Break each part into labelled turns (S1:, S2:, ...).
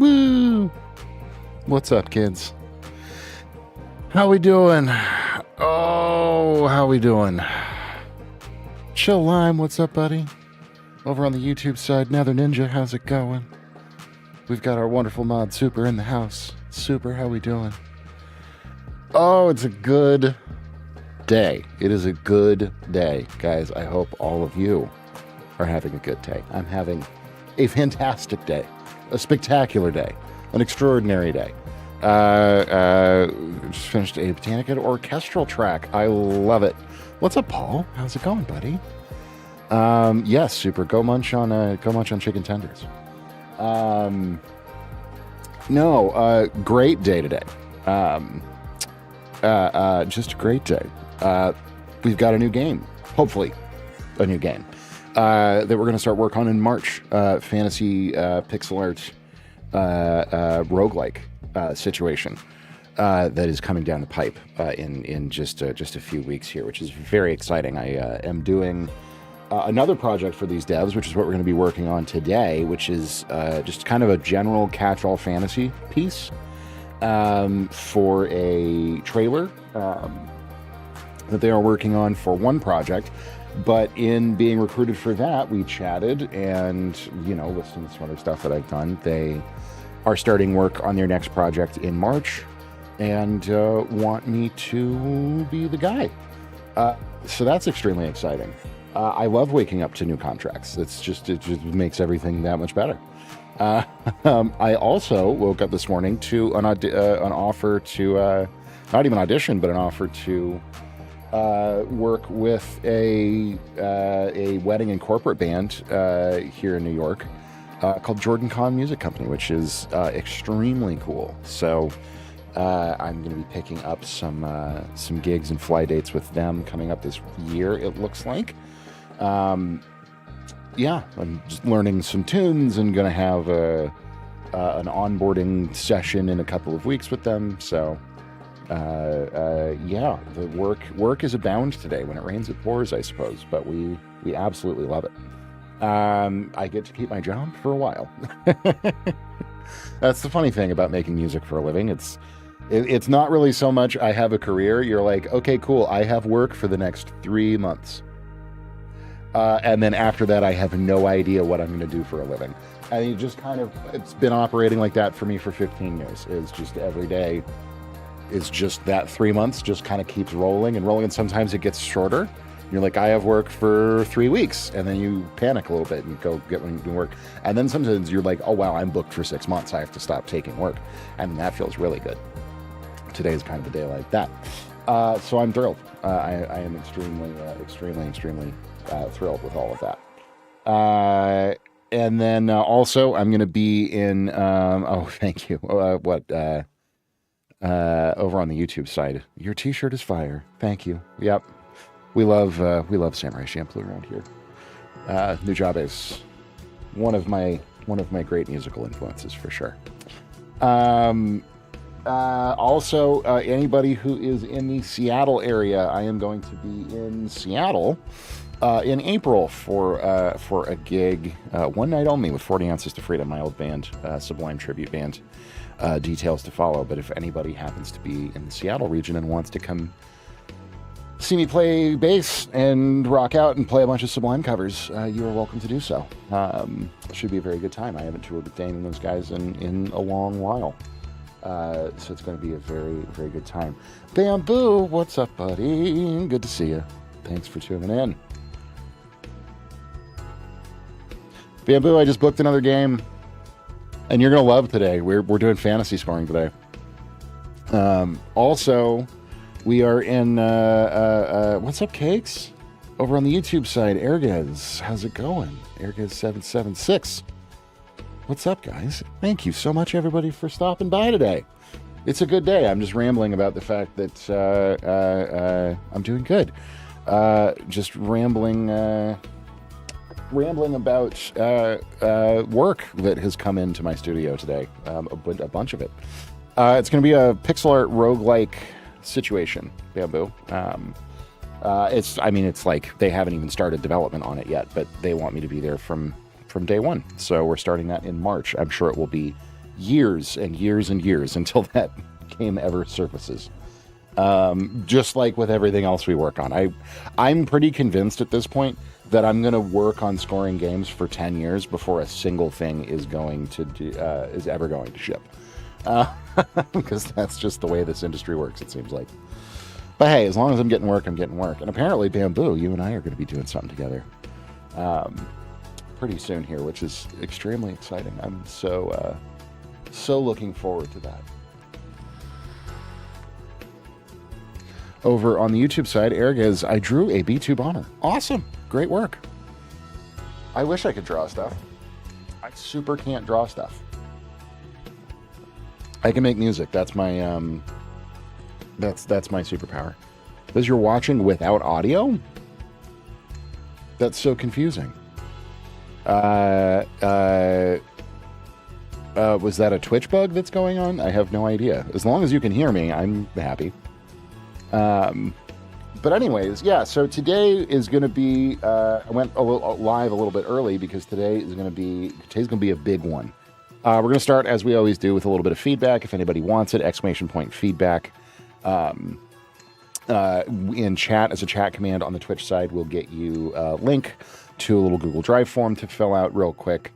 S1: Woo! What's up, kids? How we doing? Oh, how we doing? Chill Lime, what's up, buddy? Over on the YouTube side, Nether Ninja, how's it going? We've got our wonderful mod Super in the house. Super, how we doing? Oh, it's a good day. It is a good day. Guys, I hope all of you are having a good day. I'm having a fantastic day. A spectacular day. An extraordinary day. Just finished a Botanica orchestral track. I love it. What's up, Paul? How's it going, buddy? Yes, Super. Go munch on chicken tenders. Great day today. Just a great day. We've got a new game. Hopefully, a new game that we're going to start work on in March. Fantasy pixel art roguelike situation that is coming down the pipe in just a few weeks here, which is very exciting. I am doing another project for these devs, which is what we're going to be working on today, which is just kind of a general catch-all fantasy piece for a trailer that they are working on for one project. But in being recruited for that, we chatted and, listening to some other stuff that I've done, they are starting work on their next project in March and want me to be the guy. So that's extremely exciting. I love waking up to new contracts. It just makes everything that much better. I also woke up this morning to an offer to, not even audition, but an offer to work with a wedding and corporate band here in New York called Jordan Kahn Music Company, which is extremely cool. So I'm going to be picking up some gigs and fly dates with them coming up this year, it looks like. I'm just learning some tunes and going to have an onboarding session in a couple of weeks with them. So the work is abound today. When it rains, it pours, I suppose, but we absolutely love it. I get to keep my job for a while. That's the funny thing about making music for a living. It's not really so much I have a career. You're like, okay, cool. I have work for the next 3 months. And then after that, I have no idea what I'm going to do for a living. And you just it's been operating like that for me for 15 years. It's just every day is just that 3 months just kind of keeps rolling and rolling. And sometimes it gets shorter. You're like, I have work for 3 weeks. And then you panic a little bit and go get new work. And then sometimes you're like, oh, wow, I'm booked for 6 months. I have to stop taking work. And that feels really good. Today is kind of a day like that. So I'm thrilled. I am extremely thrilled with all of that. And then also I'm going to be in, thank you. Over on the YouTube side, your t-shirt is fire. Thank you. Yep. We love Samurai Champloo around here. Nujabes is one of my great musical influences for sure. Also, anybody who is in the Seattle area, I am going to be in Seattle in April for a gig, one night only, with 40 Ounces to Freedom, my old band, Sublime tribute band. Details to follow, but if anybody happens to be in the Seattle region and wants to come see me play bass and rock out and play a bunch of Sublime covers, you are welcome to do so. It should be a very good time. I haven't toured with Dane and those guys in a long while. So it's going to be a very, very good time. Bamboo, what's up, buddy? Good to see you. Thanks for tuning in. Bamboo, I just booked another game, and you're going to love today. We're doing fantasy scoring today. Also, we are in, what's up, Cakes? Over on the YouTube side, Ergez, how's it going? Ergez776. What's up, guys? Thank you so much, everybody, for stopping by today. It's a good day. I'm just rambling about the fact that I'm doing good. Just rambling about work that has come into my studio today. A bunch of it. It's going to be a pixel art roguelike situation, Bamboo. It's like they haven't even started development on it yet, but they want me to be there from day one. So we're starting that in March. I'm sure it will be years and years and years until that game ever surfaces. Just like with everything else we work on. I'm pretty convinced at this point that I'm going to work on scoring games for 10 years before a single thing is ever going to ship. Because that's just the way this industry works, it seems like. But hey, as long as I'm getting work, I'm getting work. And apparently, Bamboo, you and I are going to be doing something together pretty soon here, which is extremely exciting. I'm so looking forward to that. Over on the YouTube side, Eric is, I drew a B2 bomber. Awesome. Great work. I wish I could draw stuff. I super can't draw stuff. I can make music. That's my that's my superpower. Because you're watching without audio? That's so confusing. Was that a Twitch bug that's going on? I have no idea. As long as you can hear me, I'm happy. But anyways, yeah, so today is going to be, I went live a little bit early because today's going to be a big one. We're going to start, as we always do, with a little bit of feedback. If anybody wants it, !feedback. In chat, as a chat command on the Twitch side, we'll get you a link to a little Google Drive form to fill out real quick.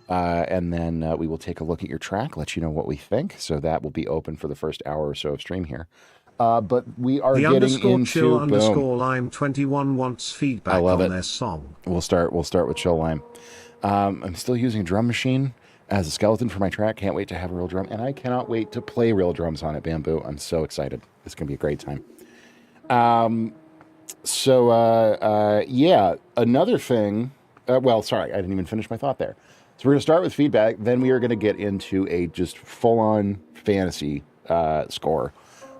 S1: And then we will take a look at your track, let you know what we think. So that will be open for the first hour or so of stream here. But we are getting into
S2: chill _lime 21 wants feedback on their song.
S1: We'll start with Chill Lime. I'm still using a drum machine as a skeleton for my track. Can't wait to have a real drum, and I cannot wait to play real drums on it, Bamboo. I'm so excited. It's gonna be a great time. Yeah, another thing. Well, sorry, I didn't even finish my thought there. So we're gonna start with feedback. Then we are gonna get into a just full-on fantasy score.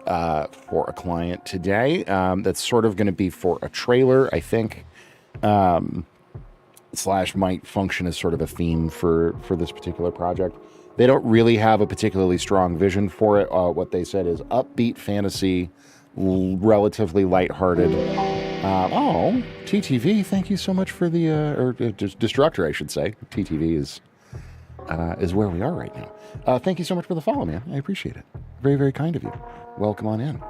S1: For a client today. That's sort of going to be for a trailer, I think, / might function as sort of a theme for this particular project. They don't really have a particularly strong vision for it. What they said is upbeat fantasy, relatively lighthearted. TTV, thank you so much for the, Destructor, I should say. TTV is where we are right now. Thank you so much for the follow, man. I appreciate it. Very, very kind of you. Welcome on in.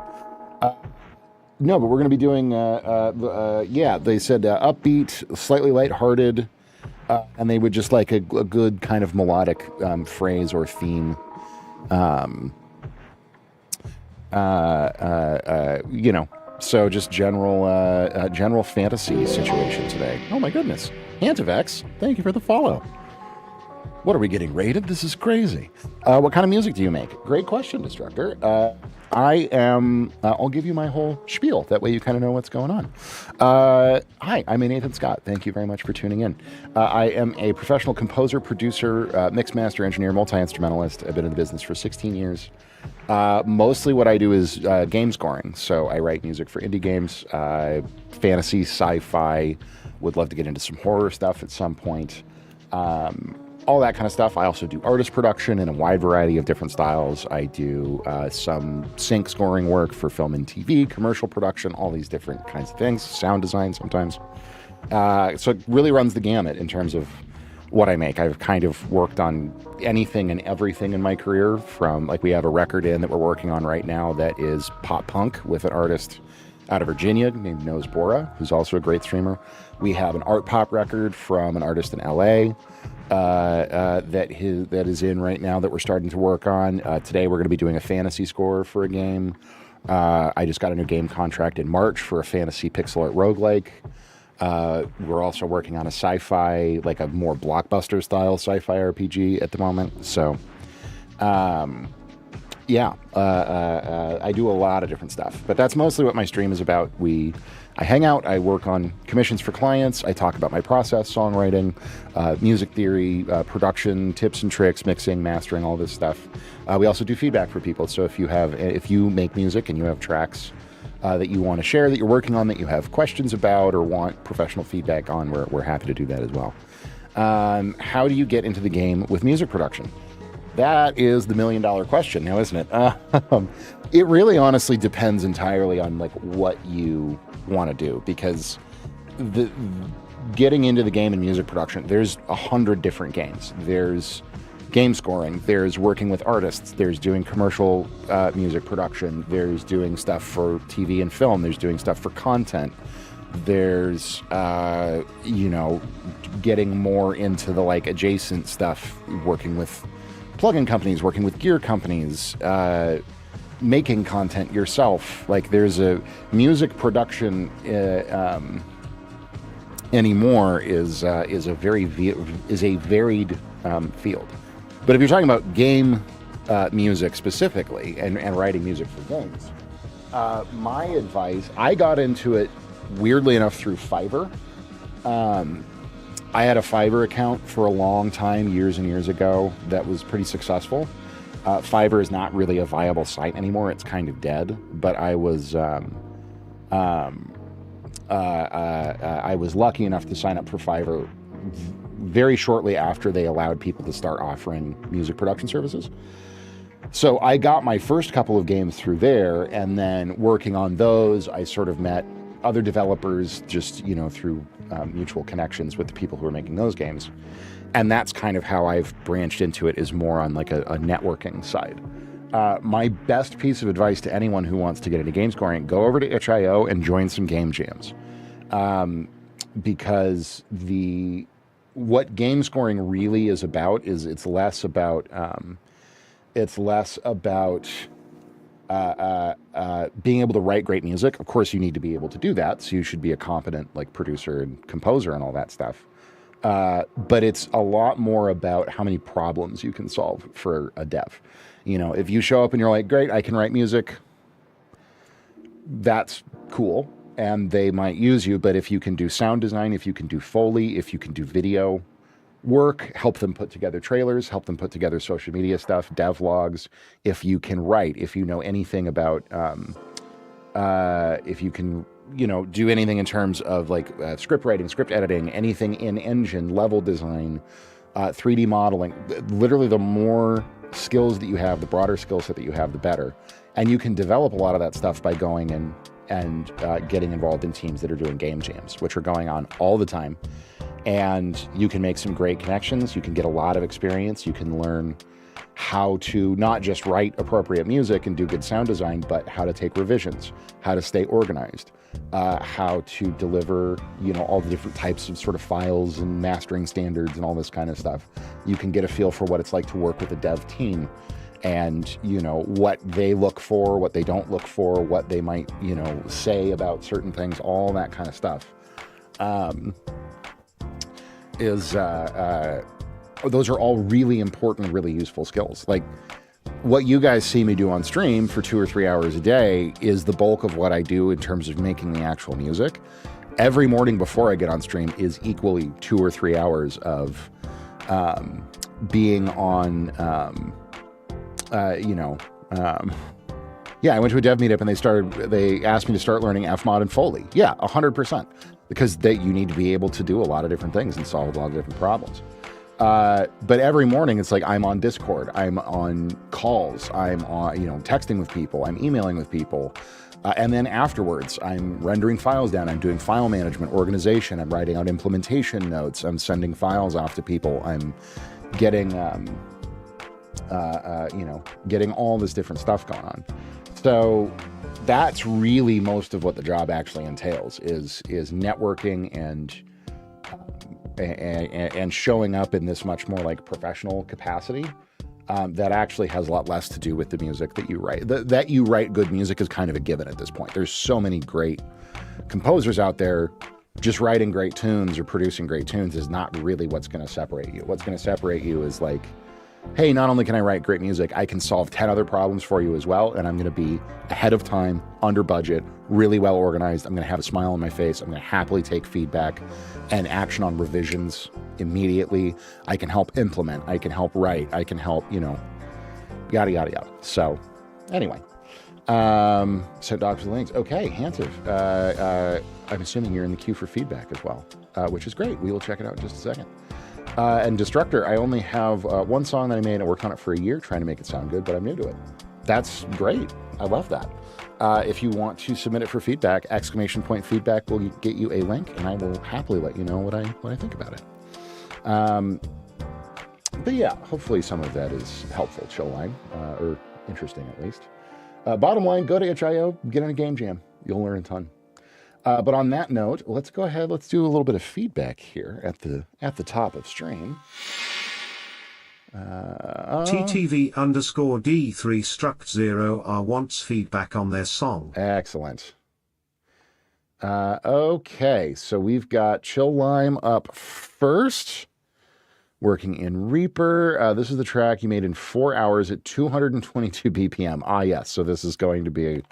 S1: No, but we're going to be doing, they said upbeat, slightly lighthearted, and they would just like a good kind of melodic phrase or theme. So just general fantasy situation today. Oh my goodness. Antivex, thank you for the follow. What are we getting rated? This is crazy. What kind of music do you make? Great question, Destructor. I'll give you my whole spiel. That way you kind of know what's going on. Hi, I'm Nathan Scott. Thank you very much for tuning in. I am a professional composer, producer, mix master, engineer, multi-instrumentalist. I've been in the business for 16 years. Mostly what I do is game scoring. So I write music for indie games, fantasy, sci-fi. Would love to get into some horror stuff at some point. All that kind of stuff. I also do artist production in a wide variety of different styles. I do some sync scoring work for film and TV, commercial production, all these different kinds of things, sound design sometimes. So it really runs the gamut in terms of what I make. I've kind of worked on anything and everything in my career, from, like, we have a record in that we're working on right now that is pop punk with an artist out of Virginia named Nose Bora, who's also a great streamer. We have an art pop record from an artist in LA that is in right now that we're starting to work on. Today we're going to be doing a fantasy score for a game. I just got a new game contract in March for a fantasy pixel art roguelike. We're also working on a sci-fi, like a more blockbuster style sci-fi RPG at the moment. So, I do a lot of different stuff, but that's mostly what my stream is about. I hang out, I work on commissions for clients, I talk about my process, songwriting, music theory, production, tips and tricks, mixing, mastering, all this stuff. We also do feedback for people. So if you make music and you have tracks that you want to share, that you're working on, that you have questions about or want professional feedback on, we're happy to do that as well. How do you get into the game with music production? That is the $1 million question now, isn't it? It really honestly depends entirely on like what you want to do, because getting into the game in music production, there's 100 different games. There's game scoring. There's working with artists. There's doing commercial music production. There's doing stuff for TV and film. There's doing stuff for content. There's, getting more into the like adjacent stuff, working with plugin companies, working with gear companies, making content yourself. Like there's a music production anymore is a varied field. But if you're talking about game music specifically and writing music for games, my advice, I got into it weirdly enough through Fiverr. I had a Fiverr account for a long time, years and years ago, that was pretty successful. Fiverr is not really a viable site anymore. It's kind of dead. But I was lucky enough to sign up for Fiverr very shortly after they allowed people to start offering music production services. So I got my first couple of games through there, and then working on those, I sort of met other developers just, through mutual connections with the people who are making those games. And that's kind of how I've branched into it, is more on like a networking side. My best piece of advice to anyone who wants to get into game scoring, go over to itch.io and join some game jams. Because what game scoring really is about is it's less about being able to write great music. Of course, you need to be able to do that. So you should be a competent like producer and composer and all that stuff. But it's a lot more about how many problems you can solve for a dev. If you show up and you're like, great, I can write music, that's cool. And they might use you. But if you can do sound design, if you can do Foley, if you can do video work, help them put together trailers, help them put together social media stuff, dev logs, if you can write, if you know anything about, if you can, do anything in terms of like script writing, script editing, anything in engine, level design, 3D modeling, literally the more skills that you have, the broader skill set that you have, the better. And you can develop a lot of that stuff by going and getting involved in teams that are doing game jams, which are going on all the time. And you can make some great connections. You can get a lot of experience. You can learn how to not just write appropriate music and do good sound design, but how to take revisions, how to stay organized, how to deliver, all the different types of sort of files and mastering standards and all this kind of stuff. You can get a feel for what it's like to work with a dev team and, what they look for, what they don't look for, what they might, say about certain things, all that kind of stuff. Those are all really important, really useful skills. Like what you guys see me do on stream for 2 or 3 hours a day is the bulk of what I do in terms of making the actual music. Every morning before I get on stream is equally 2 or 3 hours of being on, I went to a dev meetup and they asked me to start learning Fmod and Foley. Yeah, 100%. Because you need to be able to do a lot of different things and solve a lot of different problems. But every morning it's like I'm on Discord, I'm on calls, I'm on, texting with people, I'm emailing with people. And then afterwards, I'm rendering files down, I'm doing file management, organization, I'm writing out implementation notes, I'm sending files off to people, I'm getting, getting all this different stuff going on. So that's really most of what the job actually entails is networking and showing up in this much more like professional capacity that actually has a lot less to do with the music that you write. That you write good music is kind of a given at this point. There's so many great composers out there. Just writing great tunes or producing great tunes is not really what's going to separate you. What's going to separate you is like, hey, not only can I write great music, I can solve 10 other problems for you as well, and I'm going to be ahead of time, under budget, really well organized. I'm going to have a smile on my face. I'm going to happily take feedback and action on revisions immediately. I can help implement. I can help write. I can help, yada, yada, yada. So, anyway. So Dr. Links. Okay, Hantiv. I'm assuming you're in the queue for feedback as well, which is great. We will check it out in just a second. And Destructor, I only have one song that I made. I worked on it for a year trying to make it sound good, but I'm new to it. That's great. I love that. If you want to submit it for feedback, !feedback will get you a link, and I will happily let you know what I think about it. But yeah, hopefully some of that is helpful, Chillline, or interesting at least. Bottom line, go to itch.io, get in a game jam. You'll learn a ton. But on that note, let's go ahead. Let's do a little bit of feedback here at the top of stream.
S2: TTV_D3 struct 0 wants feedback on their song.
S1: Excellent. Okay, so we've got Chill Lime up first, working in Reaper. This is the track you made in 4 hours at 222 BPM. Ah, yes. So this is going to be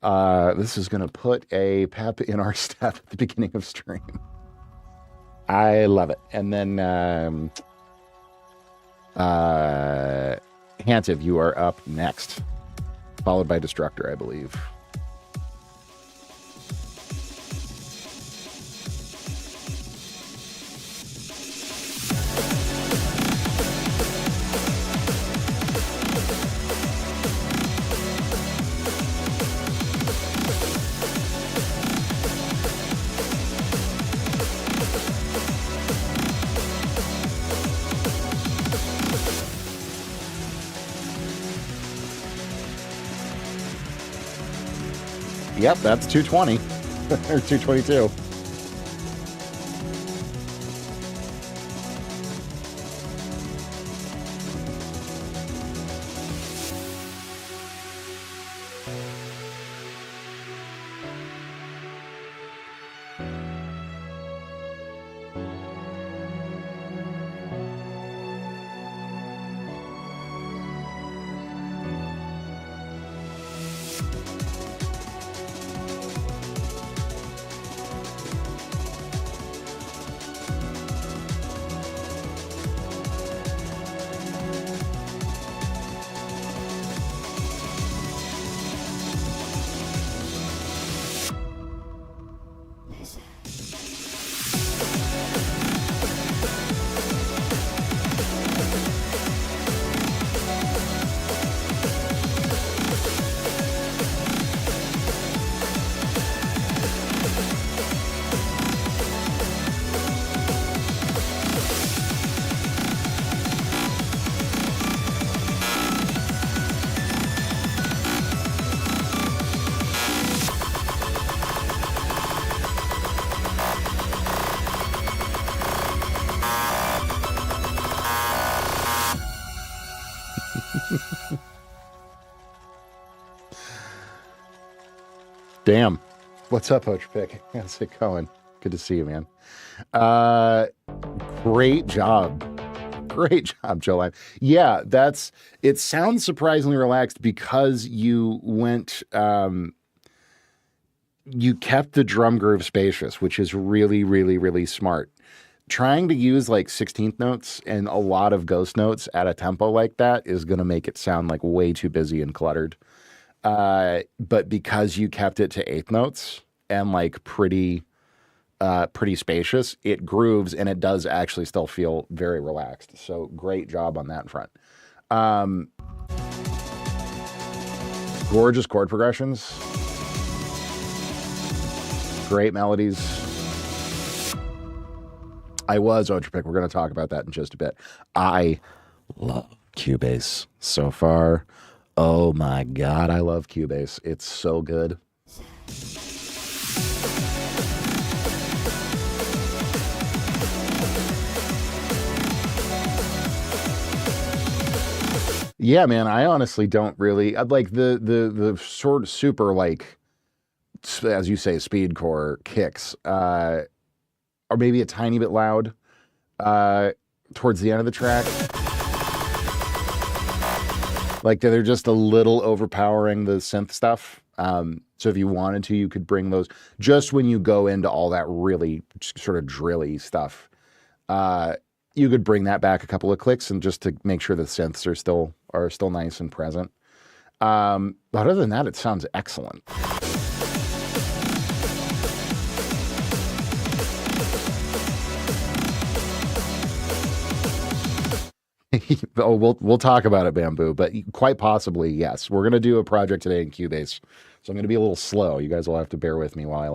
S1: this is going to put a pep in our step at the beginning of stream. I love it. And then Hantiv, you are up next, followed by Destructor, I believe. Yep, that's 220 or 222. Damn. What's up, Otripic? How's it going? Good to see you, man. Great job. Great job, Joe Live. Yeah, it sounds surprisingly relaxed because you went, you kept the drum groove spacious, which is really, really, really smart. Trying to use like 16th notes and a lot of ghost notes at a tempo like that is going to make it sound like way too busy and cluttered. But because you kept it to 8th notes and like pretty spacious, it grooves and it does actually still feel very relaxed. So great job on that front. Gorgeous chord progressions. Great melodies. Otripic. We're going to talk about that in just a bit. I love Cubase so far. Oh my God, I love Cubase. It's so good. Yeah, man, I honestly don't really like the sort of super, like, as you say, speedcore kicks, or maybe a tiny bit loud towards the end of the track. Like they're just a little overpowering the synth stuff. So if you wanted to, you could bring those just when you go into all that really sort of drilly stuff. You could bring that back a couple of clicks and just to make sure the synths are still nice and present. But other than that, it sounds excellent. Oh, we'll talk about it, Bamboo, but quite possibly, yes. We're going to do a project today in Cubase, so I'm going to be a little slow. You guys will have to bear with me while I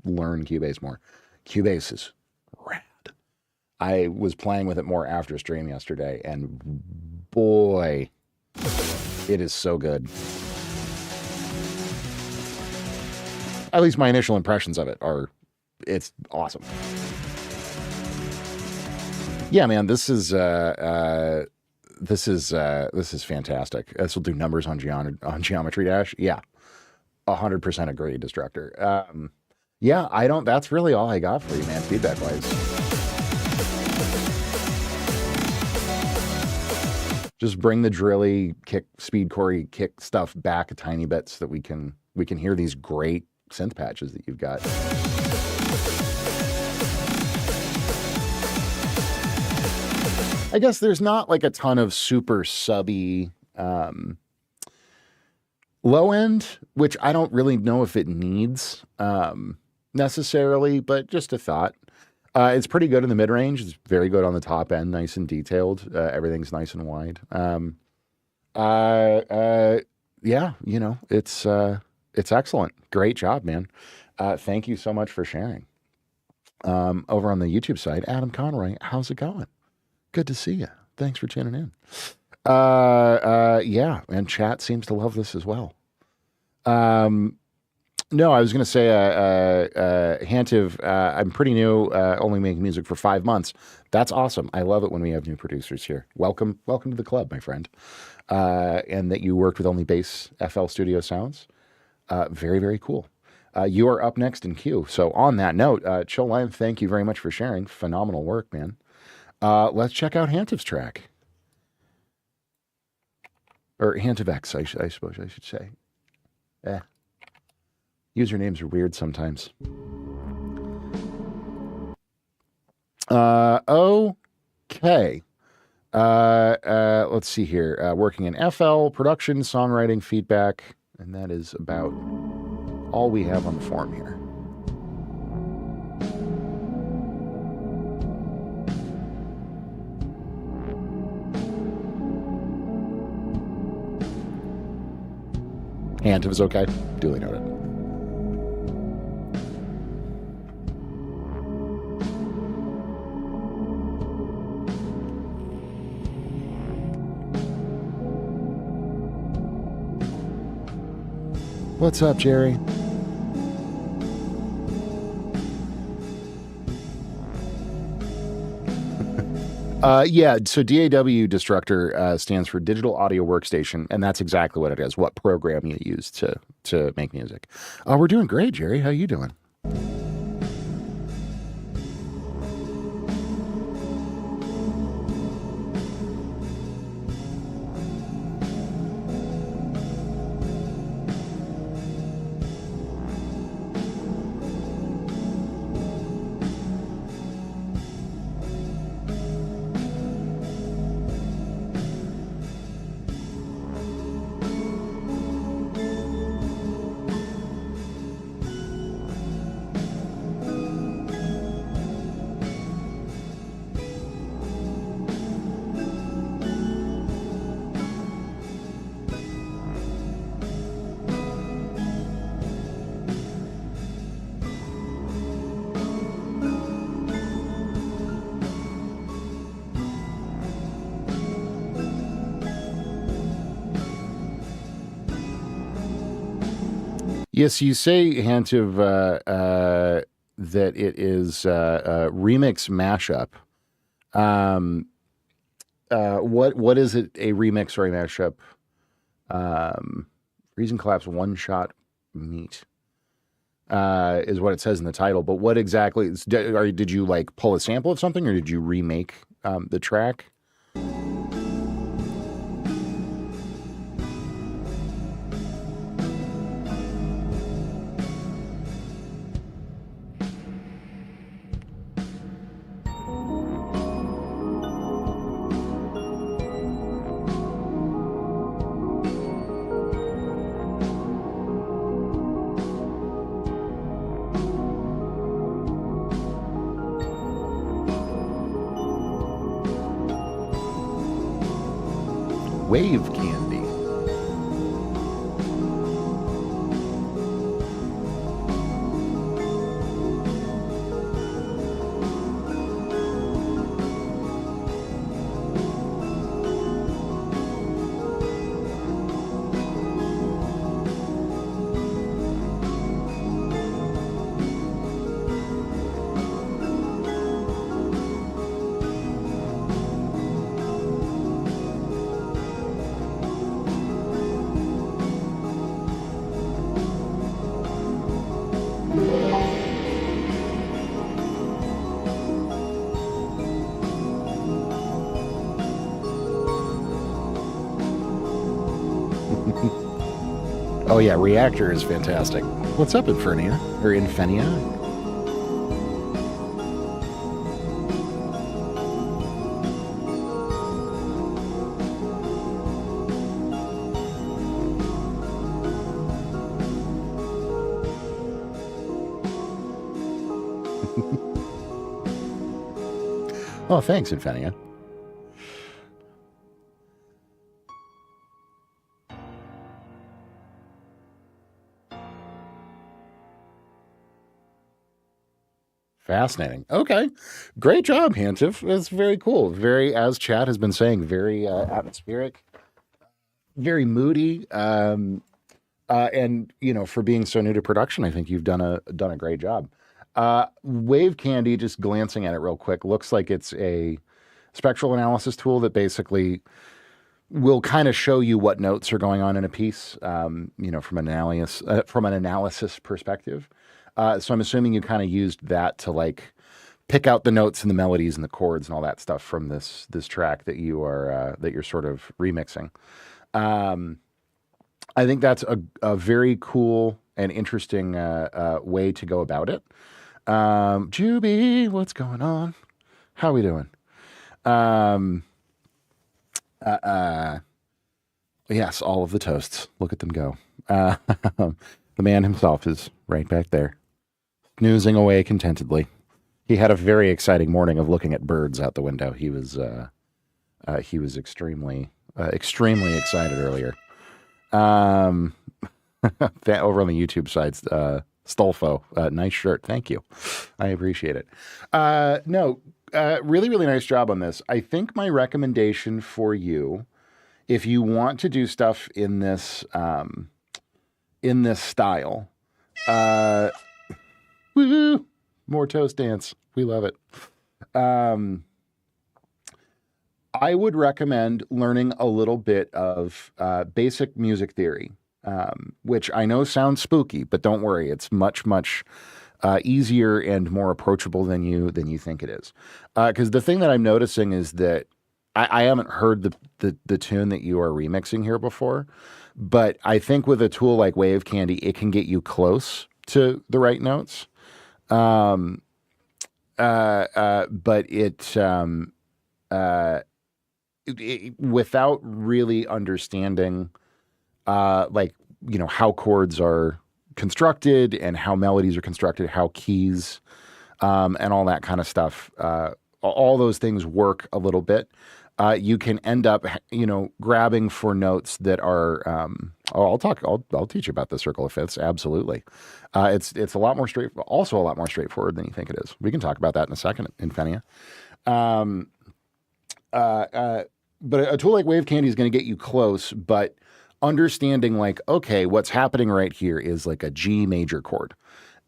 S1: learn Cubase more. Cubase is rad. I was playing with it more after stream yesterday, and boy, it is so good. At least my initial impressions of it are, it's awesome. Yeah, man, this is fantastic. This will do numbers on Geometry Dash. Yeah, 100% agree, Destructor. Yeah, that's really all I got for you, man, feedback wise. Just bring the drilly kick, speed Corey kick stuff back a tiny bit so that we can hear these great synth patches that you've got. I guess there's not like a ton of super subby low end, which I don't really know if it needs necessarily, but just a thought. It's pretty good in the mid range. It's very good on the top end, nice and detailed. Everything's nice and wide. Yeah, you know, it's excellent. Great job, man. Thank you so much for sharing. Over on the YouTube side, Adam Conroy, how's it going? Good to see you. Thanks for tuning in. Yeah, and chat seems to love this as well. No, I was going to say, Hantiv, I'm pretty new, only making music for 5 months. That's awesome. I love it when we have new producers here. Welcome to the club, my friend. And that you worked with Only Bass FL Studio Sounds. Very, very cool. You are up next in queue. So on that note, Chill Lion, thank you very much for sharing. Phenomenal work, man. Let's check out Hantiv's track. Or Hantiv X, I suppose I should say. Usernames are weird sometimes. Okay. Let's see here. Working in FL, production, songwriting, feedback, and that is about all we have on the form here. Hantiv is okay. Duly noted. What's up, Jerry? Yeah, so DAW Destructor stands for Digital Audio Workstation, and that's exactly what it is, what program you use to make music. We're doing great, Jerry. How you doing? Yes, you say, Hantiv, that it is a remix mashup. What is it? A remix or a mashup? Reason Collapse One Shot Meet is what it says in the title. But what exactly? Did you like pull a sample of something, or did you remake the track? Wave Candy. Oh yeah, Reactor is fantastic. What's up, Infernia? Or Infenia? Oh, thanks, Infenia. Fascinating. Okay. Great job, Hantif. That's very cool. Very, as Chad has been saying, very atmospheric, very moody. And for being so new to production, I think you've done a great job. Wave Candy, just glancing at it real quick, looks like it's a spectral analysis tool that basically will kind of show you what notes are going on in a piece, from an analysis perspective. So I'm assuming you kind of used that to like pick out the notes and the melodies and the chords and all that stuff from this track that you're sort of remixing. I think that's a very cool and interesting way to go about it. Juby, what's going on? How are we doing? Yes, all of the toasts. Look at them go. The man himself is right back there, snoozing away contentedly. He had a very exciting morning of looking at birds out the window. He was extremely excited earlier. Over on the YouTube side, Stolfo, nice shirt. Thank you. I appreciate it. Really, really nice job on this. I think my recommendation for you, if you want to do stuff in this style, woo, more toast dance. We love it. I would recommend learning a little bit of basic music theory, which I know sounds spooky, but don't worry, it's much, much easier and more approachable than you think it is. Because the thing that I'm noticing is that I haven't heard the tune that you are remixing here before, but I think with a tool like Wave Candy, it can get you close to the right notes. But without really understanding, how chords are constructed and how melodies are constructed, how keys, and all that kind of stuff, all those things work a little bit. You can end up, grabbing for notes that are. I'll teach you about the circle of fifths. Absolutely, it's a lot more straightforward than you think it is. We can talk about that in a second, Infenia. But a tool like Wave Candy is going to get you close, but understanding okay, what's happening right here is like a G major chord,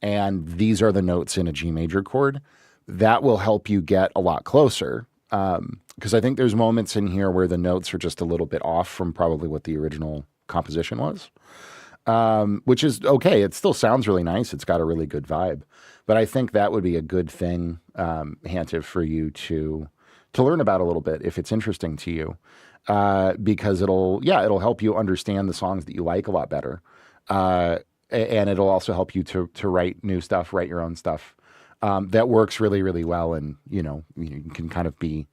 S1: and these are the notes in a G major chord. That will help you get a lot closer. Because I think there's moments in here where the notes are just a little bit off from probably what the original composition was, which is okay. It still sounds really nice. It's got a really good vibe, but I think that would be a good thing, Hantif, for you to learn about a little bit if it's interesting to you, because it'll help you understand the songs that you like a lot better, and it'll also help you to write new stuff, write your own stuff. That works really, really well, and you can kind of be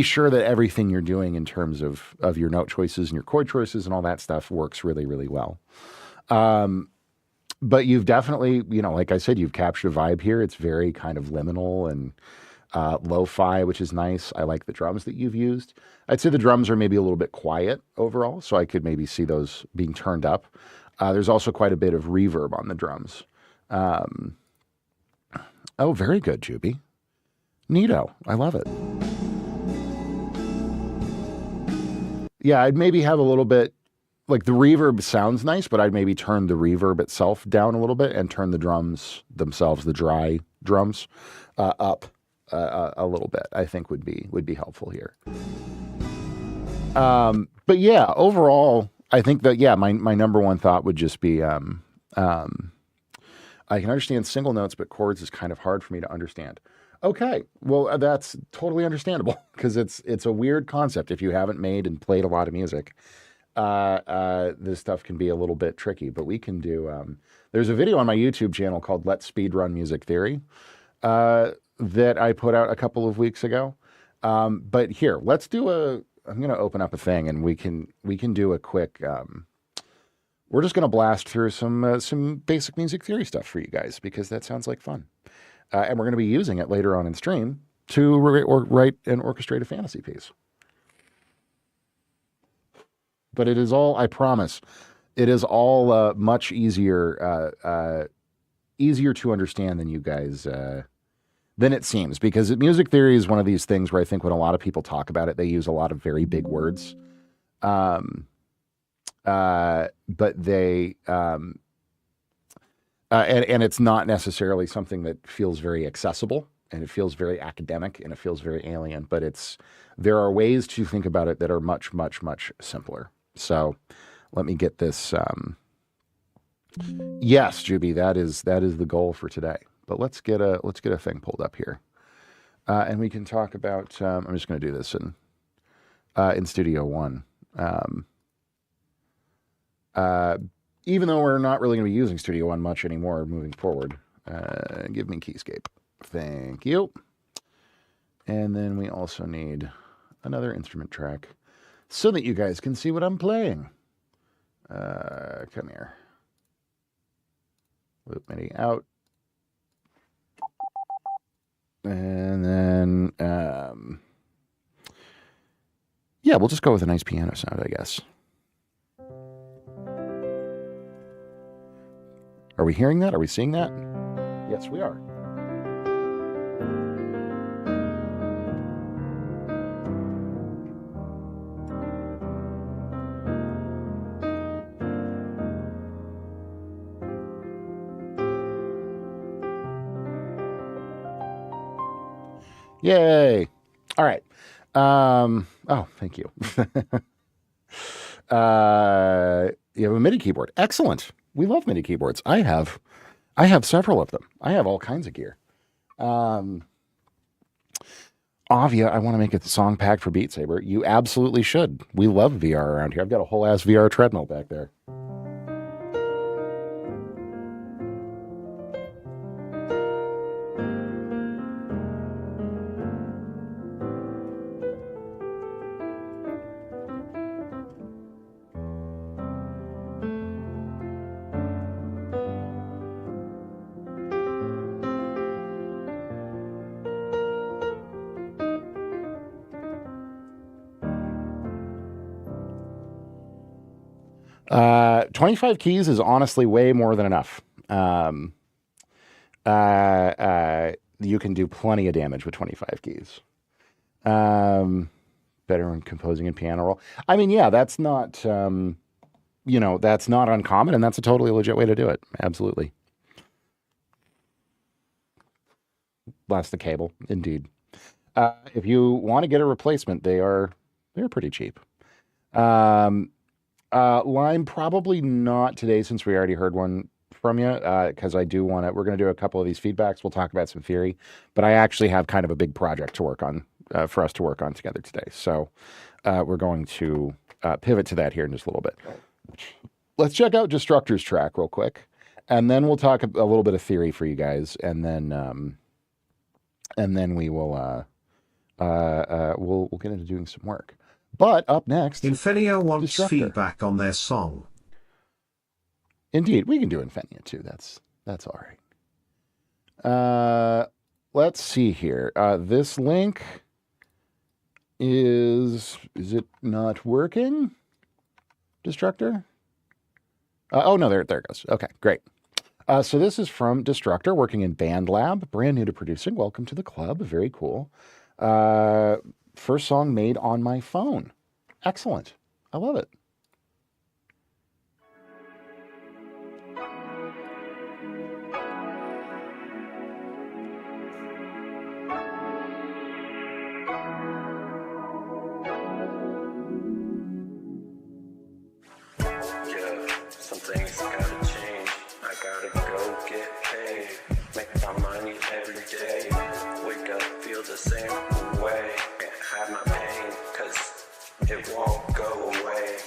S1: sure that everything you're doing in terms of your note choices and your chord choices and all that stuff works really, really well. But you've definitely, like I said, you've captured a vibe here. It's very kind of liminal and lo-fi, which is nice. I like the drums that you've used. I'd say the drums are maybe a little bit quiet overall, so I could maybe see those being turned up. There's also quite a bit of reverb on the drums. Oh, very good, Juby. Neato. I love it. Yeah, I'd maybe have a little bit, like the reverb sounds nice, but I'd maybe turn the reverb itself down a little bit and turn the drums themselves, the dry drums, up a little bit. I think would be helpful here. But yeah, overall, I think that, my number one thought would just be, I can understand single notes, but chords is kind of hard for me to understand. Okay, well, that's totally understandable because it's a weird concept if you haven't made and played a lot of music. this stuff can be a little bit tricky, but we can do. There's a video on my YouTube channel called "Let's Speedrun Music Theory" that I put out a couple of weeks ago. But here, let's do a. I'm going to open up a thing, and we can do a quick. We're just going to blast through some basic music theory stuff for you guys because that sounds like fun, and we're going to be using it later on in stream to write and orchestrate a fantasy piece. But it is all, I promise, it is all much easier to understand than you guys, than it seems. Because music theory is one of these things where I think when a lot of people talk about it, they use a lot of very big words. But they, and it's not necessarily something that feels very accessible, and it feels very academic, and it feels very alien. But there are ways to think about it that are much, much, much simpler. So let me get this. Yes, Juby, that is the goal for today. But let's get a thing pulled up here, and we can talk about. I'm just going to do this in Studio One. Even though we're not really going to be using Studio One much anymore moving forward. Give me Keyscape. Thank you. And then we also need another instrument track, so that you guys can see what I'm playing. Come here. Loop MIDI out. And then, yeah, we'll just go with a nice piano sound, I guess. Are we hearing that? Are we seeing that? Yes, we are. Yay. All right. Oh, thank you. You have a MIDI keyboard. Excellent. We love MIDI keyboards. I have several of them. I have all kinds of gear. Avia, I want to make a song pack for Beat Saber. You absolutely should. We love VR around here. I've got a whole ass VR treadmill back there. Uh, 25 keys is honestly way more than enough. You can do plenty of damage with 25 keys. Better when composing in piano roll. I mean, yeah, that's not, that's not uncommon, and that's a totally legit way to do it. Absolutely. Blast the cable, indeed. If you want to get a replacement, they're pretty cheap. Lime, probably not today since we already heard one from you, because we're going to do a couple of these feedbacks. We'll talk about some theory, but I actually have kind of a big project to work on, for us to work on together today. So we're going to pivot to that here in just a little bit. Let's check out Destructor's track real quick, and then we'll talk a little bit of theory for you guys, and then we will we'll get into doing some work. But up next,
S2: Infenia wants
S1: Destructor.
S2: feedback on their song.
S1: Indeed, we can do Infenia too. That's all right. Let's see here. This link is it not working? Destructor? Oh no, there it goes. Okay, great. So this is from Destructor, working in BandLab, brand new to producing. Welcome to the club. Very cool. First song made on my phone. Excellent. I love it.
S3: Some things gotta change. I gotta go get paid. Make my money every day. Wake up, feel the same way. Can't hide my pain, cause it won't go away.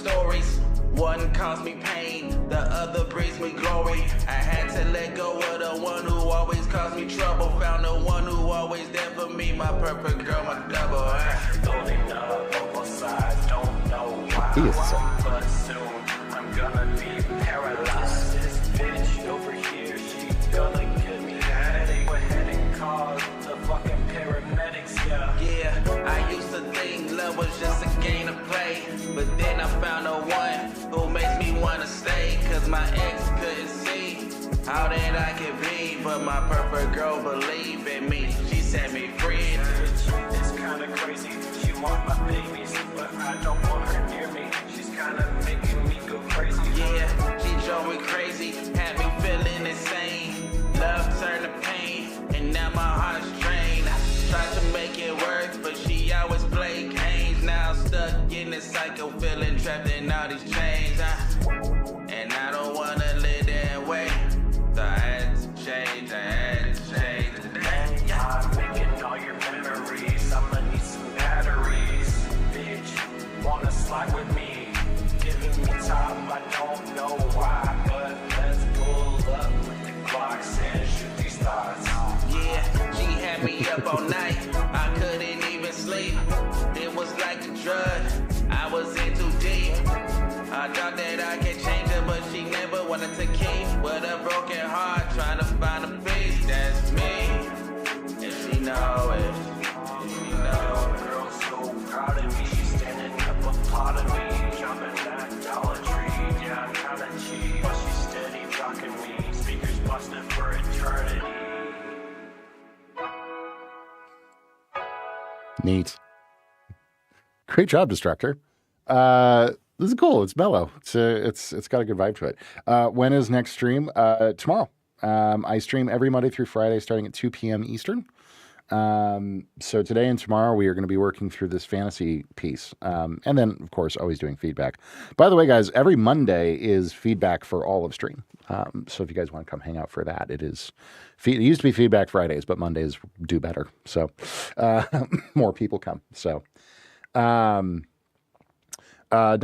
S4: stories. One caused me pain, the other brings me glory. I had to let go of the one who always caused me trouble. Found the one who always there for me, my perfect girl, my double. Building up on both sides, don't know why. But soon I'm gonna be paralyzed. This bitch over here, she gonna give me a headache. Go ahead and call the fucking paramedics, yeah. Yeah, I used to think love was just a game to play, but then I found the one who makes me wanna stay. Cause my ex couldn't see how that I could be, but my perfect girl believed in me. She set me free. It's kinda crazy. She want my babies, but I don't want her near me. She's kinda making me go crazy. Yeah, she drove me crazy, had me feeling insane. Love turned to pain, and now my heart's drained. Tried to make it work, but she always played games. Now I'm stuck in this cycle, feeling trapped in all these chains. And I don't wanna live that way. So I had to change, I'm making all your memories. I'ma need some batteries. Bitch, wanna slide with me? Giving me time, I don't know why, but let's pull up with the Glocks and shoot these thoughts. Yeah, she had me up all night. I couldn't even sleep. It was like a drug. I was in too deep. I thought that I could change her, but she never wanted to keep. With a broken heart, trying to find a peace. That's me. And she know it. She know. Girl so proud of me. She's standing up a part of me. Jumping that Dollar Tree. Yeah, I'm kinda cheap, but she's steady rocking me. Speakers busting for eternity.
S1: Neat. Great job, Destructor. This is cool. It's mellow. It's got a good vibe to it. When is next stream? Tomorrow. I stream every Monday through Friday starting at 2 p.m. Eastern. So today and tomorrow we are going to be working through this fantasy piece. And then, of course, always doing feedback. By the way, guys, every Monday is feedback for all of stream. So if you guys want to come hang out for that, it used to be feedback Fridays, but Mondays do better. So more people come. So done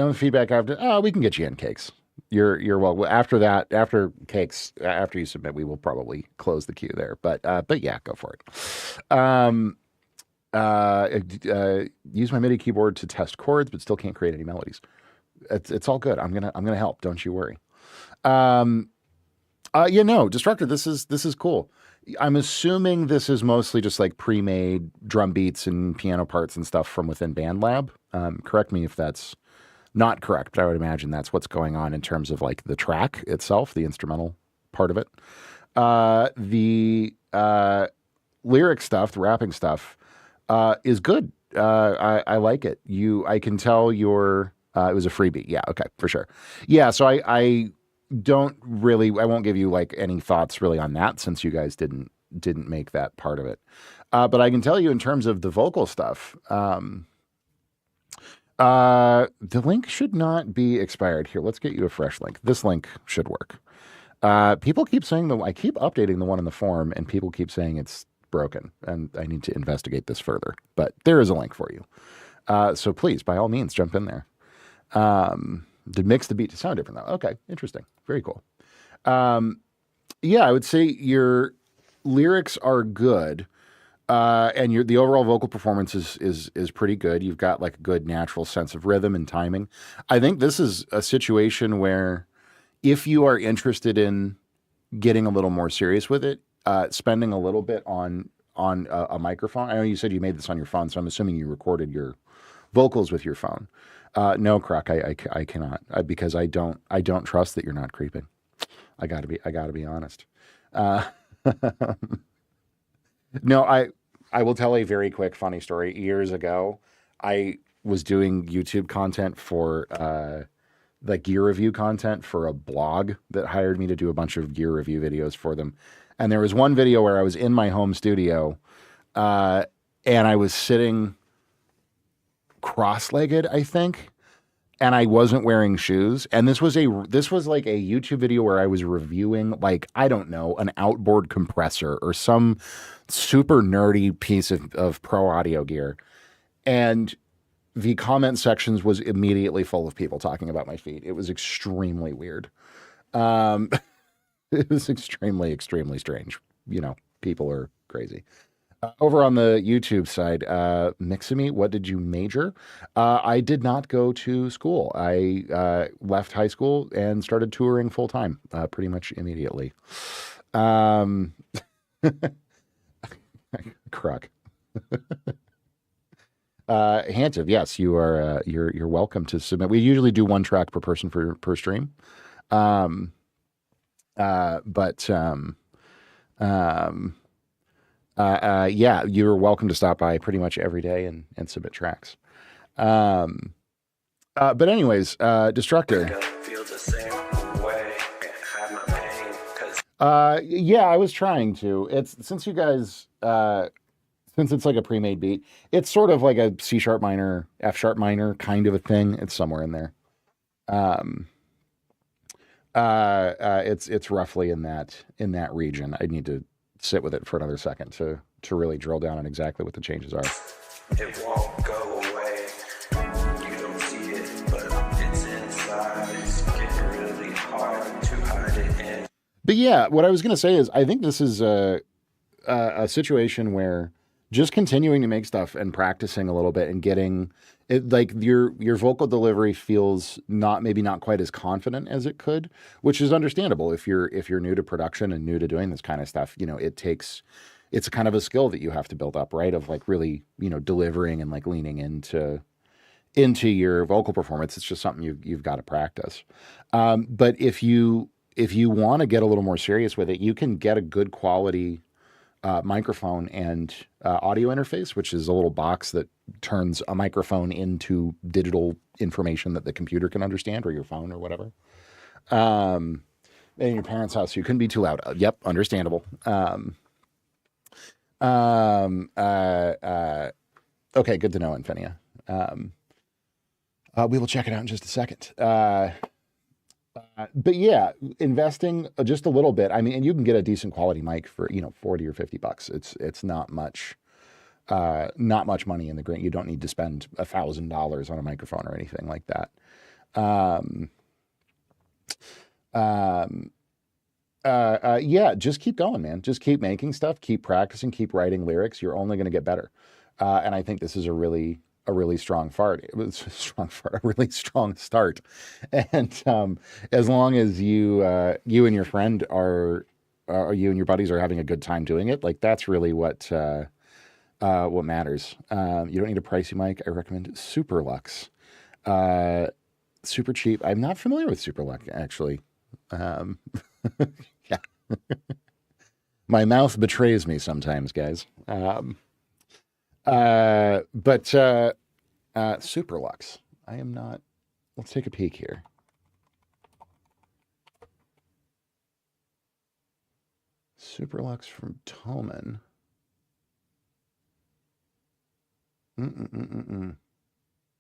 S1: with feedback after, we can get you in cakes. You're well. After that, after cakes, after you submit, we will probably close the queue there. But yeah, go for it. Use my MIDI keyboard to test chords, but still can't create any melodies. It's all good. I'm gonna help. Don't you worry. Destructor. This is cool. I'm assuming this is mostly just like pre-made drum beats and piano parts and stuff from within BandLab. Correct me if that's not correct, but I would imagine that's what's going on in terms of like the track itself, the instrumental part of it. The lyric stuff, the rapping stuff, is good. I like it. I can tell it was a freebie. Yeah. Okay. For sure. Yeah. So I won't give you like any thoughts really on that since you guys didn't make that part of it. But I can tell you in terms of the vocal stuff, the link should not be expired. Here, let's get you a fresh link. This link should work. People keep saying I keep updating the one in the forum and people keep saying it's broken and I need to investigate this further, but there is a link for you. So please, by all means, jump in there. Did mix the beat to sound different though? Okay. Interesting. Very cool. Yeah, I would say your lyrics are good. And the overall vocal performance is pretty good. You've got like a good natural sense of rhythm and timing. I think this is a situation where if you are interested in getting a little more serious with it, spending a little bit on a microphone. I know you said you made this on your phone, so I'm assuming you recorded your vocals with your phone. No, Croc, I cannot because I don't trust that you're not creeping. I gotta be honest. No, I will tell a very quick funny story. Years ago, I was doing YouTube content for like gear review content for a blog that hired me to do a bunch of gear review videos for them. And there was one video where I was in my home studio and I was sitting cross-legged, I think, and I wasn't wearing shoes. And this was like a YouTube video where I was reviewing, like, I don't know, an outboard compressor or some super nerdy piece of pro audio gear. And the comment sections was immediately full of people talking about my feet. It was extremely weird. It was extremely, extremely strange. People are crazy. Over on the YouTube side, Mixamy, what did you major? I did not go to school. I left high school and started touring full time, pretty much immediately. Crook. Hantiv, yes, you are. You're welcome to submit. We usually do one track per person per stream. Yeah, you're welcome to stop by pretty much every day and submit tracks. But anyways, Destructor.
S3: Feel the same way. Have my pain, 'cause
S1: Yeah, I was trying to. It's since you guys, since it's like a pre-made beat, it's sort of like a C sharp minor, F sharp minor kind of a thing. It's somewhere in there. It's roughly in that region. I need to sit with it for another second to really drill down on exactly what the changes are.
S3: it won't go away. You don't see it, but it's inside. It's getting really hard to hide it in.
S1: But yeah, what I was going to say is I think this is a situation where just continuing to make stuff and practicing a little bit and getting it, like your vocal delivery feels maybe not quite as confident as it could, which is understandable if you're new to production and new to doing this kind of stuff. It's a kind of a skill that you have to build up, right? Of like really, delivering and like leaning into your vocal performance. It's just something you've got to practice. But if you want to get a little more serious with it, you can get a good quality microphone and audio interface, which is a little box that turns a microphone into digital information that the computer can understand, or your phone or whatever. In your parents' house, you couldn't be too loud. Yep, understandable. Okay, good to know, Infinia. We will check it out in just a second. But yeah, investing just a little bit. I mean, and you can get a decent quality mic for, $40 or $50. It's not much money in the grant. You don't need to spend $1,000 on a microphone or anything like that. Yeah, just keep going, man. Just keep making stuff, keep practicing, keep writing lyrics. You're only going to get better. And I think this is a really strong fart. It was a really strong start. And as long as you and your friend you and your buddies are having a good time doing it, like that's really what matters. You don't need a pricey mic. I recommend Superlux. Super cheap. I'm not familiar with Superlux actually. Yeah. My mouth betrays me sometimes, guys. But Superlux. I am not. Let's take a peek here. Superlux from Thomann.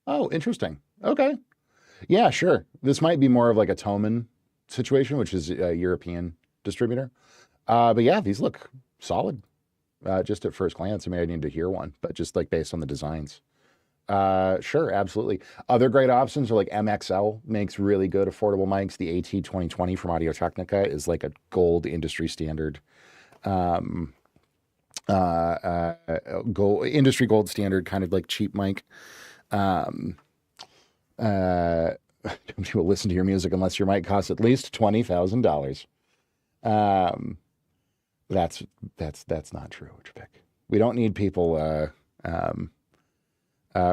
S1: Oh, interesting. Okay. Yeah, sure. This might be more of like a Thomann situation, which is a European distributor. But yeah, these look solid. Just at first glance. I mean, I need to hear one, but just like based on the designs. Sure, absolutely. Other great options are like MXL makes really good affordable mics. The AT2020 from Audio-Technica is like a gold industry standard, industry gold standard kind of like cheap mic. Don't people listen to your music unless your mic costs at least $20,000. That's not true, Tripic. We don't need people.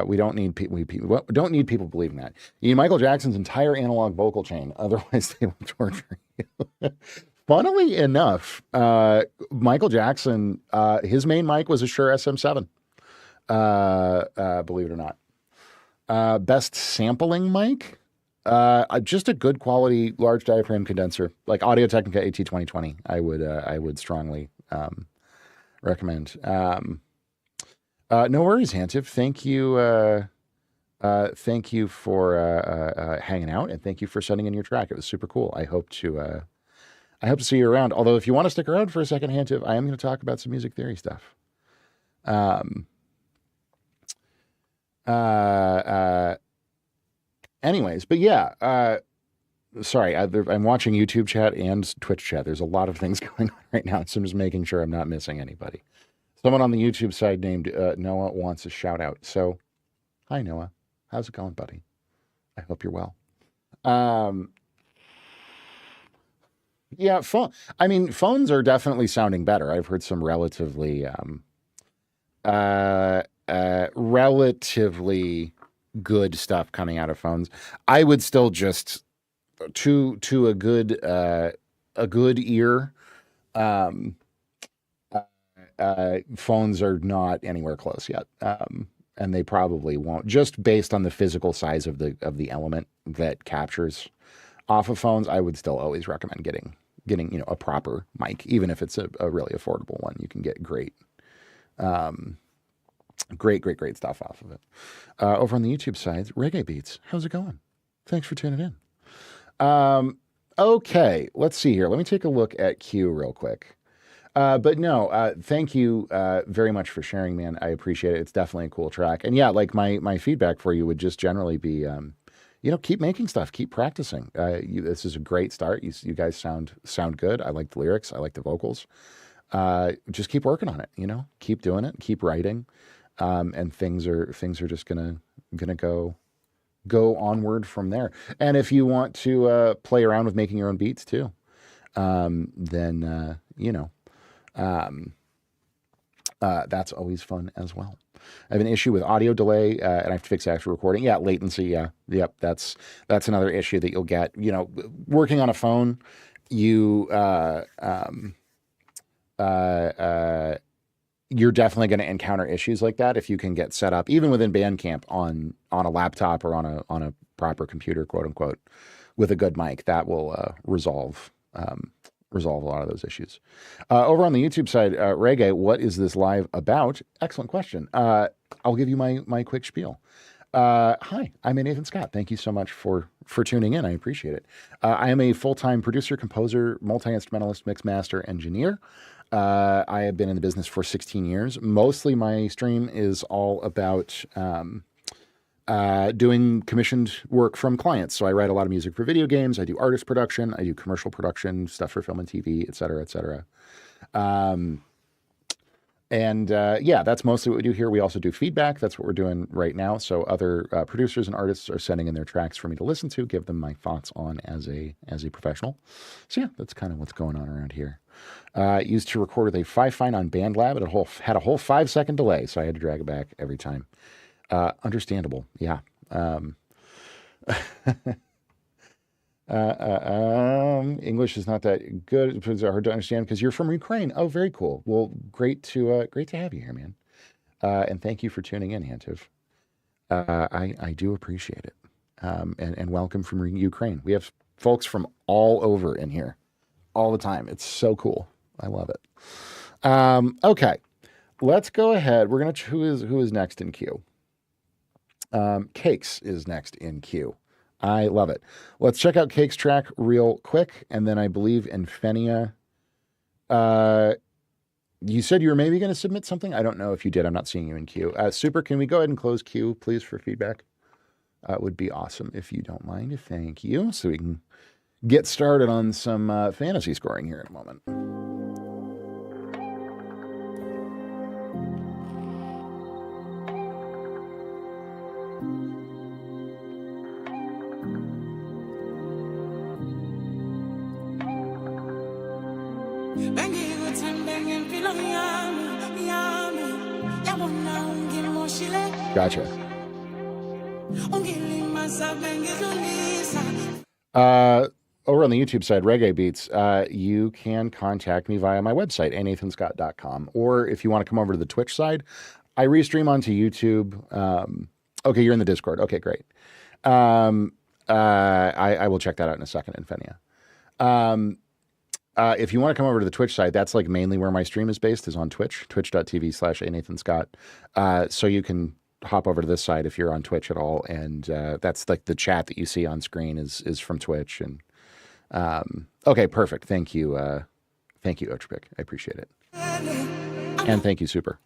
S1: We don't need people believing that. You need Michael Jackson's entire analog vocal chain, otherwise they will torture you. Funnily enough, Michael Jackson, his main mic was a Shure SM7. Believe it or not. Best sampling mic, just a good quality large diaphragm condenser, like Audio-Technica AT2020. I would strongly recommend. No worries, Hantiv. Thank you for hanging out, and thank you for sending in your track. It was super cool. I hope to see you around. Although, if you want to stick around for a second, Hantiv, I am going to talk about some music theory stuff. Anyways, but yeah, sorry, I'm watching YouTube chat and Twitch chat. There's a lot of things going on right now, so I'm just making sure I'm not missing anybody. Someone on the YouTube side named Noah wants a shout out. So, hi Noah, how's it going, buddy? I hope you're well. Yeah, phones are definitely sounding better. I've heard some relatively good stuff coming out of phones. I would still just to a good ear. Phones are not anywhere close yet, and they probably won't. Just based on the physical size of the element that captures off of phones, I would still always recommend getting a proper mic, even if it's a really affordable one. You can get great stuff off of it. Over on the YouTube side, Reggae Beats, how's it going? Thanks for tuning in. Okay, let's see here. Let me take a look at Q real quick. But no, thank you very much for sharing, man. I appreciate it. It's definitely a cool track. And yeah, like my feedback for you would just generally be, keep making stuff, keep practicing. This is a great start. You guys sound good. I like the lyrics. I like the vocals. Just keep working on it. Keep doing it. Keep writing, and things are just gonna go onward from there. And if you want to play around with making your own beats too, then that's always fun as well. I have an issue with audio delay, and I have to fix actual recording. Yeah, latency. Yeah, yep. That's another issue that you'll get. Working on a phone, you're definitely going to encounter issues like that if you can get set up, even within Bandcamp, on a laptop or on a proper computer, quote unquote, with a good mic. That will resolve a lot of those issues. Over on the YouTube side, Reggae, what is this live about? Excellent question. I'll give you my quick spiel. Hi, I'm Nathan Scott. Thank you so much for tuning in. I appreciate it. I am a full-time producer, composer, multi-instrumentalist, mix master, engineer. I have been in the business for 16 years. Mostly my stream is all about doing commissioned work from clients. So I write a lot of music for video games. I do artist production. I do commercial production, stuff for film and TV, et cetera, et cetera. Yeah, that's mostly what we do here. We also do feedback. That's what we're doing right now. So other producers and artists are sending in their tracks for me to listen to, give them my thoughts on as a professional. So yeah, that's kind of what's going on around here. Used to record with a Fifine on BandLab. It had a whole 5-second delay, so I had to drag it back every time. Understandable. Yeah. English is not that good. It's hard to understand because you're from Ukraine. Oh, very cool. Well, great to have you here, man. And thank you for tuning in, Hantiv. I do appreciate it. And welcome from Ukraine. We have folks from all over in here all the time. It's so cool. I love it. Okay, let's go ahead. We're who is next in queue? Cakes is next in queue. I love it. Let's check out Cake's track real quick, and then I believe Infenia. You said you were maybe going to submit something. I don't know if you did. I'm not seeing you in queue. Super, can we go ahead and close queue, please, for feedback? It would be awesome if you don't mind. Thank you. So we can get started on some fantasy scoring here in a moment. Gotcha. Over on the YouTube side, Reggae Beats, you can contact me via my website, anathanscott.com. Or if you want to come over to the Twitch side, I restream onto YouTube. Okay, you're in the Discord. Okay, great. I will check that out in a second, Infenia. If you want to come over to the Twitch side, that's like mainly where my stream is based, is on Twitch, twitch.tv/anathanscott. So you can hop over to this side if you're on Twitch at all. And that's like the chat that you see on screen is from Twitch. And okay, perfect. Thank you. Thank you, Ochpik. I appreciate it. And thank you, Super.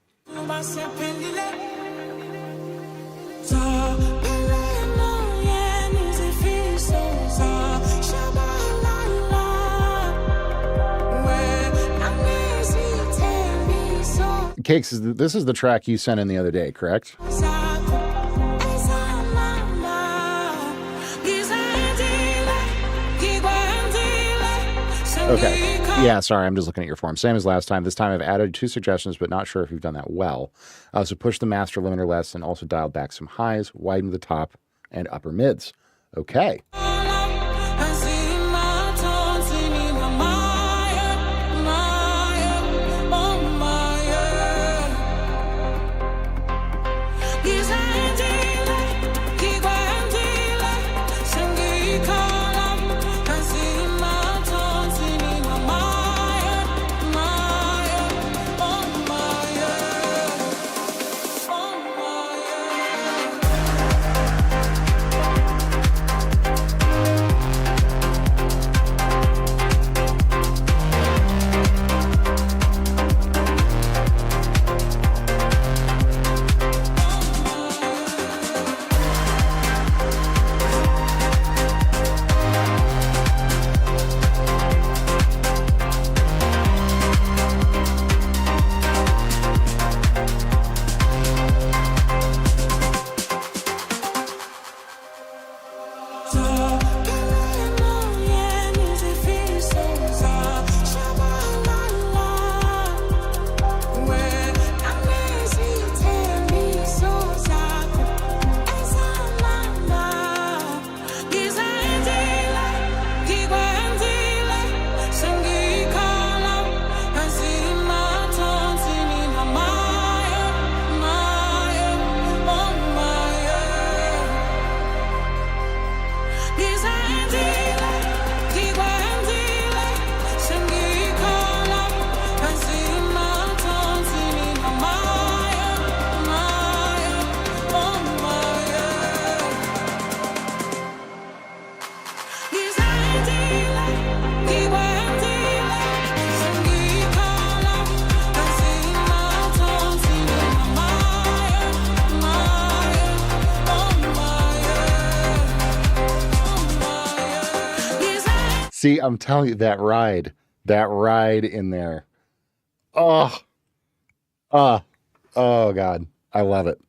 S1: Cakes, this is the track you sent in the other day, correct? Okay. Yeah, sorry, I'm just looking at your form. Same as last time. This time I've added 2 suggestions, but not sure if you've done that well. So push the master limiter less and also dial back some highs, widen the top and upper mids. Okay. See, I'm telling you, that ride in there. Oh, God, I love it.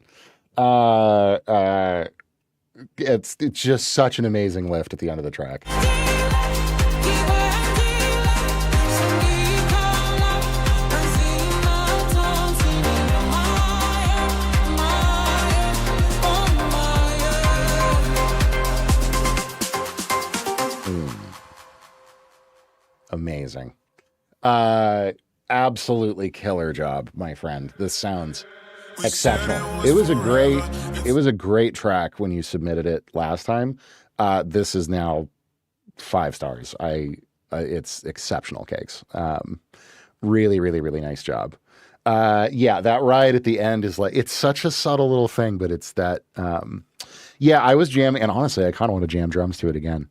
S1: It's just such an amazing lift at the end of the track. Amazing. Absolutely killer job, my friend. This sounds exceptional. It was a great track when you submitted it last time. This is now 5 stars. It's exceptional, Cakes. Really, really, really nice job. Yeah, that ride at the end is like, it's such a subtle little thing, but it's that, yeah, I was jamming, and honestly, I kind of want to jam drums to it again.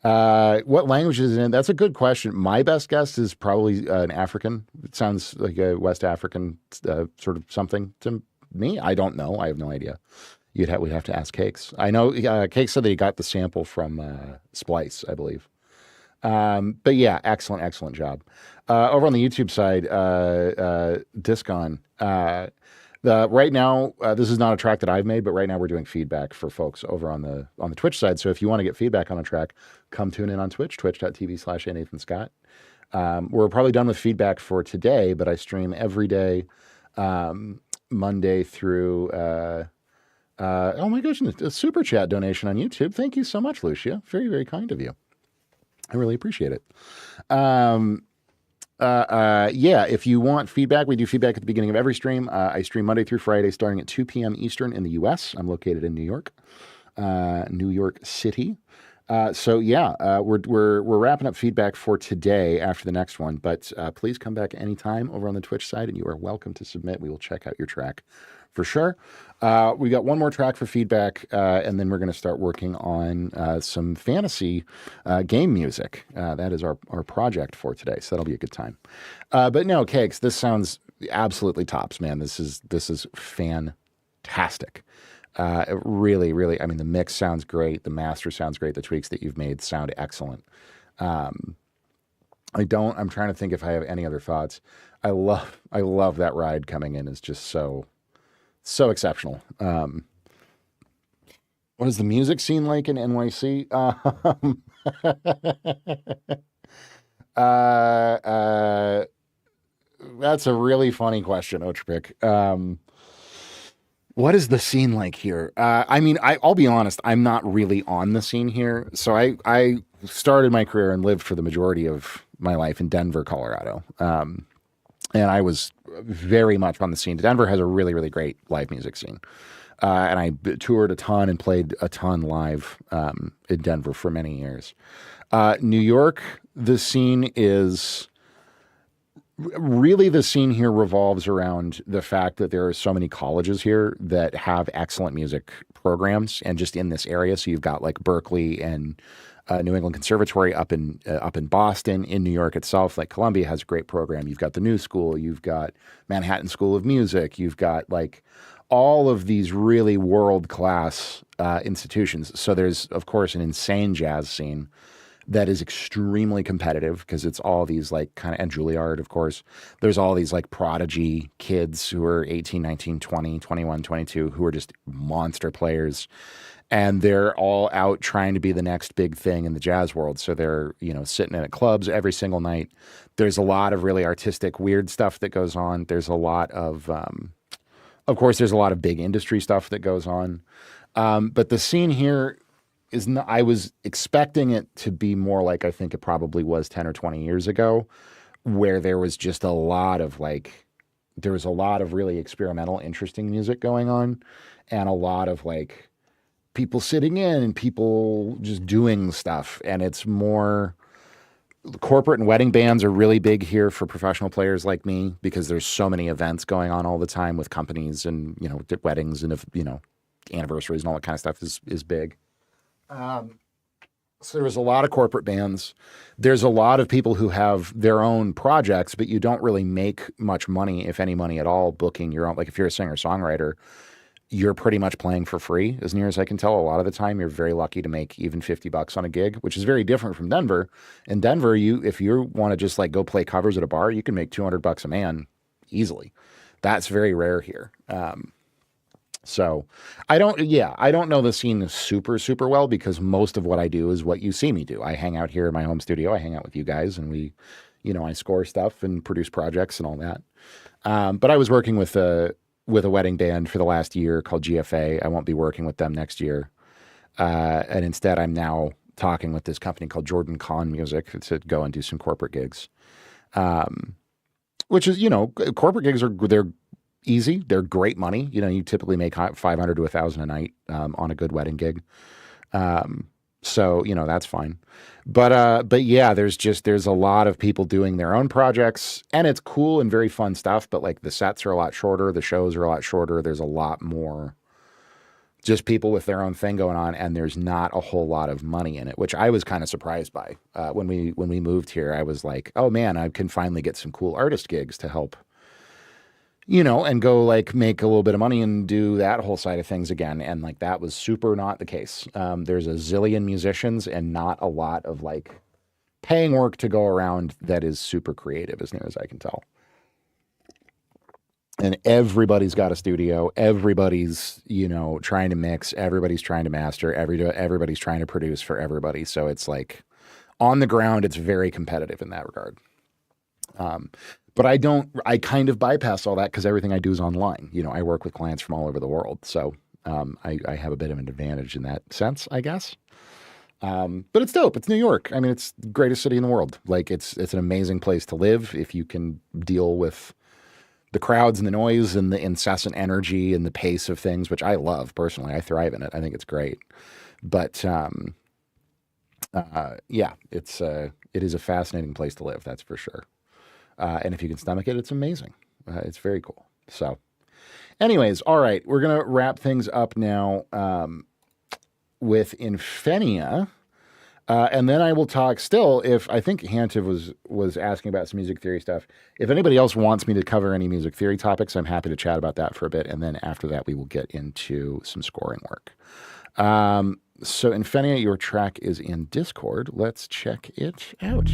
S1: What language is it in? That's a good question. My best guess is probably an African. It sounds like a West African sort of something to me. I don't know. I have no idea. We'd have to ask Cakes. I know Cakes said that he got the sample from Splice, I believe. But yeah, excellent job. Over on the YouTube side, Discon. Right now, this is not a track that I've made, but right now we're doing feedback for folks over on the Twitch side. So if you want to get feedback on a track, come tune in on Twitch, twitch.tv/NathanScott. We're probably done with feedback for today, but I stream every day, Monday through, oh my gosh, a super chat donation on YouTube. Thank you so much, Lucia. Very, very kind of you. I really appreciate it. Yeah, if you want feedback, we do feedback at the beginning of every stream. I stream Monday through Friday starting at 2 p.m. Eastern in the U.S. I'm located in New York City. So yeah, we're wrapping up feedback for today after the next one, but please come back anytime over on the Twitch side, and you are welcome to submit. We will check out your track for sure. We got one more track for feedback, and then we're going to start working on some fantasy game music. That is our project for today, so that'll be a good time. But no, Cakes, this sounds absolutely tops, man. This is fantastic. Really, really, I mean, the mix sounds great. The master sounds great. The tweaks that you've made sound excellent. I'm trying to think if I have any other thoughts. I love that ride coming in is just so exceptional. What is the music scene like in NYC? Uh, uh, that's a really funny question, Otrpik. What is the scene like here? I mean, I'll be honest, I'm not really on the scene here. So I started my career and lived for the majority of my life in Denver, Colorado. And I was very much on the scene. Denver has a really, really great live music scene. And I toured a ton and played a ton live in Denver for many years. New York, the scene is really the scene here revolves around the fact that there are so many colleges here that have excellent music programs, and just in this area. So you've got like Berkeley and New England Conservatory up in Boston. In New York itself, like Columbia has a great program. You've got the New School, you've got Manhattan School of Music, you've got like all of these really world-class institutions. So there's, of course, an insane jazz scene that is extremely competitive because it's all these like kind of, and Juilliard, of course, there's all these like prodigy kids who are 18, 19, 20, 21, 22, who are just monster players. And they're all out trying to be the next big thing in the jazz world. So they're, sitting in at clubs every single night. There's a lot of really artistic, weird stuff that goes on. There's a lot of course, there's a lot of big industry stuff that goes on. But the scene here is not, I was expecting it to be more like I think it probably was 10 or 20 years ago, where there was just a lot of really experimental, interesting music going on, and a lot of like people sitting in and people just doing stuff. And it's more, corporate and wedding bands are really big here for professional players like me, because there's so many events going on all the time with companies, and, weddings and, anniversaries and all that kind of stuff is big. So there's a lot of corporate bands. There's a lot of people who have their own projects, but you don't really make much money, if any money at all, booking your own. Like if you're a singer-songwriter, you're pretty much playing for free, as near as I can tell. A lot of the time, you're very lucky to make even $50 on a gig, which is very different from Denver. In Denver, if you want to just like go play covers at a bar, you can make $200 a man easily. That's very rare here. So I don't know the scene super, super well, because most of what I do is what you see me do. I hang out here in my home studio. I hang out with you guys, and we, I score stuff and produce projects and all that. But I was working with a wedding band for the last year called GFA. I won't be working with them next year. And instead I'm now talking with this company called Jordan Kahn Music to go and do some corporate gigs. Which is, corporate gigs they're easy. They're great money. You typically make $500 to $1,000 a night on a good wedding gig. So, that's fine. But yeah, there's a lot of people doing their own projects, and it's cool and very fun stuff. But like the sets are a lot shorter. The shows are a lot shorter. There's a lot more just people with their own thing going on, and there's not a whole lot of money in it, which I was kind of surprised by. When we moved here, I was like, oh man, I can finally get some cool artist gigs to help, and go like make a little bit of money and do that whole side of things again. And like, that was super not the case. There's a zillion musicians and not a lot of like paying work to go around that is super creative, as near as I can tell. And everybody's got a studio. Everybody's, trying to mix. Everybody's trying to master. Everybody's trying to produce for everybody. So it's like on the ground, it's very competitive in that regard. But I kind of bypass all that because everything I do is online. I work with clients from all over the world. So I have a bit of an advantage in that sense, I guess. But it's dope. It's New York. I mean, it's the greatest city in the world. Like it's an amazing place to live if you can deal with the crowds and the noise and the incessant energy and the pace of things, which I love personally. I thrive in it. I think it's great. But yeah, it is a fascinating place to live. That's for sure. And if you can stomach it, it's amazing. It's very cool. So anyways, all right, we're going to wrap things up now with Infenia. And then I will talk still, if I think Hantiv was asking about some music theory stuff. If anybody else wants me to cover any music theory topics, I'm happy to chat about that for a bit. And then after that, we will get into some scoring work. So Infenia, your track is in Discord. Let's check it out.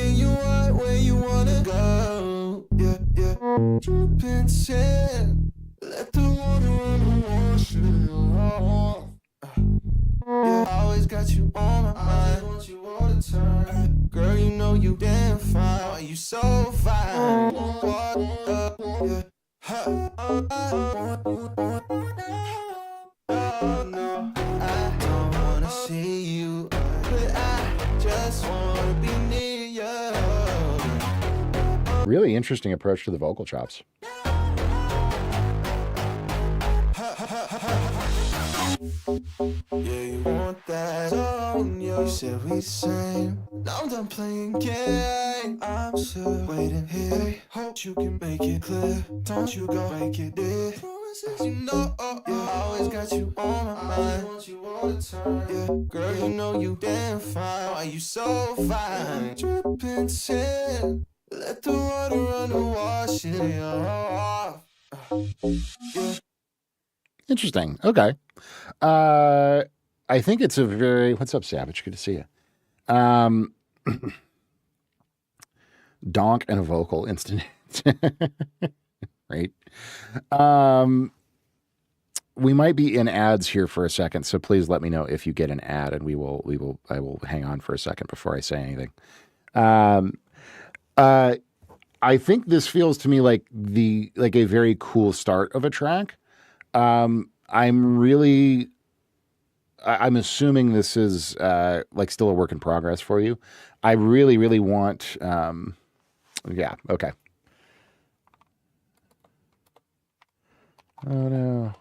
S5: Everything you want, where you wanna go. Yeah, yeah. Dripping sand. Let the water run wash it off. Yeah, I always got you on my mind. I want you all the time. Girl, you know you damn fine. Why you so fine? What up? Yeah. Oh, no, I don't wanna see you, but I just wanna be near you.
S1: Really interesting approach to the vocal chops.
S5: Yeah, you want that on you. You said we the same. Now I'm done playing game. I'm still waiting here. Hope you can make it clear. Don't you go make it dear. Promises you know, yeah, I always got you on my mind. I want you all the time. Yeah, girl, you know you damn fine. Why you so fine? Dripping sand. Let the water run and wash it off. Yeah.
S1: Interesting. Okay. I think it's a very, what's up, Savage? Good to see you. Donk and a vocal instant. Right. We might be in ads here for a second, so please let me know if you get an ad, and I will hang on for a second before I say anything. I think this feels to me like a very cool start of a track. I'm assuming this is like still a work in progress for you. I really, really want, yeah, okay. Oh no.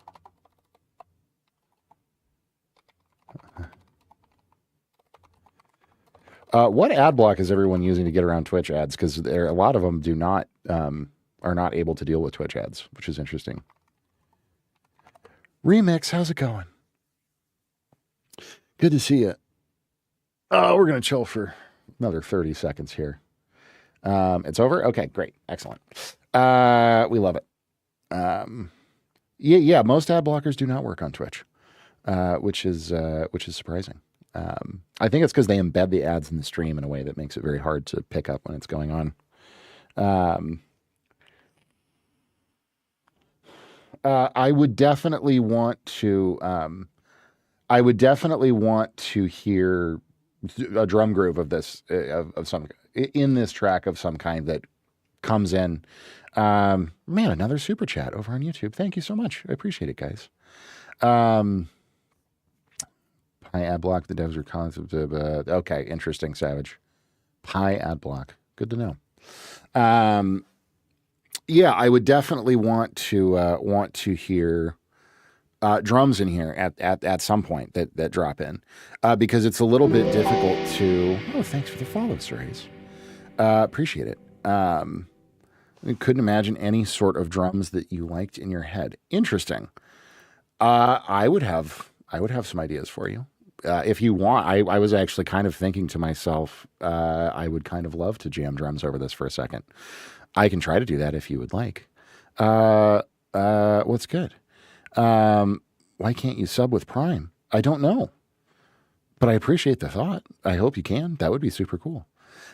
S1: What ad block is everyone using to get around Twitch ads? Because a lot of them are not able to deal with Twitch ads, which is interesting. Remix, how's it going? Good to see you. Oh, we're going to chill for another 30 seconds here. It's over? Okay, great. Excellent. We love it. Yeah, most ad blockers do not work on Twitch, which is surprising. I think it's because they embed the ads in the stream in a way that makes it very hard to pick up when it's going on. I would definitely want to hear a drum groove of this, of some, in this track of some kind that comes in. Man, another super chat over on YouTube. Thank you so much. I appreciate it, guys. Pi ad block, the devs are concept of, okay, interesting, Savage. Pi ad block. Good to know. Yeah, I would definitely want to hear drums in here at some point that drop in, because it's a little bit difficult to. Oh, thanks for the follow, Surays. Appreciate it. I couldn't imagine any sort of drums that you liked in your head. Interesting. I would have some ideas for you. If you want, I was actually kind of thinking to myself, I would kind of love to jam drums over this for a second. I can try to do that if you would like. What's good? Why can't you sub with Prime? I don't know, but I appreciate the thought. I hope you can. That would be super cool.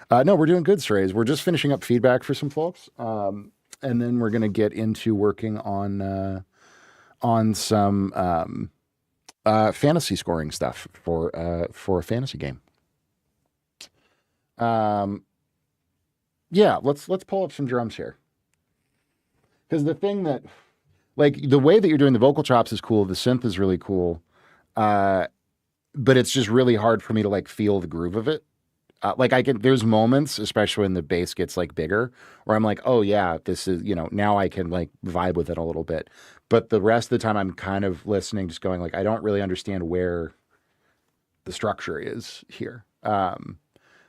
S1: No, we're doing good, Strays. We're just finishing up feedback for some folks. And then we're going to get into working on some, fantasy scoring stuff for a fantasy game. Yeah, let's pull up some drums here. Because the thing that, like, the way that you're doing the vocal chops is cool. The synth is really cool. But it's just really hard for me to, like, feel the groove of it. There's moments, especially when the bass gets, like, bigger, where I'm like, oh, yeah, this is, now I can, like, vibe with it a little bit. But the rest of the time I'm kind of listening, just going, like, I don't really understand where the structure is here.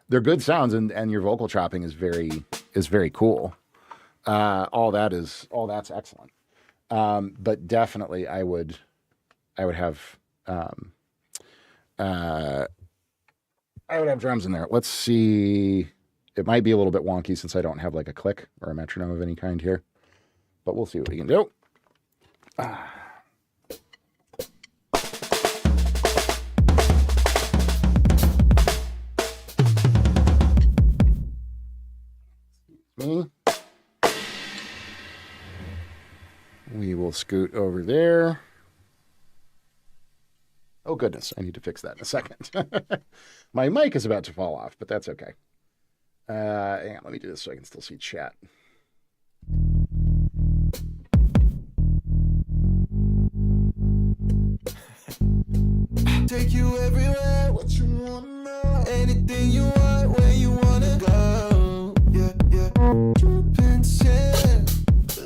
S1: They're good sounds, and your vocal chopping is very cool. All that's excellent. But definitely I would have drums in there. Let's see. It might be a little bit wonky since I don't have like a click or a metronome of any kind here, but we'll see what we can do. me. We will scoot over there. Oh, goodness. I need to fix that in a second. My mic is about to fall off, but that's okay. Hang on, let me do this so I can still see chat.
S5: Take you everywhere, what you wanna know. Anything you want, where you wanna go. Yeah, yeah. Jump and sand.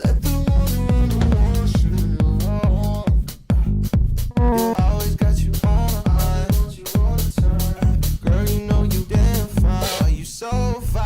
S5: Let the water run wash it all. Yeah, I always got you on my mind. Want you all the time. Girl, you know you damn fine. Why you so fine?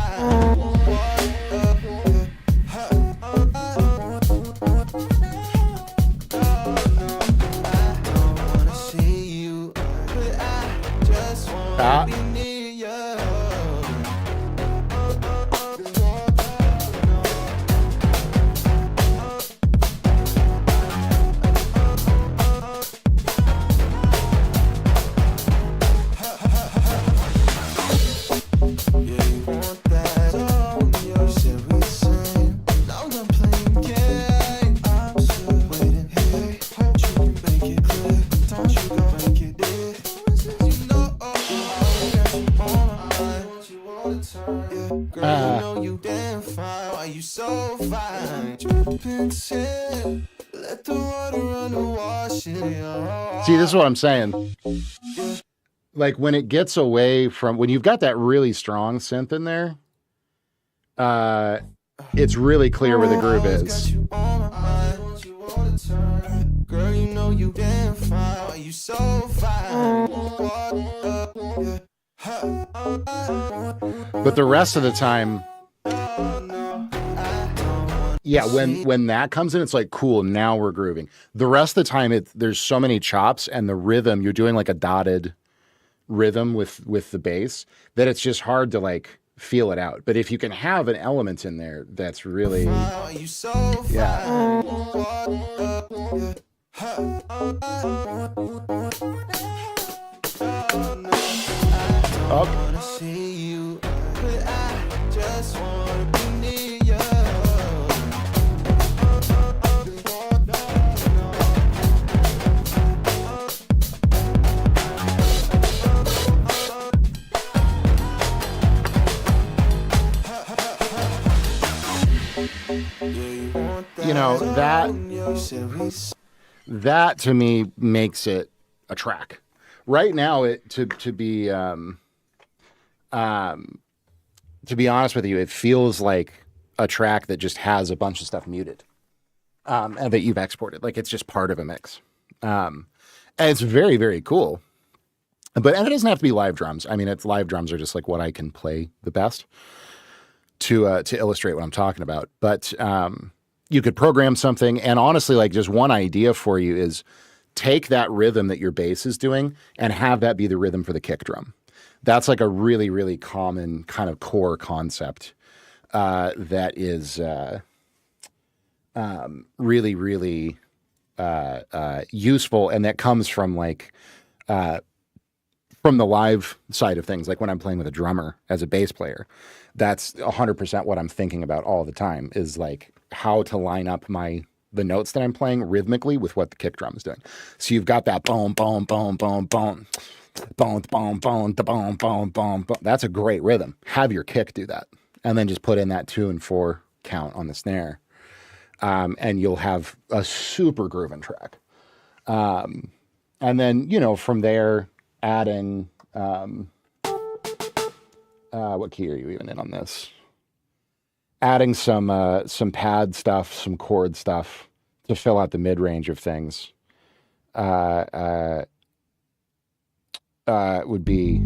S1: See, this is what I'm saying. Like when it gets away from, when you've got that really strong synth in there, it's really clear where the groove is.
S5: Girl, you know you damn fine. Why you so fine?
S1: But the rest of the time, yeah, when that comes in, it's like, cool, now we're grooving. The rest of the time, there's so many chops, and the rhythm, you're doing like a dotted rhythm with the bass, that it's just hard to like feel it out. But if you can have an element in there that's really, yeah. Up. You know, that to me makes it a track. Right now, to be honest with you, it feels like a track that just has a bunch of stuff muted, and that you've exported. Like it's just part of a mix. And it's very, very cool. And it doesn't have to be live drums. I mean, live drums are just like what I can play the best to illustrate what I'm talking about. But you could program something, and honestly, like just one idea for you is take that rhythm that your bass is doing and have that be the rhythm for the kick drum. That's like a really, really common kind of core concept that is really, really useful, and that comes from like from the live side of things. Like when I'm playing with a drummer as a bass player, that's 100% what I'm thinking about all the time, is like how to line up the notes that I'm playing rhythmically with what the kick drum is doing. So you've got that boom, boom, boom, boom, boom, boom, boom, boom, boom, boom, boom. That's a great rhythm. Have your kick do that, and then just put in that 2 and 4 count on the snare, and you'll have a super grooving track. And then, you know, from there, adding what key are you even in on this? Adding some pad stuff, some chord stuff to fill out the mid range of things would be.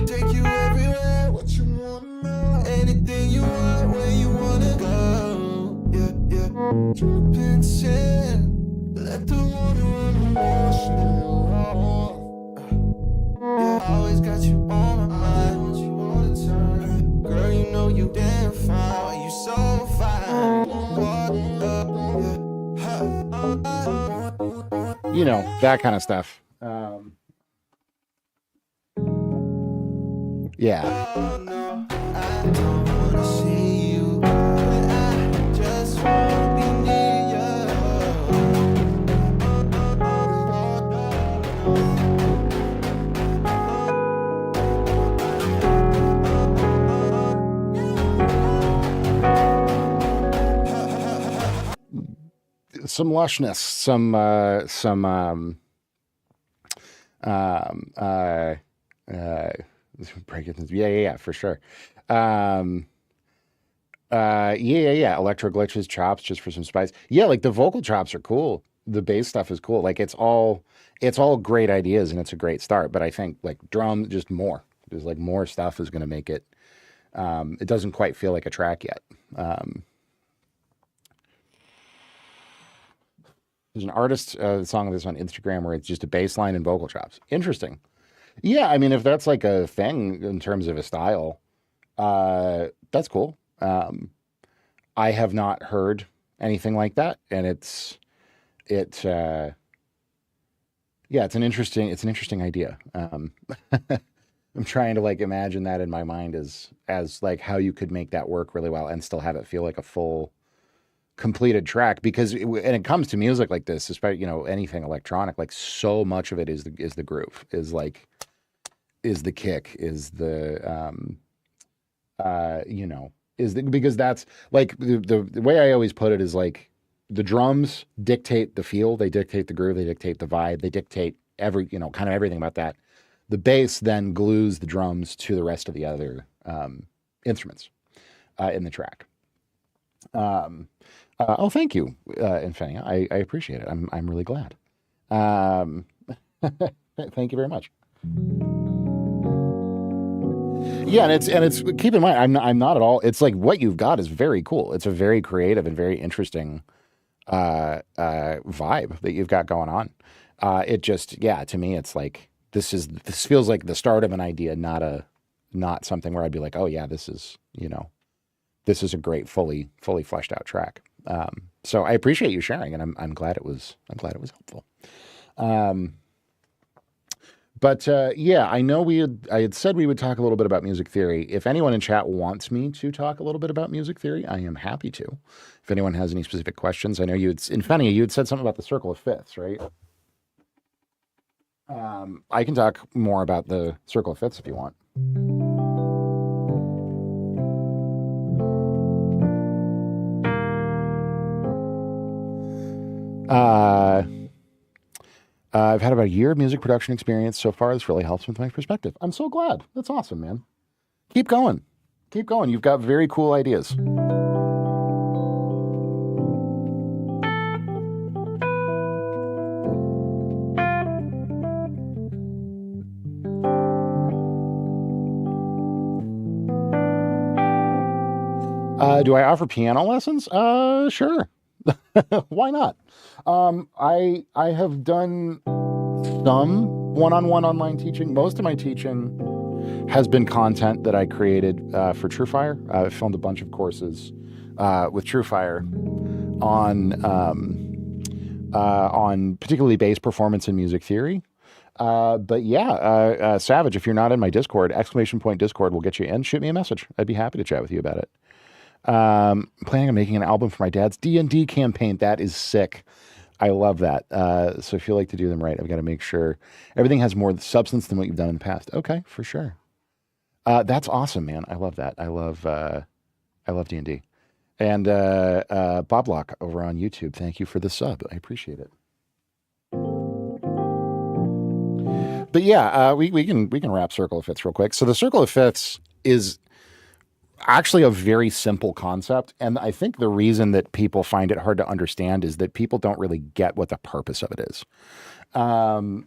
S5: Take you everywhere, what you want now. Anything you want, where you wanna go. Yeah, yeah. Jump and sand. Let the water run wash it all. Yeah, I always got you on my mind. Want you all the time. Girl, you know you damn fine. Why you so fine?
S1: You know, that kind of stuff. Yeah.
S5: I don't wanna see you, but I just wanna be near
S1: Some lushness, some yeah, for sure. Yeah. Electro glitches, chops, just for some spice. Yeah, like the vocal chops are cool. The bass stuff is cool. Like it's all great ideas and it's a great start. But I think like drum, just more. There's like more stuff is going to make it. It doesn't quite feel like a track yet. There's an artist song of this on Instagram where it's just a bass line and vocal chops. Interesting. Yeah, I mean, if that's like a thing in terms of a style, that's cool. I have not heard anything like that, and yeah, it's an interesting idea. I'm trying to like imagine that in my mind as like how you could make that work really well and still have it feel like a full completed track, because and it comes to music like this, especially anything electronic, like so much of it is the groove, is the kick, is the because that's like the way I always put it is like the drums dictate the feel, they dictate the groove, they dictate the vibe, they dictate kind of everything about that. The bass then glues the drums to the rest of the other instruments in the track. Thank you, Infinia. I appreciate it. I'm really glad. Thank you very much. Yeah, and it's keep in mind, I'm not at all. It's like what you've got is very cool. It's a very creative and very interesting vibe that you've got going on. It just, to me, it's like this feels like the start of an idea, not something where I'd be like, oh yeah, this is a great fully fleshed out track. So I appreciate you sharing, and I'm glad it was helpful. But I know I had said we would talk a little bit about music theory. If anyone in chat wants me to talk a little bit about music theory, I am happy to. If anyone has any specific questions, I know you had said something about the circle of fifths, right? I can talk more about the circle of fifths if you want. I've had about a year of music production experience so far. This really helps with my perspective. I'm so glad. That's awesome, man. Keep going. You've got very cool ideas. Do I offer piano lessons? Sure. Why not? I have done some one-on-one online teaching. Most of my teaching has been content that I created for TrueFire. I filmed a bunch of courses with TrueFire on particularly bass performance and music theory. Savage, if you're not in my Discord, !Discord will get you in. Shoot me a message. I'd be happy to chat with you about it. Planning on making an album for my dad's D&D campaign. That is sick. I love that. So if you like to do them right, I've got to make sure everything has more substance than what you've done in the past. Okay, for sure. That's awesome, man. I love that. I love D&D. And Bob Lock over on YouTube, thank you for the sub. I appreciate it. But we can wrap Circle of Fifths real quick. So the Circle of Fifths is actually a very simple concept, and I think the reason that people find it hard to understand is that people don't really get what the purpose of it is. And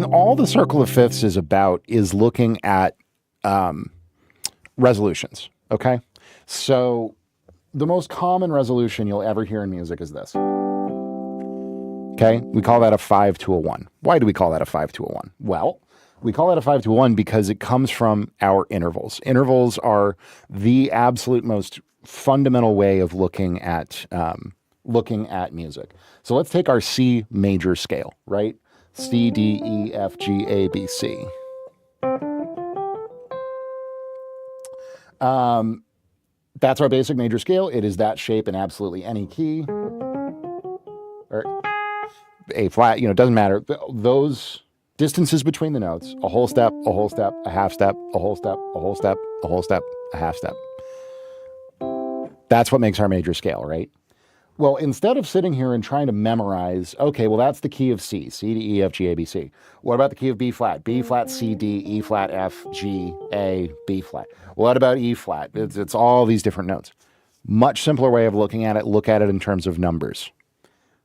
S1: all the Circle of Fifths is about is looking at resolutions. Okay, so the most common resolution you'll ever hear in music is this. Okay, we call that a 5 to a 1. Why do we call that a 5 to a 1? Well, we call that a 5 to 1 because it comes from our intervals. Intervals are the absolute most fundamental way of looking at music. So let's take our C major scale, right? C, D, E, F, G, A, B, C. That's our basic major scale. It is that shape in absolutely any key. Or A flat, it doesn't matter. Those distances between the notes, a whole step, a whole step, a half step, a whole step, a whole step, a whole step, a half step. That's what makes our major scale, right? Well, instead of sitting here and trying to memorize, okay, well, that's the key of C, C to E, F, G, A, B, C. What about the key of B flat? B flat, C, D, E flat, F, G, A, B flat. What about E flat? It's all these different notes. Much simpler way of looking at it, look at it in terms of numbers.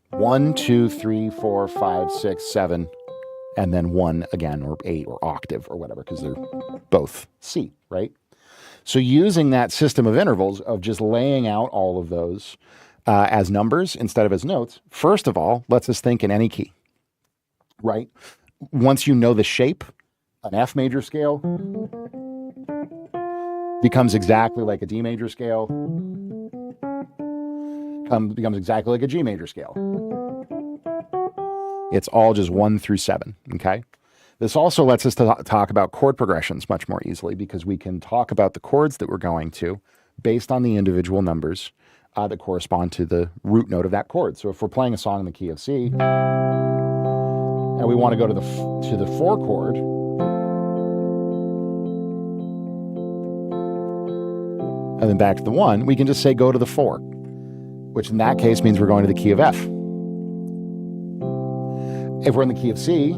S1: 1, 2, 3, 4, 5, 6, 7, and then 1 again, or 8, or octave, or whatever, because they're both C, right? So using that system of intervals of just laying out all of those as numbers instead of as notes, first of all, lets us think in any key, right? Once you know the shape, an F major scale becomes exactly like a D major scale, becomes exactly like a G major scale. It's all just 1 through 7, okay? This also lets us talk about chord progressions much more easily because we can talk about the chords that we're going to based on the individual numbers that correspond to the root note of that chord. So if we're playing a song in the key of C and we want to go to the 4 chord, and then back to the 1, we can just say go to the 4, which in that case means we're going to the key of F. If we're in the key of C,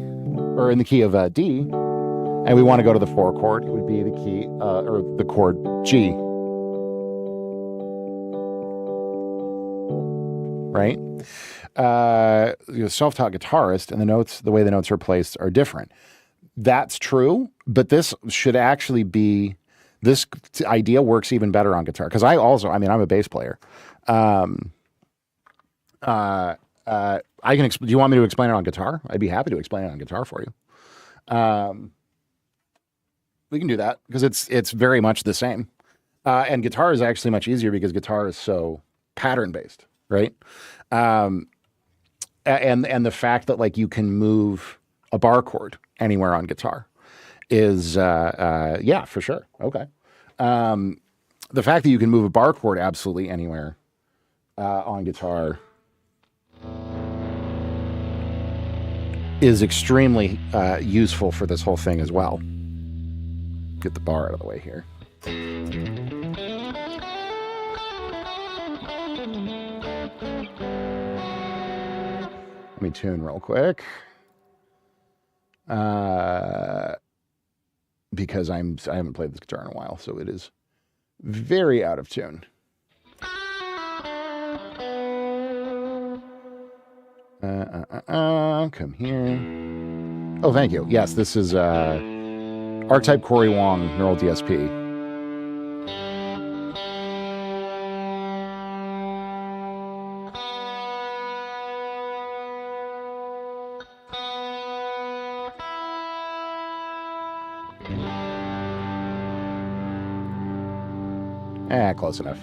S1: or in the key of D, and we want to go to the 4 chord, it would be the key, or the chord G. Right? Self-taught guitarist, and the way the notes are placed are different. That's true, but this should actually be, this idea works even better on guitar. Because I'm a bass player. Do you want me to explain it on guitar? I'd be happy to explain it on guitar for you. We can do that because it's very much the same. And guitar is actually much easier because guitar is so pattern based, right? And the fact that like you can move a bar chord anywhere on guitar is yeah, for sure. Okay. The fact that you can move a bar chord absolutely anywhere on guitar is extremely useful for this whole thing as well. Get the bar out of the way here. Let me tune real quick. Because I haven't played this guitar in a while, so it is very out of tune. Come here. Oh, thank you. Yes, this is Archetype Corey Wong, Neural DSP. Close enough.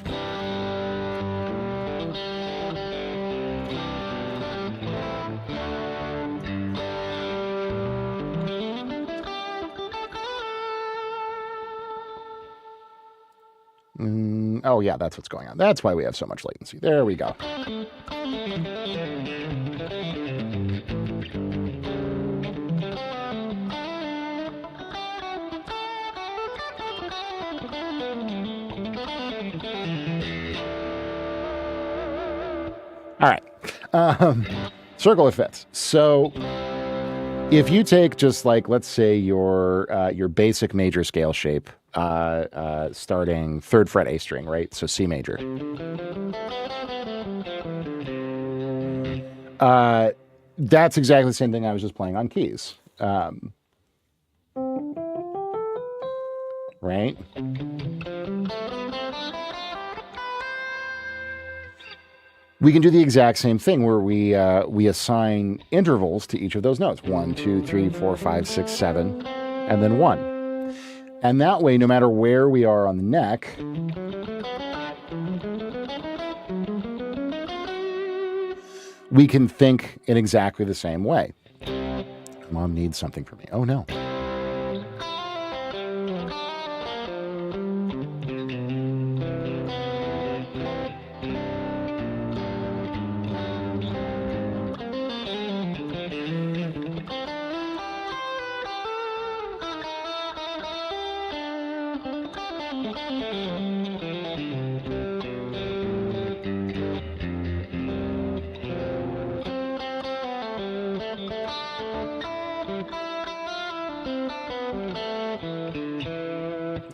S1: Oh, yeah, that's what's going on. That's why we have so much latency. There we go. All right. Circle of fifths. So if you take just like, let's say your basic major scale shape, starting 3rd fret A string, right? So C major. That's exactly the same thing I was just playing on keys. Right? We can do the exact same thing where we assign intervals to each of those notes. 1, 2, 3, 4, 5, 6, 7, and then 1. And that way, no matter where we are on the neck, we can think in exactly the same way. Mom needs something from me. Oh, no.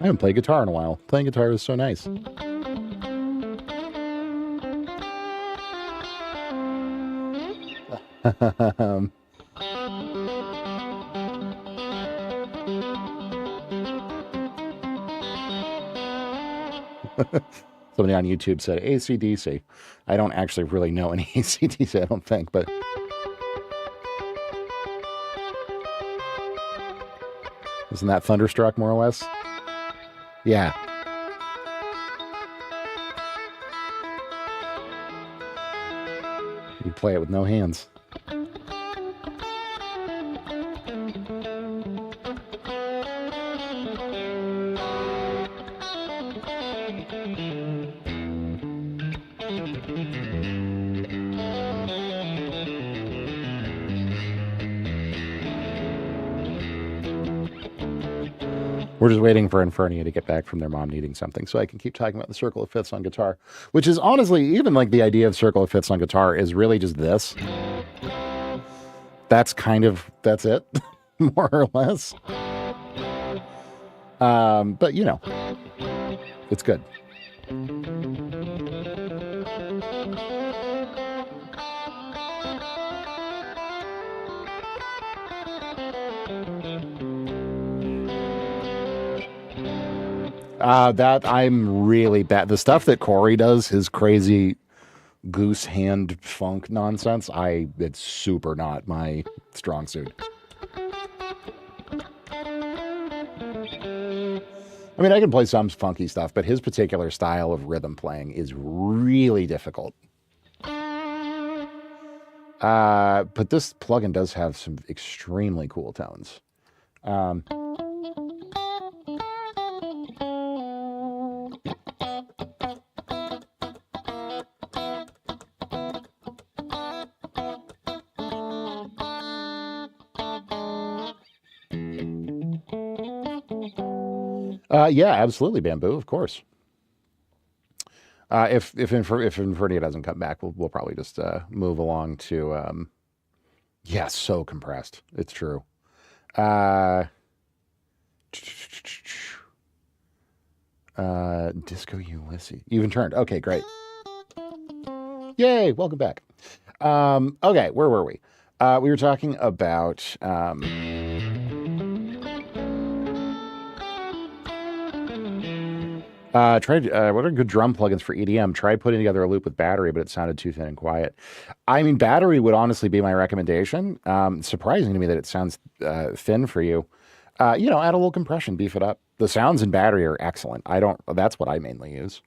S1: I haven't played guitar in a while. Playing guitar is so nice. Somebody on YouTube said AC/DC. I don't actually really know any AC/DC, I don't think, but... Isn't that Thunderstruck, more or less? Yeah. You play it with no hands. We're just waiting for Infernia to get back from their mom needing something so I can keep talking about the Circle of Fifths on guitar, which is honestly, even like the idea of Circle of Fifths on guitar is really just this. That's it, more or less. But you know, it's good. That I'm really bad. The stuff that Corey does, his crazy goose hand funk nonsense, it's super not my strong suit. I mean, I can play some funky stuff, but his particular style of rhythm playing is really difficult. But this plugin does have some extremely cool tones. Yeah, absolutely, Bamboo, of course. If Infernia doesn't come back, we'll probably just move along to yeah, so compressed. It's true. Disco Ulysses. You've turned. Okay, great. Yay, welcome back. Okay, where were we? We were talking about what are good drum plugins for EDM? Tried putting together a loop with Battery, but it sounded too thin and quiet. I mean, Battery would honestly be my recommendation. Surprising to me that it sounds thin for you. Add a little compression, beef it up. The sounds in Battery are excellent. That's what I mainly use.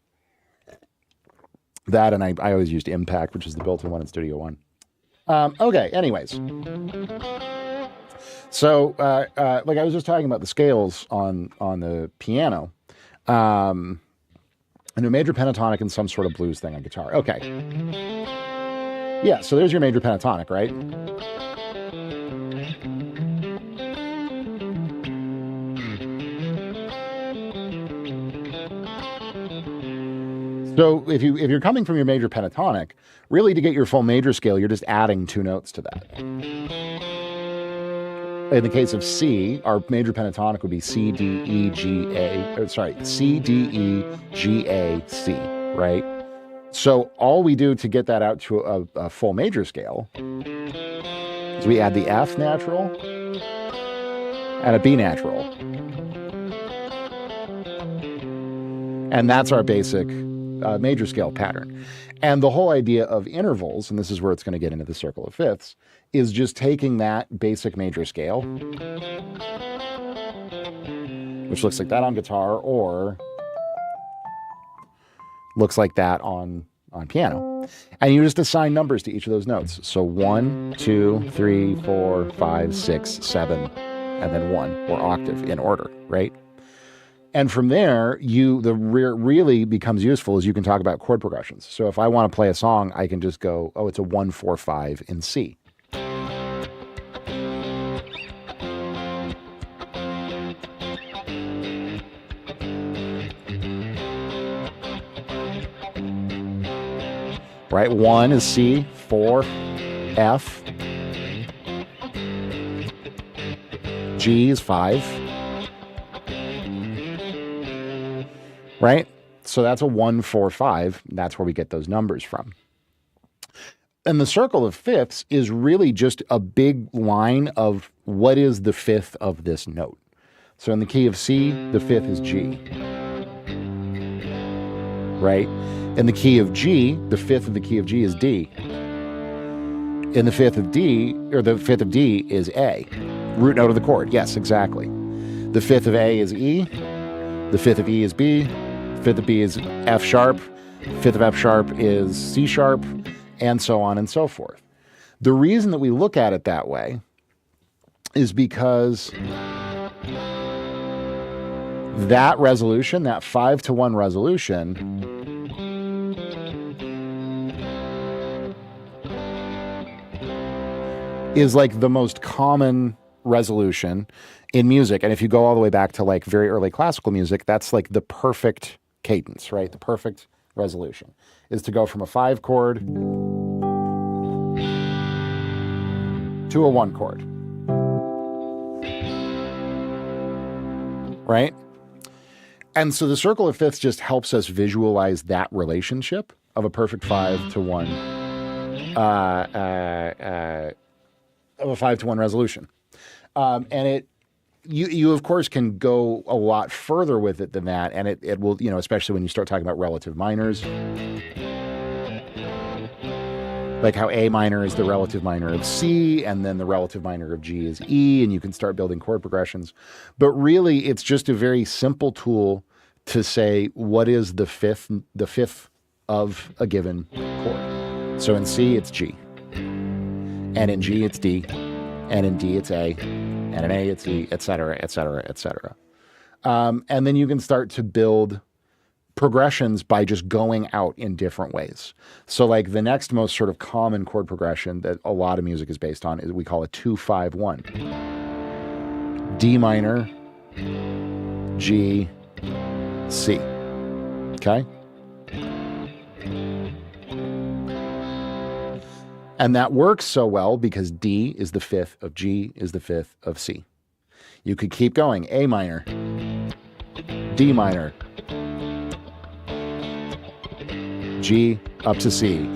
S1: That, and I always used Impact, which is the built-in one in Studio One. Okay, anyways. So, like I was just talking about the scales on the piano. And a major pentatonic and some sort of blues thing on guitar. Okay. Yeah, so there's your major pentatonic, right? So if you're coming from your major pentatonic, really to get your full major scale, you're just adding two notes to that. In the case of C, our major pentatonic would be C, D, E, G, A. C, D, E, G, A, C, right? So all we do to get that out to a full major scale is we add the F natural and a B natural. And that's our basic major scale pattern. And the whole idea of intervals, and this is where it's going to get into the Circle of Fifths, is just taking that basic major scale, which looks like that on guitar or looks like that on piano, and you just assign numbers to each of those notes. So 1, 2, 3, 4, 5, 6, 7, and then 1, or octave in order, right? And from there, really becomes useful is you can talk about chord progressions. So if I want to play a song, I can just go, oh, it's a 1, 4, 5 in C. right? 1 is C, 4, F, G is 5, right? So that's a 1, 4, 5. That's where we get those numbers from. And the circle of fifths is really just a big line of what is the fifth of this note. So in the key of C, the fifth is G, right? In the key of G, the fifth of the key of G is D. In the fifth of D, or the fifth of D is A, root note of the chord. Yes, exactly. The fifth of A is E. The fifth of E is B. Fifth of B is F sharp. Fifth of F sharp is C sharp, and so on and so forth. The reason that we look at it that way is because that resolution, that 5-to-1 resolution, is like the most common resolution in music. And if you go all the way back to like very early classical music, that's like the perfect cadence, right? The perfect resolution is to go from a 5 chord to a 1 chord, right? And so the circle of fifths just helps us visualize that relationship of a perfect 5-to-1 of a 5-to-1 resolution. And you of course can go a lot further with it than that. And it will, especially when you start talking about relative minors, like how A minor is the relative minor of C, and then the relative minor of G is E, and you can start building chord progressions. But really, it's just a very simple tool to say what is the fifth of a given chord. So in C, it's G. And in G, it's D. And in D, it's A. And in A, it's E, et cetera, et cetera, et cetera. And then you can start to build progressions by just going out in different ways. So like the next most sort of common chord progression that a lot of music is based on is we call a 2-5-1. D minor, G, C. Okay? And that works so well because D is the fifth of G is the fifth of C. You could keep going. A minor, D minor, G up to C.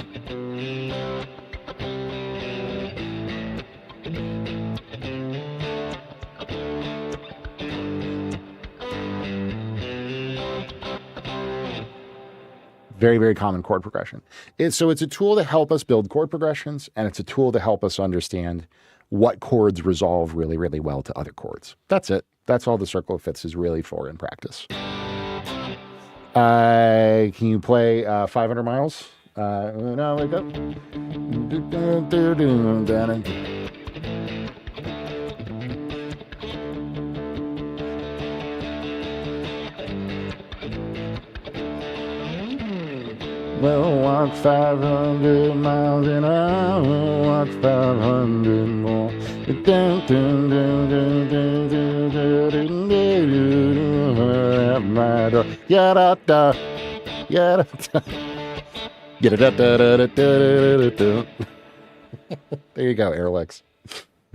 S1: Very, very common chord progression. So it's a tool to help us build chord progressions, and it's a tool to help us understand what chords resolve really, really well to other chords. That's it. That's all the circle of fifths is really for in practice. Can you play 500 Miles? Now wake up. We'll walk 500 miles and I will walk 500 more. At my door. Yada-da, yada-da. Yada-da-da-da-da-da-da. There you go, Airlex.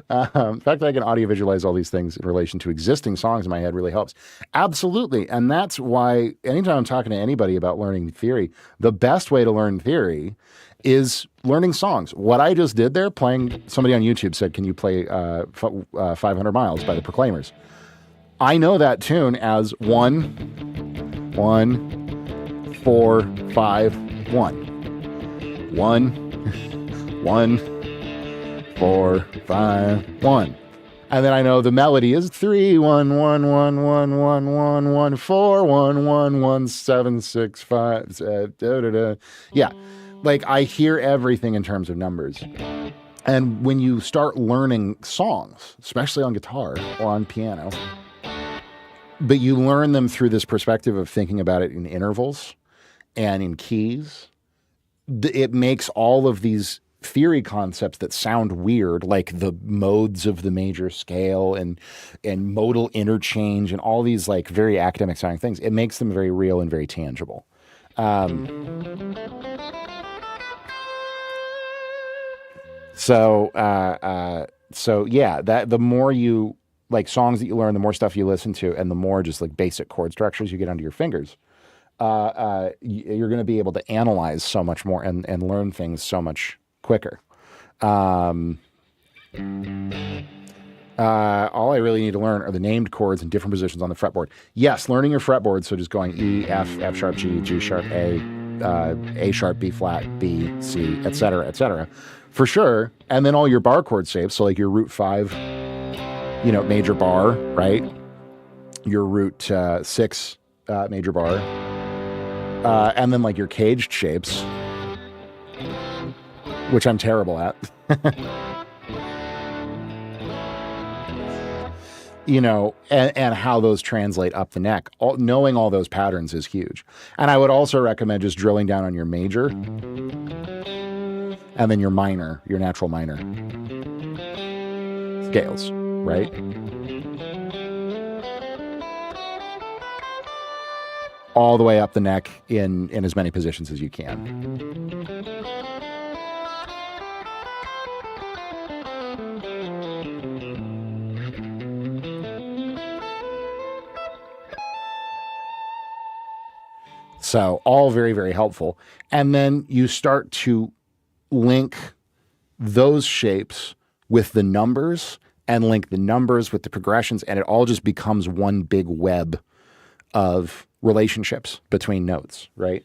S1: The fact that I can audio visualize all these things in relation to existing songs in my head really helps. Absolutely. And that's why anytime I'm talking to anybody about learning theory, the best way to learn theory is learning songs. What I just did there, playing, somebody on YouTube said, can you play 500 Miles by the Proclaimers? I know that tune as 1, 1, 4, 5, 1. 1, 1, 4, 5, 1. And then I know the melody is 3, 1, 1, 1, 1, 1, 1, 1, 4, 1, 1, 1, 7, 6, 5, da, da, da. Yeah. Like I hear everything in terms of numbers. And when you start learning songs, especially on guitar or on piano, but you learn them through this perspective of thinking about it in intervals and in keys, it makes all of these theory concepts that sound weird, like the modes of the major scale and modal interchange and all these like very academic sounding things, it makes them very real and very tangible. So yeah, that the more you like songs that you learn, the more stuff you listen to, and the more just like basic chord structures you get under your fingers, you're going to be able to analyze so much more and learn things so much quicker. All I really need to learn are the named chords in different positions on the fretboard. Yes, learning your fretboard, so just going E, F, F sharp, G, G sharp, A sharp, B flat, B, C, etc., for sure. And then all your bar chord shapes, so like your root 5, major bar, right? Your root 6 major bar. And then like your caged shapes, which I'm terrible at. And how those translate up the neck. Knowing all those patterns is huge. And I would also recommend just drilling down on your major and then your minor, your natural minor scales, right? All the way up the neck in as many positions as you can. So all very, very helpful. And then you start to link those shapes with the numbers and link the numbers with the progressions, and it all just becomes one big web of relationships between notes, right?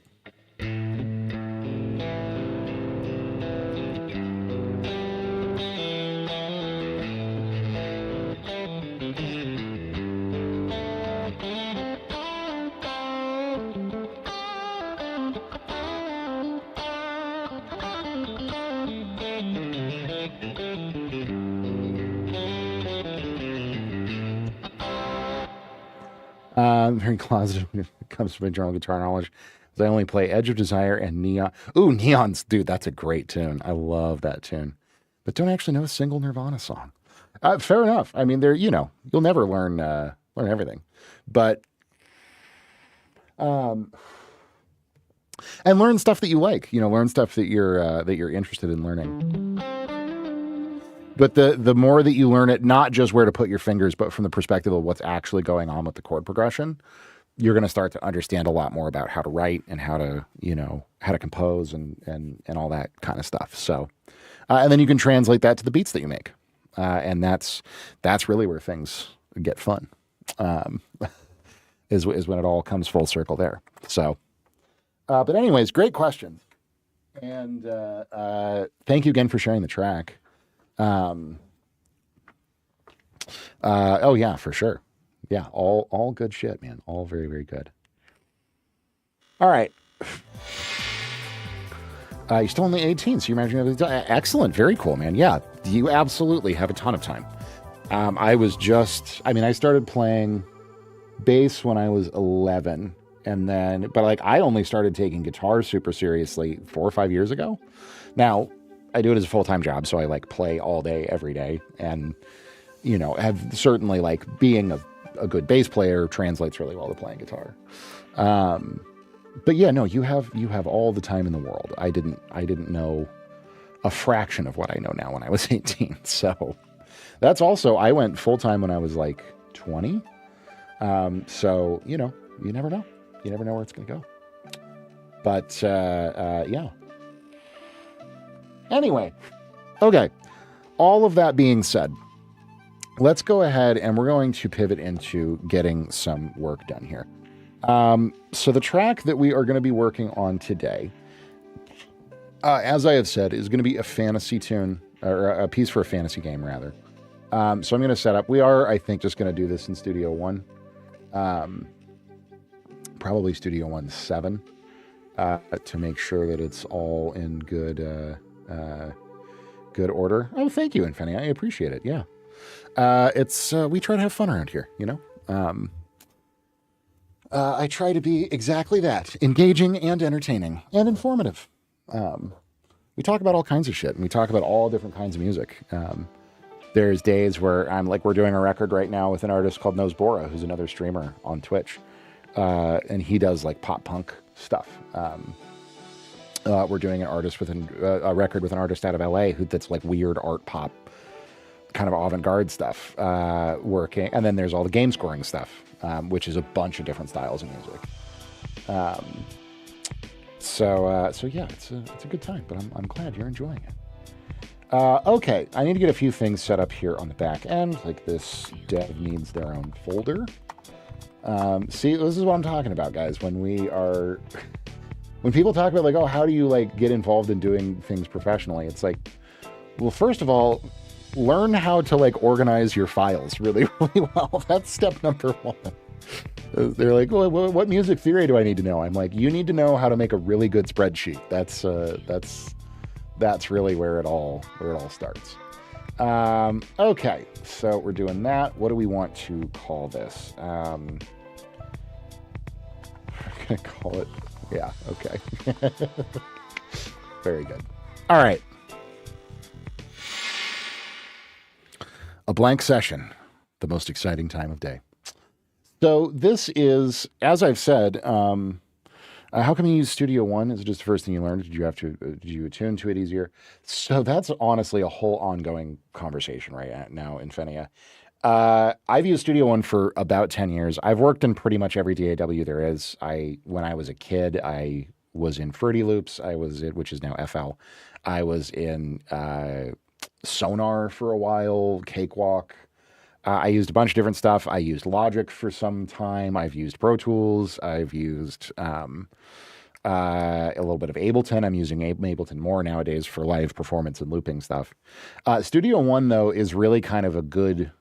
S1: Very closeted when it comes to my general guitar knowledge. I only play Edge of Desire and Neon. Ooh, Neon's, dude, that's a great tune. I love that tune. But don't actually know a single Nirvana song. Fair enough. I mean, you'll never learn everything. But and learn stuff that you like. Learn stuff that you're interested in learning. But the more that you learn it, not just where to put your fingers, but from the perspective of what's actually going on with the chord progression, you're going to start to understand a lot more about how to write and how to compose and all that kind of stuff. So, and then you can translate that to the beats that you make. And that's really where things get fun, is when it all comes full circle there. So, but anyways, great questions. And thank you again for sharing the track. Oh yeah, for sure. Yeah. All good shit, man. All very, very good. All right. You're still only 18, so you're managing to excellent. Very cool, man. Yeah. You absolutely have a ton of time. I started playing bass when I was 11 but I only started taking guitar super seriously 4 or 5 years ago. Now, I do it as a full-time job, so I play all day, every day, and have certainly being a good bass player translates really well to playing guitar. But yeah, no, you have all the time in the world. I didn't know a fraction of what I know now when I was 18. So that's also, I went full-time when I was 20. So you never know. You never know where it's gonna go. But yeah. Anyway, okay, all of that being said, let's go ahead and we're going to pivot into getting some work done here. So the track that we are going to be working on today, as I have said, is going to be a fantasy tune, or a piece for a fantasy game, rather. So I'm going to set up, we are, I think, just going to do this in Studio One, probably Studio One 7, to make sure that it's all in good order. Oh, thank you, Infinity. I appreciate it. Yeah. We try to have fun around here, I try to be exactly that, engaging and entertaining and informative. We talk about all kinds of shit, and we talk about all different kinds of music. There's days where we're doing a record right now with an artist called Nosebora, who's another streamer on Twitch. And he does pop punk stuff. We're doing a record with an artist out of LA that's like weird art pop, kind of avant-garde stuff working. And then there's all the game scoring stuff, which is a bunch of different styles of music. So yeah, it's a good time, but I'm glad you're enjoying it. Okay, I need to get a few things set up here on the back end, like this dev needs their own folder. See, this is what I'm talking about, guys. When people talk about like, oh, how do you like get involved in doing things professionally? It's like, well, first of all, learn how to like organize your files really, really well. That's step number one. They're like, well, what music theory do I need to know? I'm like, you need to know how to make a really good spreadsheet. That's really where it all starts. Okay, so we're doing that. What do we want to call this? I'm gonna call it. Yeah. Okay. Very good. All right. A blank session, the most exciting time of day. So this is, as I've said, how come you use Studio One? Is it just the first thing you learned? Did you attune to it easier? So that's honestly a whole ongoing conversation right now in Fenia. I've used Studio One for about 10 years. I've worked in pretty much every DAW there is. When I was a kid, I was in Fruity Loops. Which is now FL. I was in Sonar for a while, Cakewalk. I used a bunch of different stuff. I used Logic for some time. I've used Pro Tools. I've used a little bit of Ableton. I'm using Ableton more nowadays for live performance and looping stuff. Studio One, though, is really kind of a good...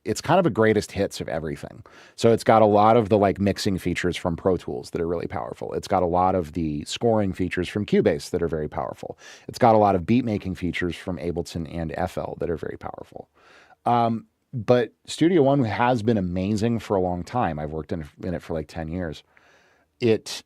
S1: it's kind of a greatest hits of everything. So it's got a lot of the like mixing features from Pro Tools that are really powerful. It's got a lot of the scoring features from Cubase that are very powerful. It's got a lot of beat making features from Ableton and FL that are very powerful. But Studio One has been amazing for a long time. I've worked in it for like 10 years. It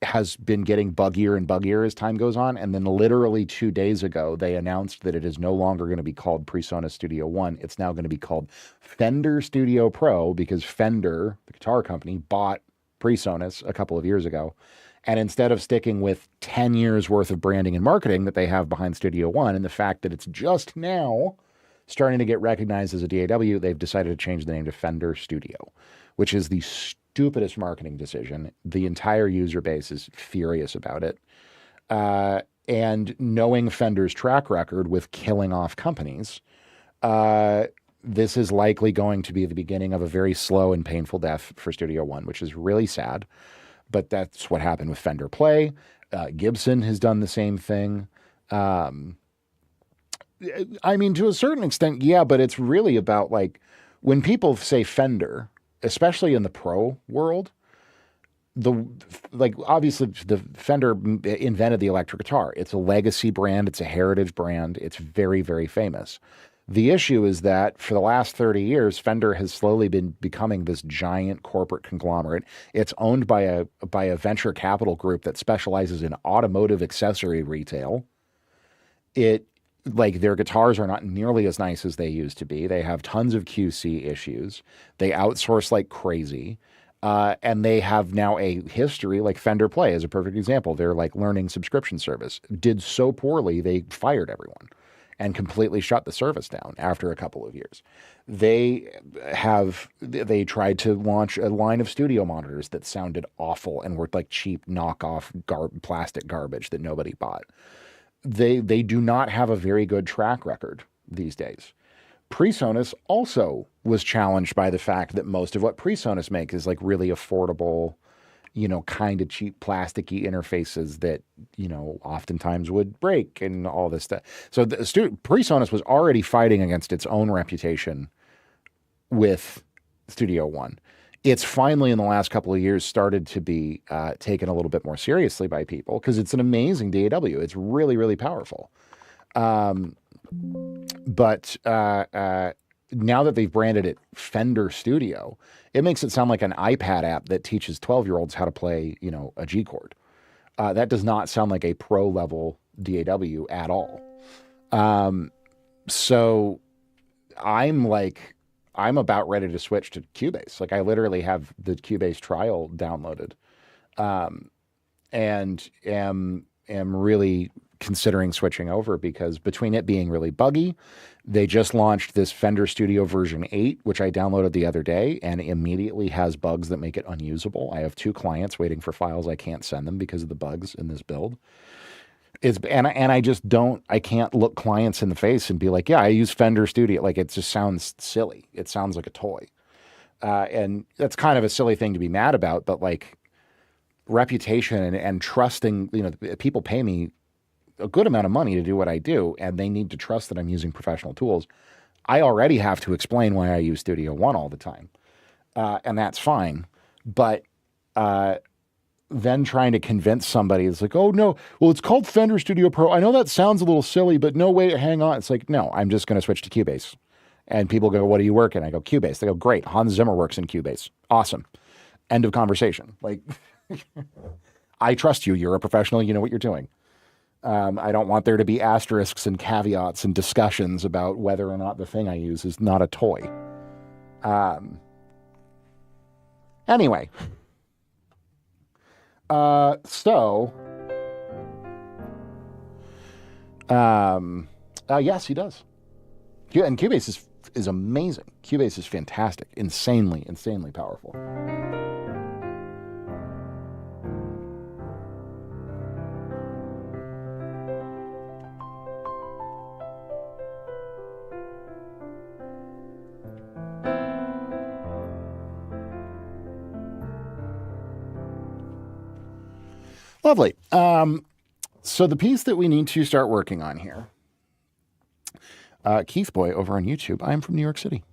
S1: has been getting buggier and buggier as time goes on. And then literally 2 days ago, they announced that it is no longer going to be called PreSonus Studio One. It's now going to be called Fender Studio Pro, because Fender, the guitar company, bought PreSonus a couple of years ago. And instead of sticking with 10 years worth of branding and marketing that they have behind Studio One, and the fact that it's just now starting to get recognized as a DAW, they've decided to change the name to Fender Studio, which is the stupidest marketing decision. The entire user base is furious about it. And knowing Fender's track record with killing off companies, this is likely going to be the beginning of a very slow and painful death for Studio One, which is really sad. But that's what happened with Fender Play. Gibson has done the same thing. I mean, to a certain extent, yeah, but it's really about like when people say Fender, especially in the pro world, obviously the Fender invented the electric guitar. It's a legacy brand. It's a heritage brand. It's very, very famous. The issue is that for the last 30 years, Fender has slowly been becoming this giant corporate conglomerate. It's owned by a venture capital group that specializes in automotive accessory retail. Their guitars are not nearly as nice as they used to be. They have tons of QC issues. They outsource like crazy. And they have now a history, like Fender Play is a perfect example. Their like learning subscription service did so poorly, they fired everyone and completely shut the service down after a couple of years. They tried to launch a line of studio monitors that sounded awful and were like cheap knockoff plastic garbage that nobody bought. They do not have a very good track record these days. PreSonus also was challenged by the fact that most of what PreSonus makes is like really affordable, kind of cheap plasticky interfaces that, oftentimes would break and all this stuff. So PreSonus was already fighting against its own reputation with Studio One. It's finally in the last couple of years started to be taken a little bit more seriously by people because it's an amazing DAW. It's really, really powerful. But now that they've branded it Fender Studio, it makes it sound like an iPad app that teaches 12-year-olds how to play, a G chord. That does not sound like a pro level DAW at all. So I'm about ready to switch to Cubase. Like I literally have the Cubase trial downloaded. and am really considering switching over because between it being really buggy, they just launched this Fender Studio version 8, which I downloaded the other day and immediately has bugs that make it unusable. I have 2 clients waiting for files I can't send them because of the bugs in this build. I can't look clients in the face and be like, yeah, I use Fender Studio. Like, it just sounds silly. It sounds like a toy. And that's kind of a silly thing to be mad about, but like reputation and trusting, people pay me a good amount of money to do what I do, and they need to trust that I'm using professional tools. I already have to explain why I use Studio One all the time. And that's fine. But, then trying to convince somebody is like, oh no, well, it's called Fender Studio Pro. I know that sounds a little silly, but no, wait, hang on. It's like, no, I'm just going to switch to Cubase. And people go, what do you work in? I go, Cubase. They go, great. Hans Zimmer works in Cubase. Awesome. End of conversation. Like, I trust you. You're a professional. You know what you're doing. I don't want there to be asterisks and caveats and discussions about whether or not the thing I use is not a toy. Anyway. Yes, he does. And Cubase is amazing. Cubase is fantastic. Insanely powerful. Lovely. So the piece that we need to start working on here, Keith Boy over on YouTube. I'm from New York City.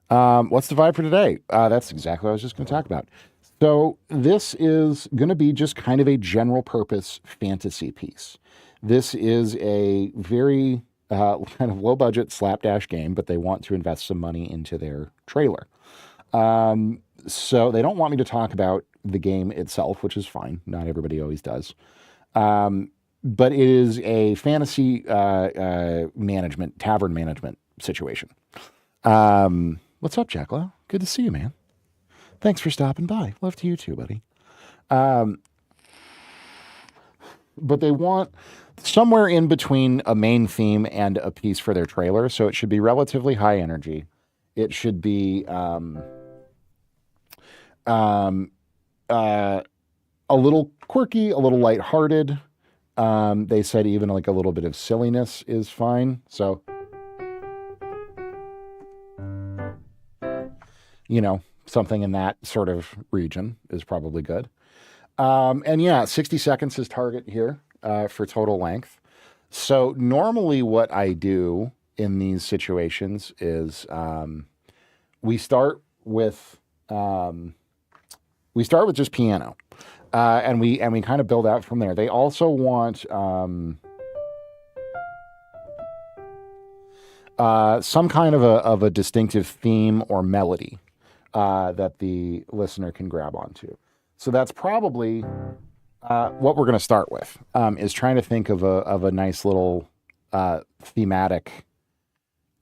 S1: What's the vibe for today? That's exactly what I was just going to talk about. So this is going to be just kind of a general purpose fantasy piece. This is a very kind of low budget slapdash game, but they want to invest some money into their trailer. So they don't want me to talk about the game itself, which is fine. Not everybody always does. But it is a fantasy tavern management situation. What's up, Jacklow? Good to see you, man. Thanks for stopping by. Love to you too, buddy. But they want somewhere in between a main theme and a piece for their trailer, so it should be relatively high energy. It should be a little quirky, a little lighthearted. They said even like a little bit of silliness is fine. So, something in that sort of region is probably good. And yeah, 60 seconds is target here for total length. So normally what I do in these situations is we start with just piano, and we kind of build out from there. They also want some kind of a distinctive theme or melody that the listener can grab onto. So that's probably what we're going to start with, is trying to think of a nice little thematic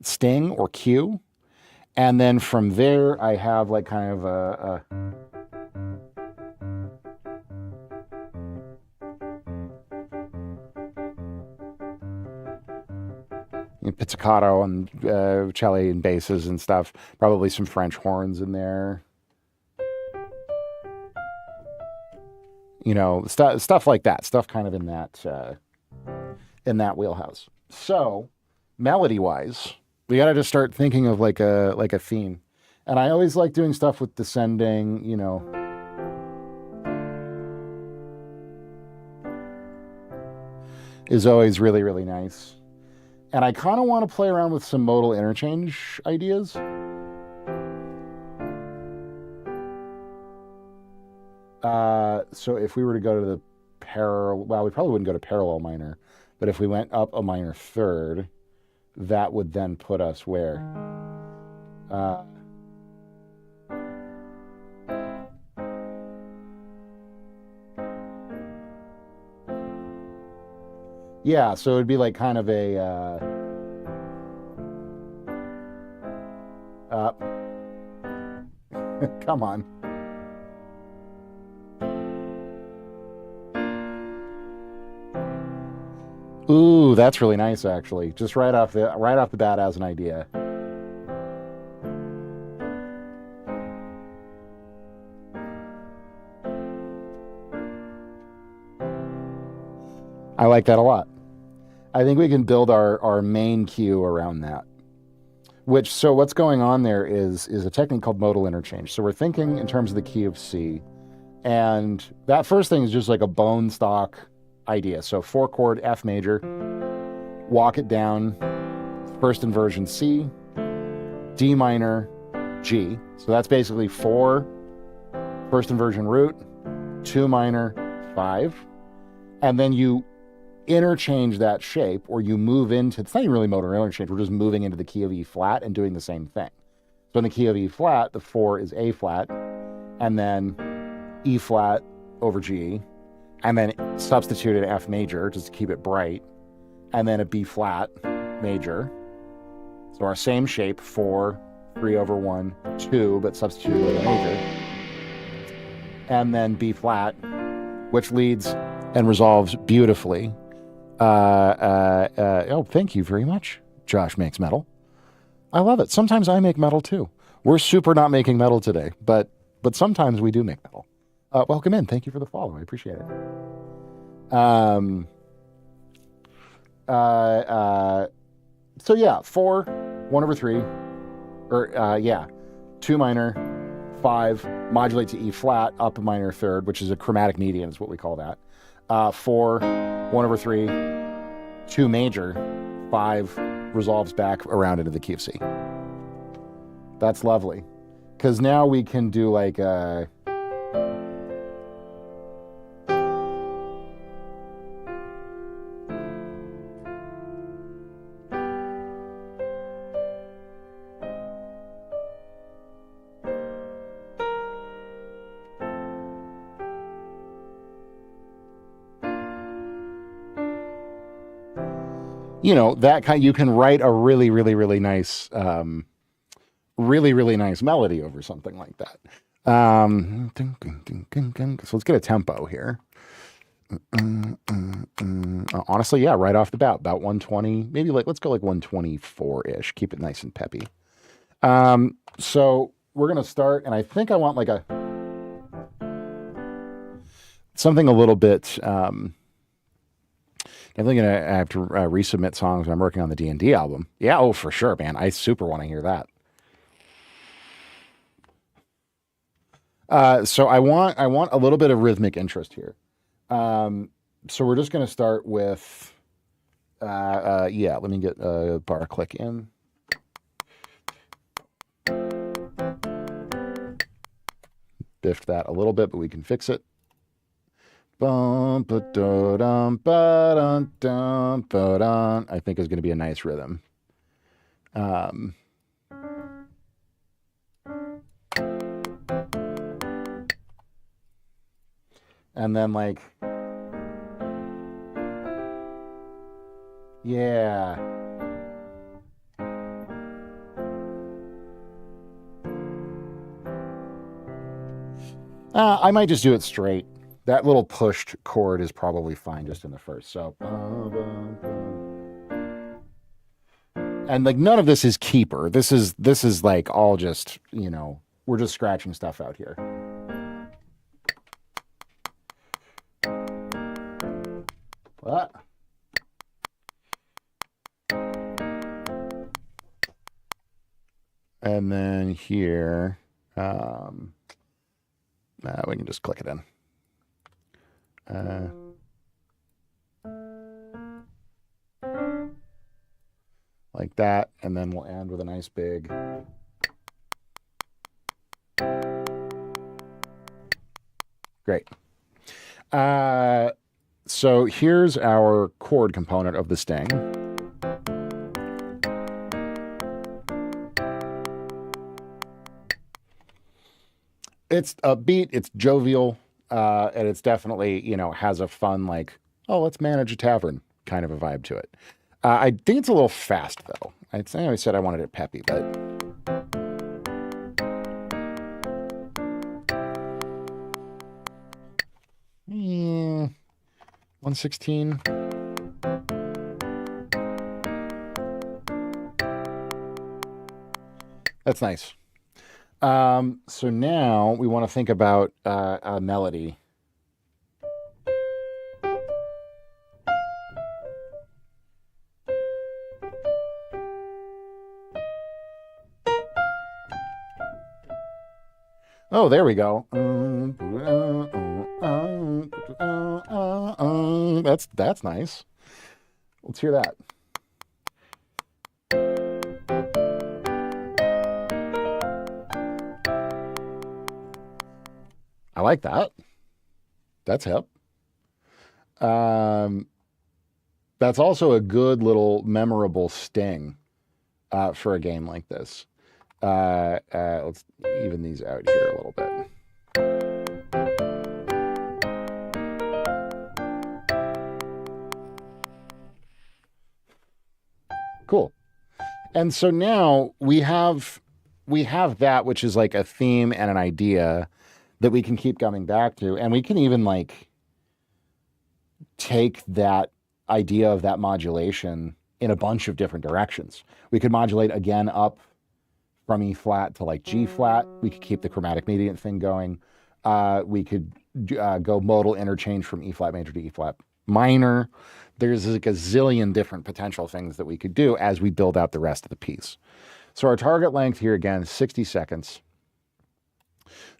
S1: sting or cue. And then from there, I have like kind of a pizzicato and cello and basses and stuff. Probably some French horns in there. Stuff like that. Stuff kind of in that wheelhouse. So, melody-wise, we got to just start thinking of like a theme. And I always like doing stuff with descending, is always really, really nice. And I kind of want to play around with some modal interchange ideas. So if we were to go to the we probably wouldn't go to parallel minor, but if we went up a minor third, that would then put us where? Yeah, so it'd be like kind of a come on. Ooh, that's really nice, actually. Just right off the bat as an idea. I like that a lot. I think we can build our main cue around that. So what's going on there is a technique called modal interchange. So we're thinking in terms of the key of C. And that first thing is just like a bone stock idea. So 4-chord F major, walk it down, first inversion C, D minor, G. So that's basically 4, first inversion root, 2 minor, 5. And then you interchange that shape, or you move into, it's not even really modal interchange, we're just moving into the key of E flat and doing the same thing. So in the key of E flat, the 4 is A flat, and then E flat over G, and then substitute an F major just to keep it bright, and then a B flat major. So our same shape, 4, 3 over 1, 2, but substituted with a major. And then B flat, which leads and resolves beautifully. Oh, thank you very much. Josh makes metal. I love it. Sometimes I make metal too. We're super not making metal today, but sometimes we do make metal. Welcome in. Thank you for the follow. I appreciate it. So yeah, 4, 1 over 3, or 2 minor, 5, modulate to E flat, up a minor third, which is a chromatic median is what we call that. 4, 1 over 3, 2 major, 5 resolves back around into the key of C. That's lovely. Because now we can do like a... You know, that kind, you can write a really, really, really nice, really, really nice melody over something like that. So let's get a tempo here. Honestly, yeah, right off the bat, about 120, maybe let's go like 124-ish. Keep it nice and peppy. So we're going to start, and I think I want like something a little bit, I'm definitely going to have to resubmit songs when I'm working on the D&D album. Yeah, oh, for sure, man. I super want to hear that. So I want a little bit of rhythmic interest here. So we're just going to start with, let me get a bar click in. Biffed that a little bit, but we can fix it. I think is going to be a nice rhythm. And then like, yeah. I might just do it straight. That little pushed chord is probably fine just in the first. So, and like none of this is keeper. This is like all just, you know, we're just scratching stuff out here. What? And then here, we can just click it in. Like that, and then we'll end with a nice big. Great. So here's our chord component of the sting. It's upbeat, it's jovial, and it's definitely, you know, has a fun, like, oh, let's manage a tavern kind of a vibe to it. I think it's a little fast, though. I said I wanted it peppy, but... yeah, 116. That's nice. So now we want to think about a melody. Oh, there we go. That's nice. Let's hear that. I like that. That's hip. That's also a good little memorable sting for a game like this. Let's even these out here a little bit. Cool. And so now we have that, which is like a theme and an idea that we can keep coming back to. And we can even like take that idea of that modulation in a bunch of different directions. We could modulate again up from E flat to like G flat. We could keep the chromatic mediant thing going. We could go modal interchange from E flat major to E flat minor. There's like a zillion different potential things that we could do as we build out the rest of the piece. So our target length here again is 60 seconds.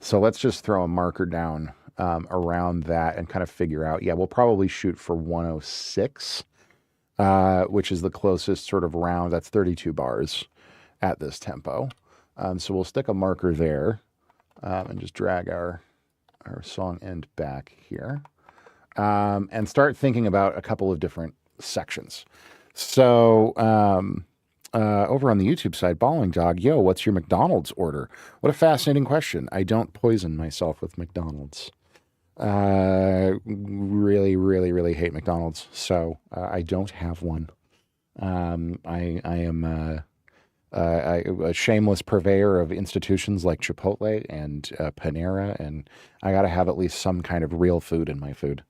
S1: So let's just throw a marker down around that and kind of figure out, yeah, we'll probably shoot for 106, which is the closest sort of round. That's 32 bars at this tempo. So we'll stick a marker there and just drag our song end back here and start thinking about a couple of different sections. So over on the YouTube side, Balling Dog, yo, what's your McDonald's order? What a fascinating question. I don't poison myself with McDonald's. Really, really, really hate McDonald's. So I don't have one. I am a shameless purveyor of institutions like Chipotle and Panera, and I got to have at least some kind of real food in my food.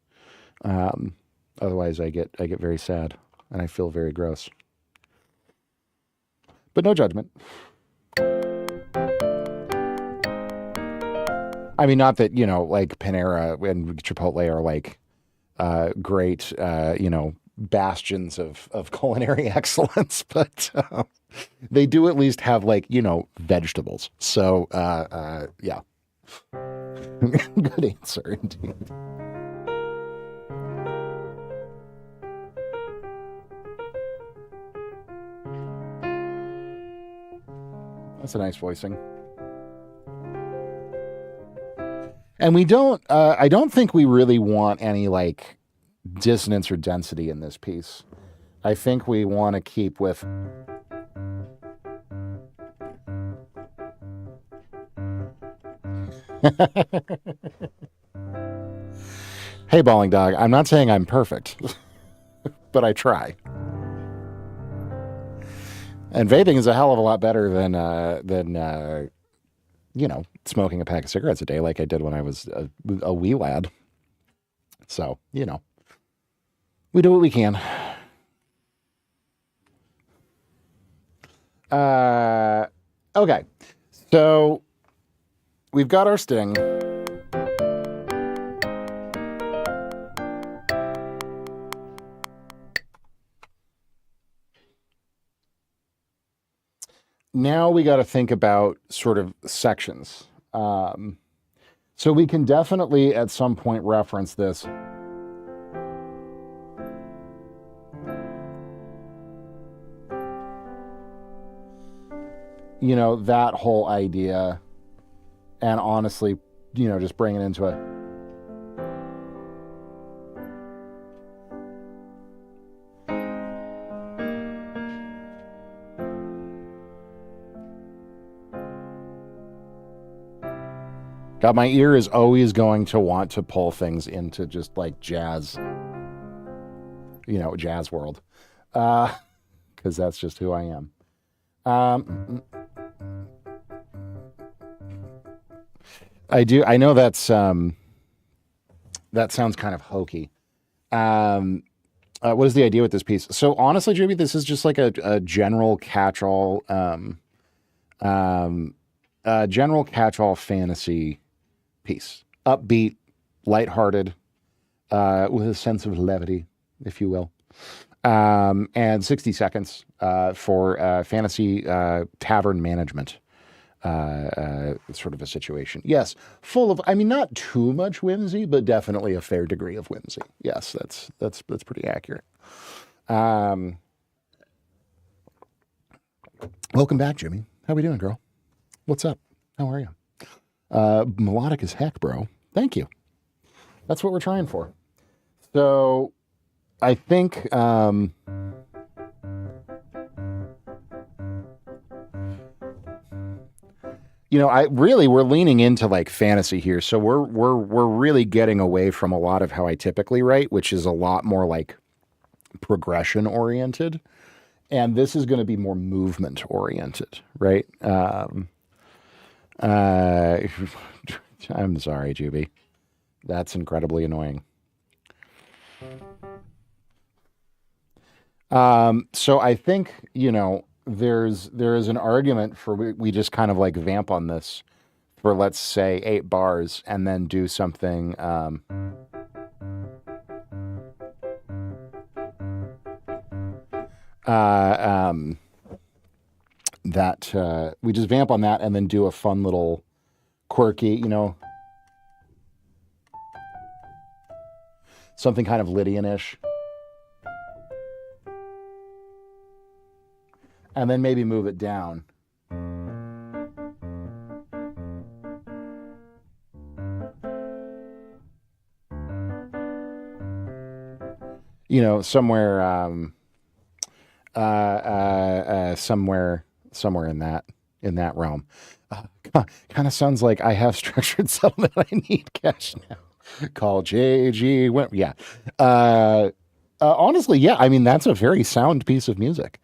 S1: Otherwise, I get very sad and I feel very gross. But no judgment. I mean, not that, you know, like Panera and Chipotle are like great, you know, bastions of culinary excellence, but they do at least have like, you know, vegetables. So, yeah. Good answer, indeed. That's a nice voicing. And we don't, I don't think we really want any like dissonance or density in this piece. I think we want to keep with. Hey, Balling Dog, I'm not saying I'm perfect, but I try. And vaping is a hell of a lot better than you know, smoking a pack of cigarettes a day like I did when I was a wee lad. So, you know, we do what we can. Okay. So we've got our sting. Now we got to think about sort of sections. So we can definitely at some point reference this. You know, that whole idea, and honestly, you know, just bring it into a. God, my ear is always going to want to pull things into just like jazz, you know, jazz world, because that's just who I am. I know that's that sounds kind of hokey. What is the idea with this piece? So honestly, JB, this is just like a general catch-all General catch-all fantasy piece. Upbeat, lighthearted, with a sense of levity, if you will. And 60 seconds for fantasy tavern management sort of a situation. Yes, full of, I mean, not too much whimsy, but definitely a fair degree of whimsy. Yes, that's pretty accurate. Welcome back, Jimmy. How we doing, girl? What's up? How are you? Melodic as heck, bro. Thank you. That's what we're trying for. So, I think we're leaning into like fantasy here. So we're really getting away from a lot of how I typically write, which is a lot more like progression oriented. And this is going to be more movement oriented, right? I'm sorry, Juby. That's incredibly annoying. So I think, there is an argument for we just kind of like vamp on this for, let's say, 8 bars and then do something that we just vamp on that and then do a fun little quirky, something kind of Lydian-ish. And then maybe move it down. Somewhere in that realm. Kind of sounds like I have structured settlement. I need cash now. Call JG. Yeah. Honestly, yeah. I mean, that's a very sound piece of music.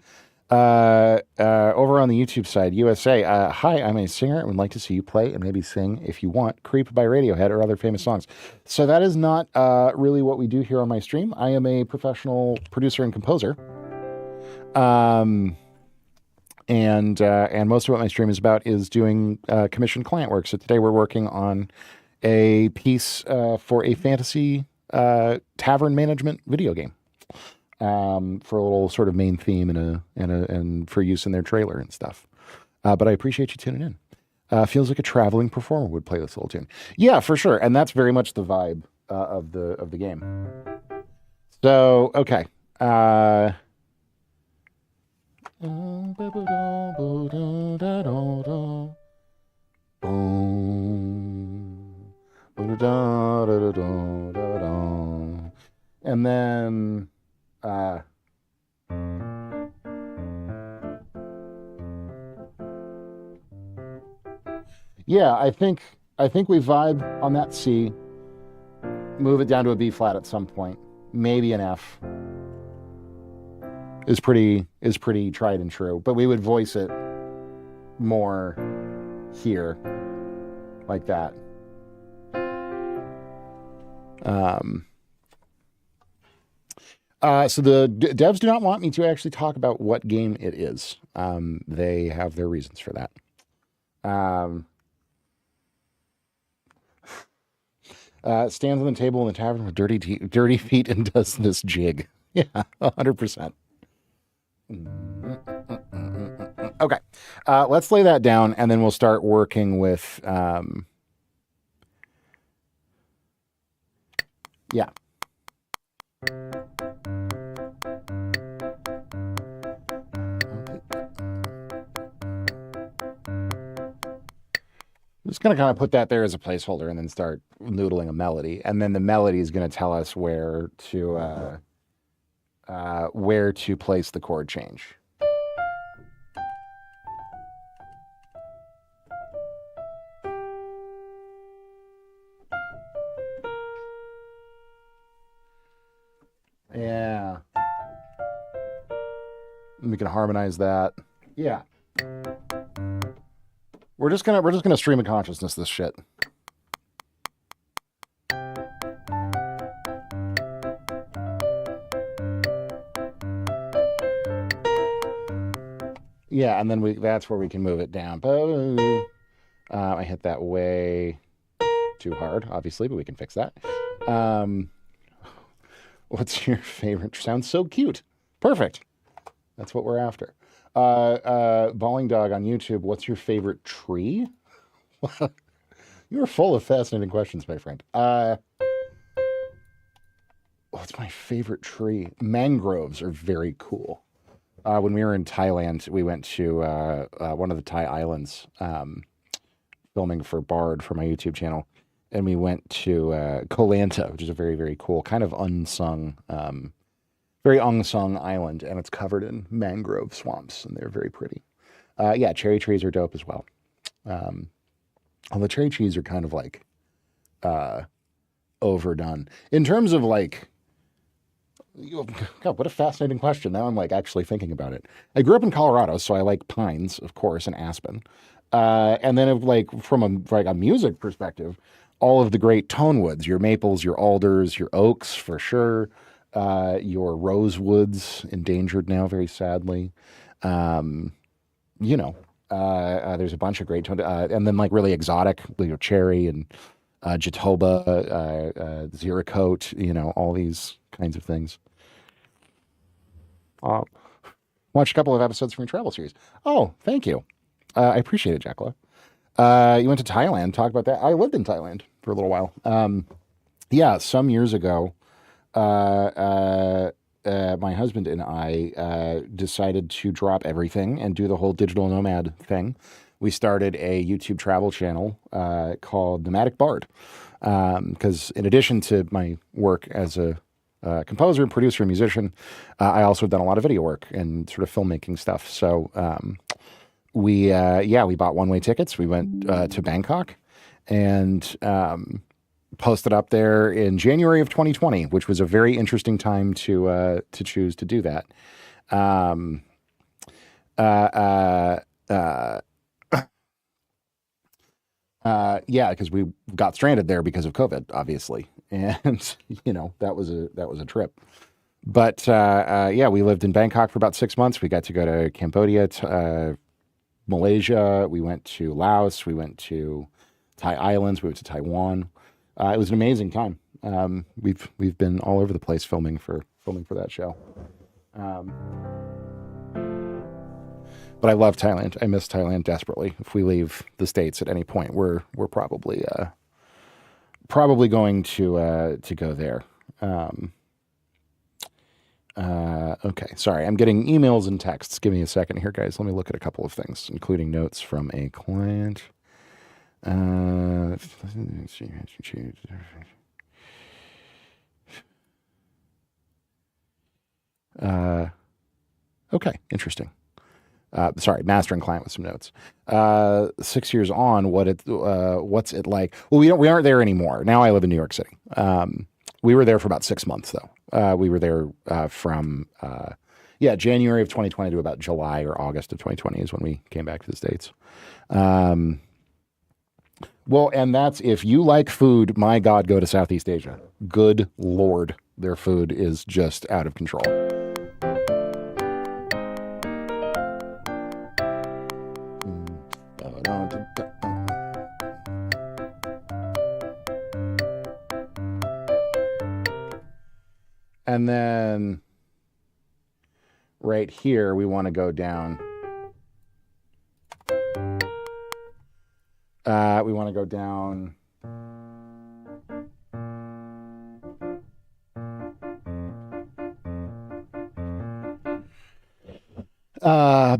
S1: Over on the YouTube side, USA. Hi, I'm a singer and would like to see you play and maybe sing, if you want, Creep by Radiohead or other famous songs. So that is not really what we do here on my stream. I am a professional producer and composer. And most of what my stream is about is doing commissioned client work. So today we're working on a piece for a fantasy tavern management video game. For a little sort of main theme and for use in their trailer and stuff. But I appreciate you tuning in. Feels like a traveling performer would play this little tune. Yeah, for sure. And that's very much the vibe of the game. So, okay. And then yeah, I think we vibe on that C, move it down to a B flat at some point, maybe an F is pretty tried and true, but we would voice it more here like that. So the devs do not want me to actually talk about what game it is. They have their reasons for that. Stands on the table in the tavern with dirty feet and does this jig. Yeah, 100%. Okay, let's lay that down and then we'll start working with, yeah. I'm just going to kind of put that there as a placeholder and then start noodling a melody. And then the melody is going to tell us where to place the chord change. Yeah. We can harmonize that. Yeah. We're just gonna stream of consciousness this shit. Yeah, and then that's where we can move it down. I hit that way too hard, obviously, but we can fix that. What's your favorite? Sounds so cute. Perfect. That's what we're after. Bowling Dog on YouTube, what's your favorite tree? You are full of fascinating questions, my friend. What's my favorite tree? Mangroves are very cool. When we were in Thailand, we went to one of the Thai islands, filming for Bard for my YouTube channel. And we went to Koh Lanta, which is a very, very cool, kind of very unsung island. And it's covered in mangrove swamps, and they're very pretty. Yeah, cherry trees are dope as well. Although cherry trees are kind of like overdone. In terms of like, God, what a fascinating question. Now I'm like actually thinking about it. I grew up in Colorado, so I like pines, of course, and aspen. And then from a music perspective, all of the great tone woods, your maples, your alders, your oaks for sure, your rosewoods, endangered now very sadly. There's a bunch of great tone, and then like really exotic, cherry and Jatoba, Ziracote, all these kinds of things. Watched a couple of episodes from your travel series. Oh, thank you. I appreciate it, Jacqueline. You went to Thailand. Talk about that. I lived in Thailand for a little while. Yeah, some years ago, my husband and I decided to drop everything and do the whole digital nomad thing. We started a YouTube travel channel called Nomadic Bard, because in addition to my work as a composer, producer, and musician, I also have done a lot of video work and sort of filmmaking stuff. So we bought one-way tickets. We went to Bangkok and posted up there in January of 2020, which was a very interesting time to choose to do that. Because we got stranded there because of COVID, obviously, and that was a trip. But we lived in Bangkok for about 6 months. We got to go to Cambodia, Malaysia. We went to Laos. We went to Thai Islands. We went to Taiwan. It was an amazing time. We've been all over the place filming for that show. But I love Thailand. I miss Thailand desperately. If we leave the States at any point, we're probably going to go there. Okay, sorry. I'm getting emails and texts. Give me a second here, guys. Let me look at a couple of things, including notes from a client. Okay, interesting. Sorry, mastering client with some notes. 6 years on, what's it like? Well, we aren't there anymore. Now I live in New York City. We were there for about 6 months though. We were there from January of 2020 to about July or August of 2020 is when we came back to the States. Well, and that's, if you like food, my God, go to Southeast Asia. Good Lord, their food is just out of control. And then right here, we want to go down. We want to go down.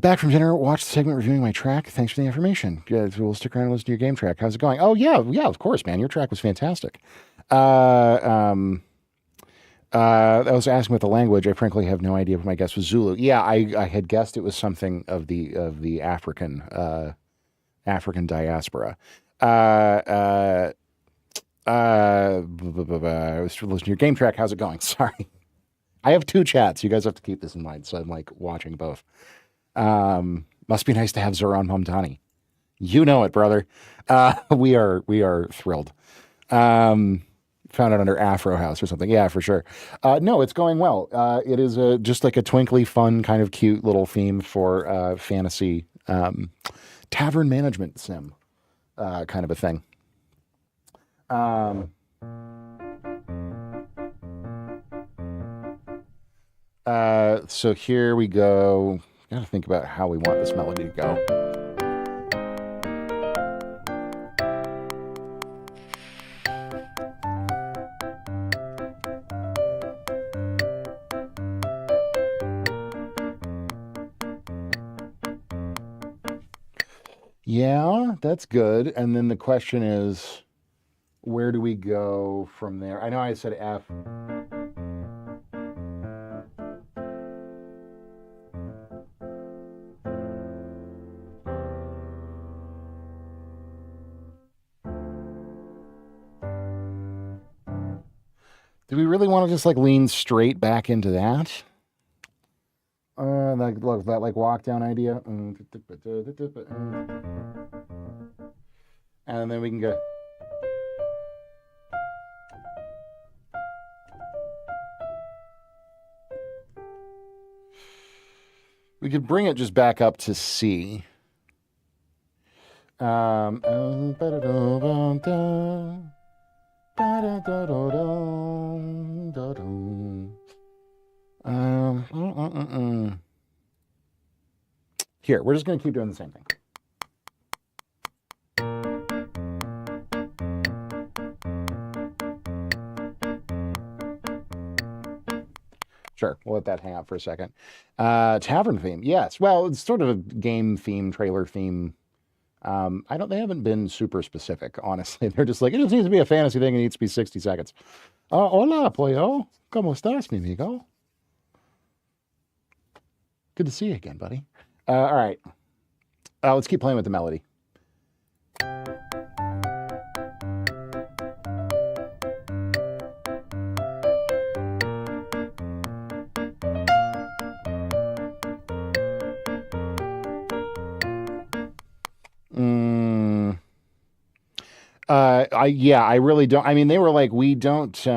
S1: Back from dinner, watched the segment reviewing my track. Thanks for the information. Yeah, we'll stick around and listen to your game track. How's it going? Oh, yeah, of course, man. Your track was fantastic. I was asking about the language. I frankly have no idea what my guess was. Zulu. Yeah, I had guessed it was something of the African diaspora. I was listening to your game track. How's it going? Sorry. I have two chats. You guys have to keep this in mind. So I'm like watching both. Must be nice to have Zoran Momdani. You know it, brother. We are thrilled. found it under Afro House or something. Yeah, for sure. No, it's going well. It is just like a twinkly, fun, kind of cute little theme for fantasy tavern management sim kind of a thing. So here we go. Gotta think about how we want this melody to go. Yeah, that's good. And then the question is, where do we go from there? I know I said F. Do we really want to just like lean straight back into that? That like walk down idea. And then we can go. We could bring it just back up to C. Here, we're just going to keep doing the same thing. Sure, we'll let that hang out for a second. Tavern theme, yes. Well, it's sort of a game theme, trailer theme. They haven't been super specific, honestly. They're just like, it just needs to be a fantasy thing. It needs to be 60 seconds. Hola, pollo. ¿Cómo estás, mi amigo? Good to see you again, buddy. All right. Let's keep playing with the melody. I really don't. I mean, they were like, we don't. They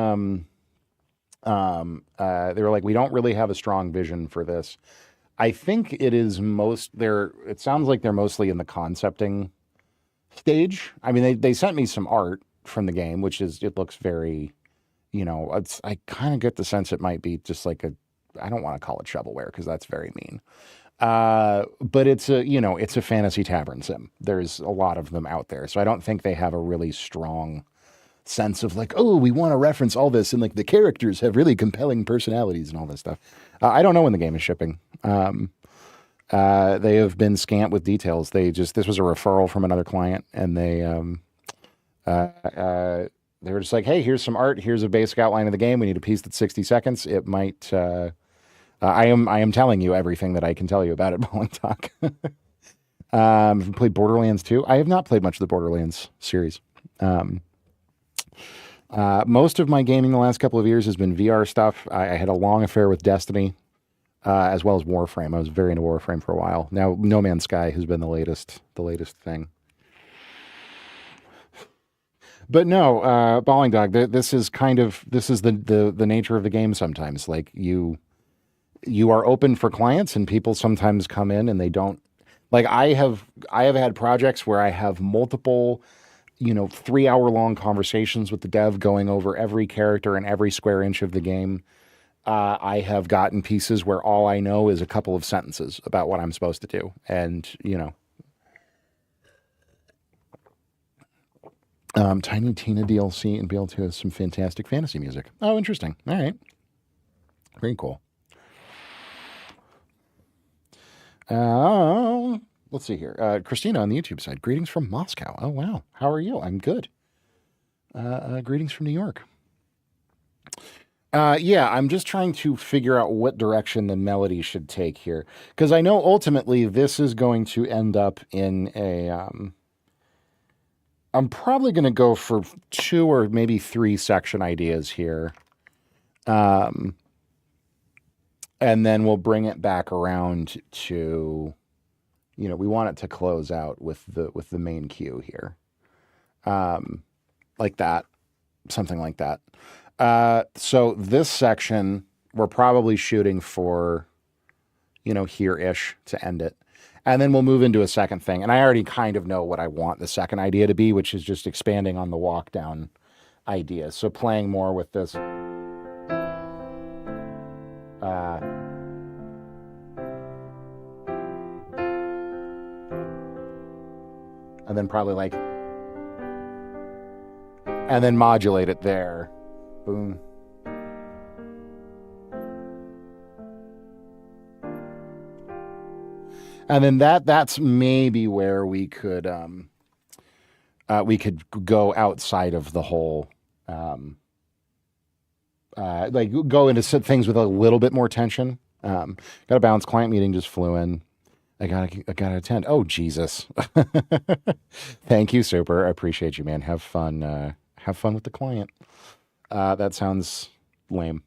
S1: were like, we don't really have a strong vision for this. I think it is it sounds like they're mostly in the concepting stage. I mean, they sent me some art from the game, it looks very, I kind of get the sense it might be just like I don't want to call it shovelware because that's very mean. But it's a fantasy tavern sim. There's a lot of them out there. So I don't think they have a really strong sense of like, oh, we want to reference all this. And like the characters have really compelling personalities and all this stuff. I don't know when the game is shipping. They have been scant with details. This was a referral from another client and they were just like, hey, here's some art. Here's a basic outline of the game. We need a piece that's 60 seconds. It might, I am telling you everything that I can tell you about it, Bowling Talk. Have you played Borderlands 2? I have not played much of the Borderlands series. Most of my gaming the last couple of years has been VR stuff. I had a long affair with Destiny, as well as Warframe. I was very into Warframe for a while. Now No Man's Sky has been the latest thing. But no, Bowling Dog, this is the nature of the game sometimes. Like you are open for clients and people sometimes come in and they don't like I have had projects where I have multiple, 3-hour-long conversations with the dev going over every character and every square inch of the game. I have gotten pieces where all I know is a couple of sentences about what I'm supposed to do. And, Tiny Tina DLC and BL2 has some fantastic fantasy music. Oh, interesting. All right. Very cool. Let's see here. Christina on the YouTube side. Greetings from Moscow. Oh, wow. How are you? I'm good. Greetings from New York. I'm just trying to figure out what direction the melody should take here. Because I know ultimately this is going to end up in a... I'm probably going to go for 2 or maybe 3 section ideas here. And then we'll bring it back around to, we want it to close out with the main cue here. Like that. something like that. So this section, we're probably shooting for, here-ish to end it. And then we'll move into a second thing. And I already kind of know what I want the second idea to be, which is just expanding on the walk down idea. So playing more with this. And then probably and then modulate it there. Boom. And then that's maybe where we could go outside of the whole, go into things with a little bit more tension. Got a balanced client meeting just flew in. I gotta attend. Oh, Jesus. Thank you, Super. I appreciate you, man. Have fun. Have fun with the client. That sounds lame.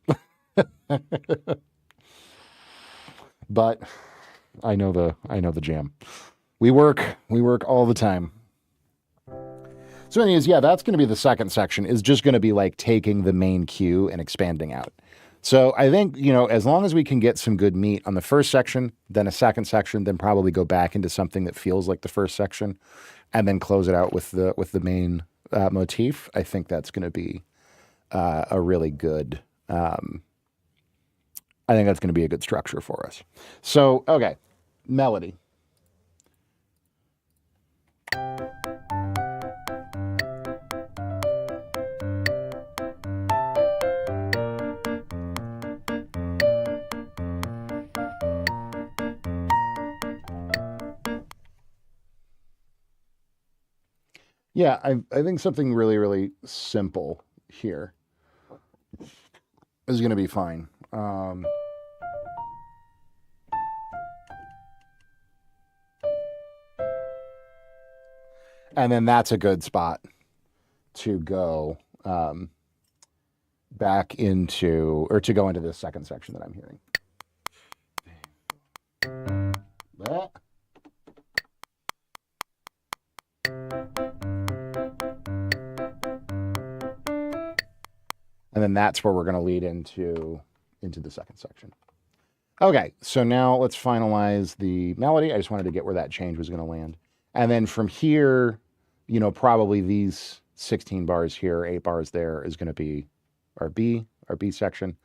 S1: But I know the jam. We work all the time. So anyways, yeah, that's going to be the second section, is just going to be like taking the main cue and expanding out. So I think, as long as we can get some good meat on the first section, then a second section, then probably go back into something that feels like the first section, and then close it out with the main motif, I think that's going to be a really good, I think that's going to be a good structure for us. So, okay, melody. Yeah, I think something really, really simple here is going to be fine. And then that's a good spot to go back into, or to go into this second section that I'm hearing. That. And then that's where we're going to lead into the second section. Okay, so now let's finalize the melody. I just wanted to get where that change was going to land. And then from here, probably these 16 bars here, 8 bars there is going to be our B section.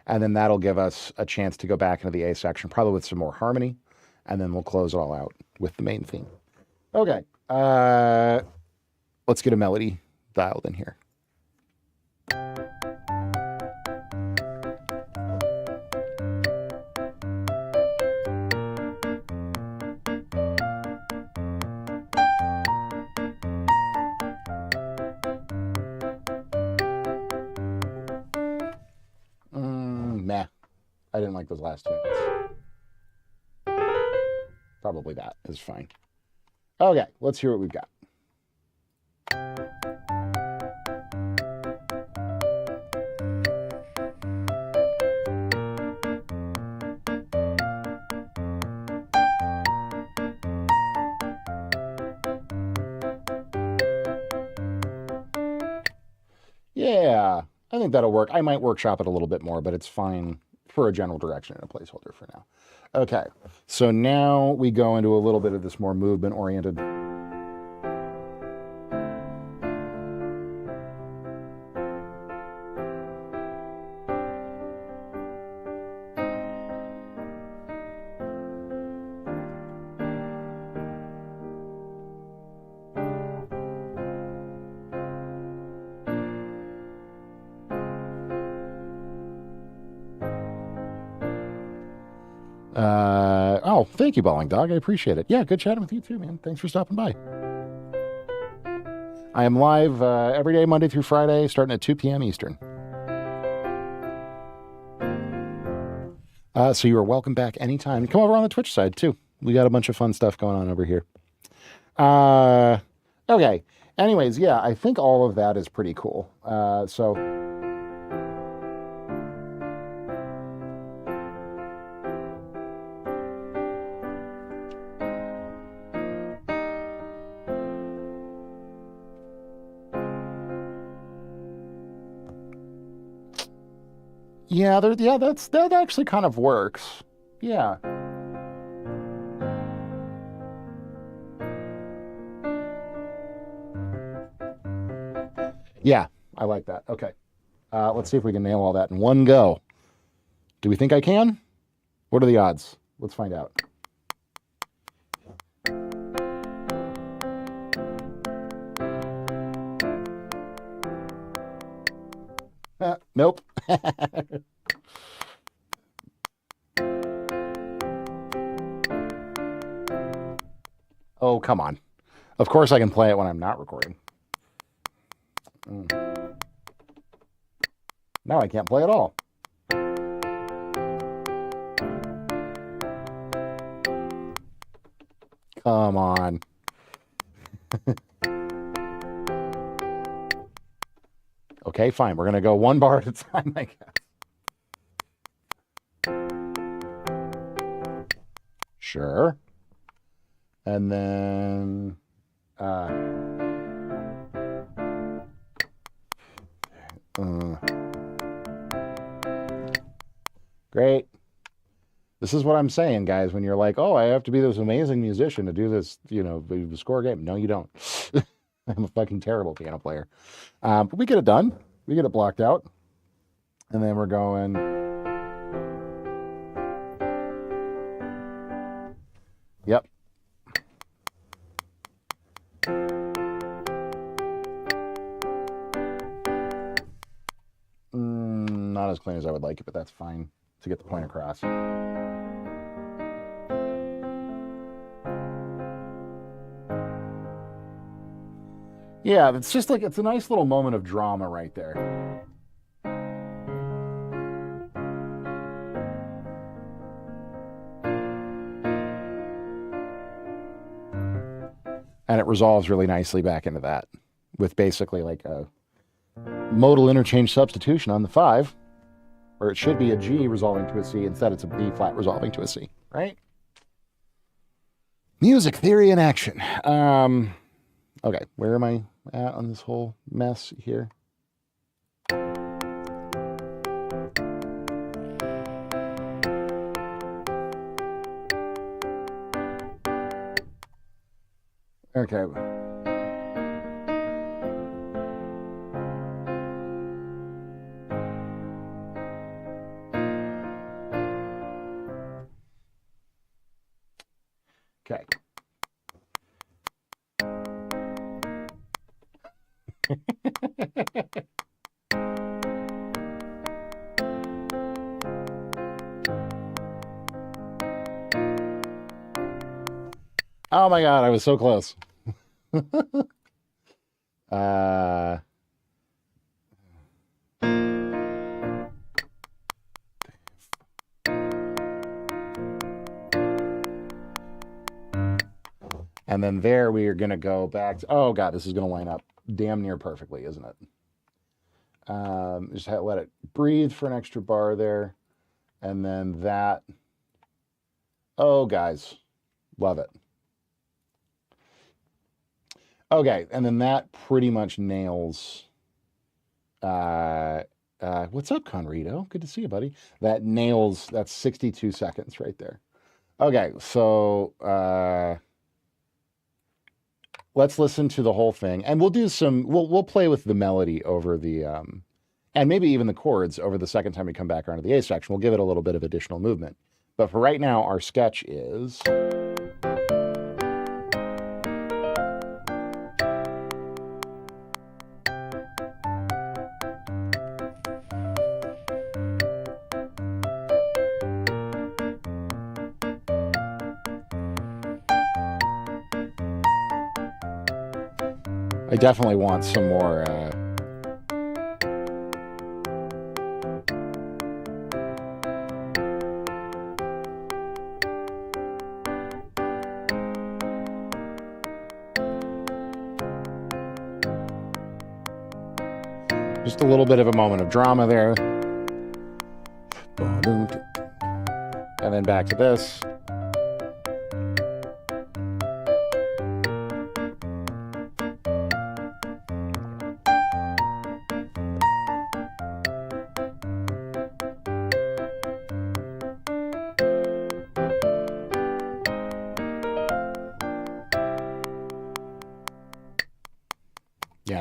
S1: And then that'll give us a chance to go back into the A section, probably with some more harmony. And then we'll close it all out with the main theme. Okay, let's get a melody dialed in here. I didn't like those last two notes. Probably that is fine. Okay, let's hear what we've got. Yeah, I think that'll work. I might workshop it a little bit more, but it's fine for a general direction and a placeholder for now. Okay, so now we go into a little bit of this more movement-oriented. Oh, thank you, Bowling Dog. I appreciate it. Yeah, good chatting with you too, man. Thanks for stopping by. I am live every day, Monday through Friday, starting at 2 p.m. Eastern. So you are welcome back anytime. Come over on the Twitch side too. We got a bunch of fun stuff going on over here. Okay. Anyways, yeah, I think all of that is pretty cool. Yeah, that actually kind of works. Yeah. Yeah, I like that. Okay. Let's see if we can nail all that in one go. Do we think I can? What are the odds? Let's find out. Nope. Oh, come on. Of course I can play it when I'm not recording. Now I can't play at all. Come on. Okay, fine. We're going to go one bar at a time, I guess. Sure. And then... great. This is what I'm saying, guys, when you're like, oh, I have to be this amazing musician to do this, score a game. No, you don't. I'm a fucking terrible piano player. But we get it done. We get it blocked out. And then we're going... Yep. Not as clean as I would like it, but that's fine to get the point across. Yeah, it's just like, it's a nice little moment of drama right there. And it resolves really nicely back into that with basically like a modal interchange substitution on the 5, where it should be a G resolving to a C. Instead, it's a B flat resolving to a C, right? Music theory in action. Okay, where am I at on this whole mess here? Okay. Okay. Oh my God, I was so close. And then there we are going to go back to, oh God, this is going to line up damn near perfectly, isn't it? Just let it breathe for an extra bar there. And then that, oh guys, love it. Okay, and then that pretty much nails, what's up, Conrito? Good to see you, buddy. That nails, that's 62 seconds right there. Okay, so let's listen to the whole thing, and we'll do some, we'll play with the melody over the, and maybe even the chords over the second time we come back around to the A section. We'll give it a little bit of additional movement. But for right now, our sketch is... I definitely want some more just a little bit of a moment of drama there. And then back to this.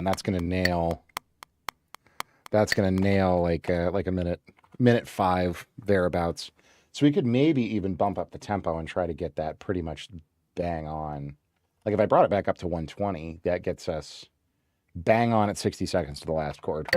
S1: that's gonna nail. That's gonna nail like a minute 5 thereabouts. So we could maybe even bump up the tempo and try to get that pretty much bang on. Like if I brought it back up to 120, that gets us bang on at 60 seconds to the last chord.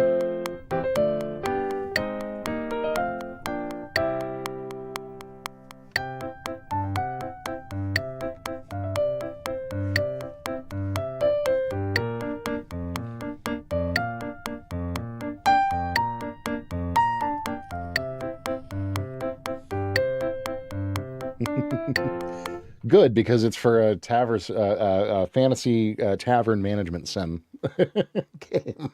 S1: Good, because it's for a fantasy tavern management sim game.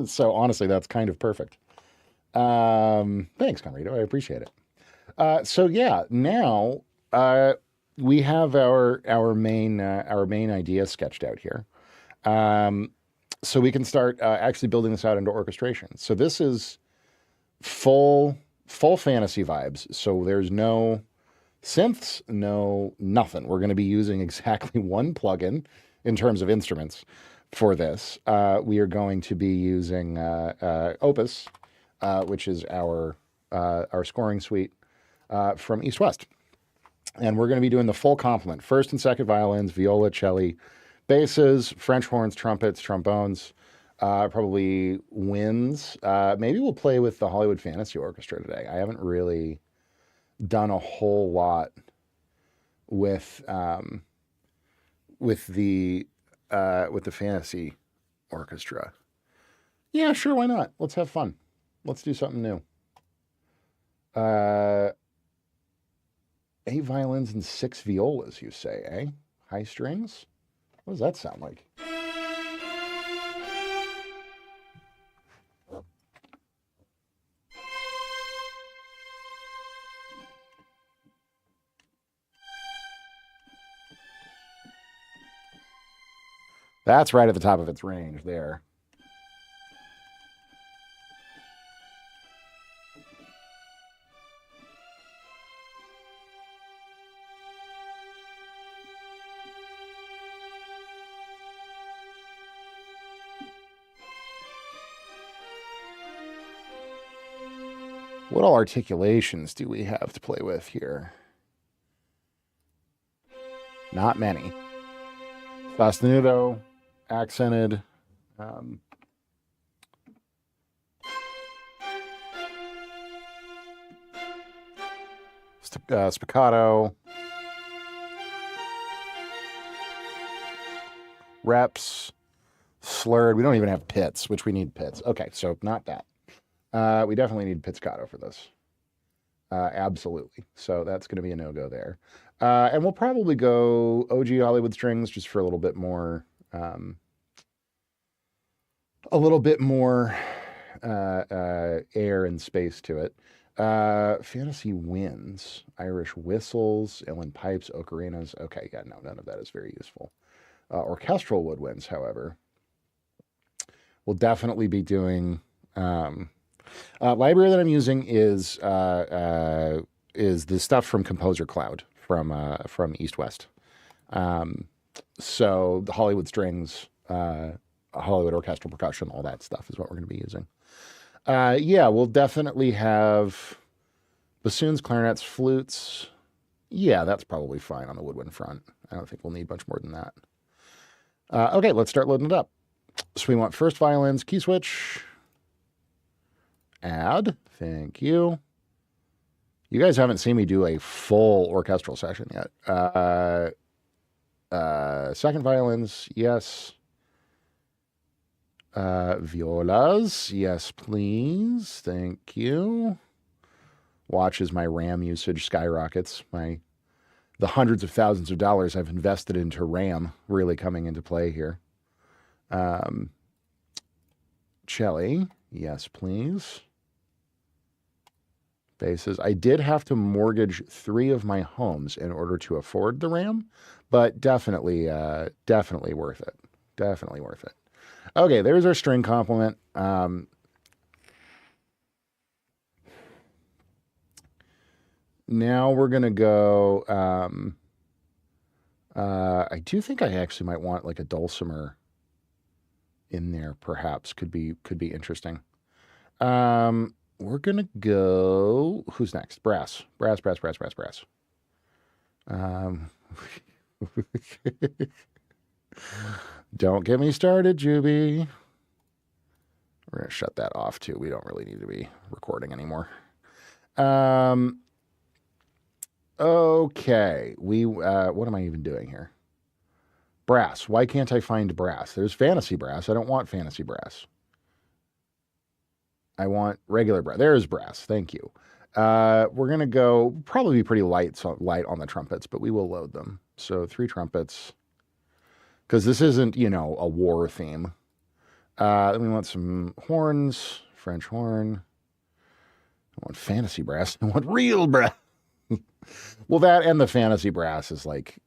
S1: So honestly, that's kind of perfect. Thanks, Conrado. I appreciate it. So yeah, now we have our main idea sketched out here. So we can start actually building this out into orchestration. So this is full fantasy vibes. So there's no synths, no nothing. We're going to be using exactly one plugin in terms of instruments for this. We are going to be using Opus, which is our scoring suite from East West. And we're going to be doing the full complement. First and second violins, viola, cello, basses, French horns, trumpets, trombones, probably winds. Maybe we'll play with the Hollywood Fantasy Orchestra today. I haven't really done a whole lot with the fantasy orchestra. Yeah, sure, why not? Let's have fun. Let's do something new. 8 violins and 6 violas, you say, eh? High strings? What does that sound like? That's right at the top of its range there. What all articulations do we have to play with here? Not many. Sostenuto, accented, spiccato, reps, slurred. We don't even have pits, which we need pits. Okay, so not that. We definitely need pizzicato for this. Absolutely. So that's going to be a no-go there. And we'll probably go OG Hollywood strings just for a little bit more air and space to it. Fantasy winds, Irish whistles, uilleann pipes, ocarinas. Okay, yeah, no, none of that is very useful. Orchestral woodwinds, however, we'll definitely be doing. Library that I'm using is the stuff from Composer Cloud from East West. So the Hollywood strings, Hollywood orchestral percussion, all that stuff is what we're going to be using. Yeah, we'll definitely have bassoons, clarinets, flutes. Yeah, that's probably fine on the woodwind front. I don't think we'll need much more than that. Okay, let's start loading it up. So we want first violins, key switch, add. Thank you. You guys haven't seen me do a full orchestral session yet. Second violins, yes. Violas, yes, please. Thank you. Watch as my RAM usage skyrockets. The hundreds of thousands of dollars I've invested into RAM really coming into play here. Cello, yes, please. Basses. I did have to mortgage 3 of my homes in order to afford the RAM, but definitely worth it. Definitely worth it. Okay, there's our string complement. Now we're going to go, I do think I actually might want like a dulcimer in there perhaps could be interesting. We're gonna go. Who's next? Brass. Don't get me started, Juby. We're gonna shut that off too. We don't really need to be recording anymore. Okay. What am I even doing here? Brass. Why can't I find brass? There's fantasy brass. I don't want fantasy brass. I want regular brass. There's brass. Thank you. We're going to go probably be pretty light on the trumpets, but we will load them. So 3 trumpets. Because this isn't, a war theme. Then we want some horns. French horn. I want fantasy brass. I want real brass. Well, that and the fantasy brass is like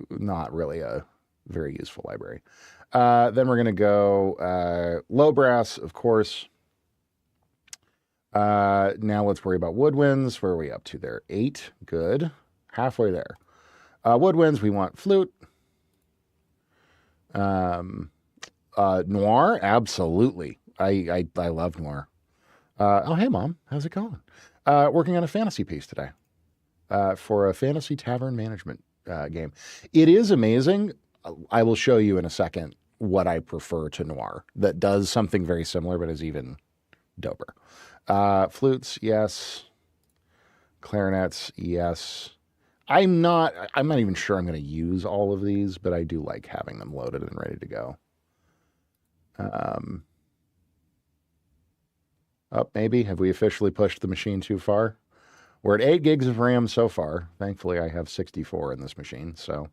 S1: not really a very useful library. Then we're going to go low brass, of course. Now let's worry about woodwinds. Where are we up to there? 8. Good. Halfway there. Woodwinds, we want flute. Noir, absolutely. I love noir. Oh, hey, Mom. How's it going? Working on a fantasy piece today for a fantasy tavern management game. It is amazing. I will show you in a second what I prefer to noir that does something very similar but is even doper. Flutes, yes. Clarinets, yes. I'm not even sure I'm going to use all of these, but I do like having them loaded and ready to go. Maybe. Have we officially pushed the machine too far? We're at 8 gigs of RAM so far. Thankfully, I have 64 in this machine, so...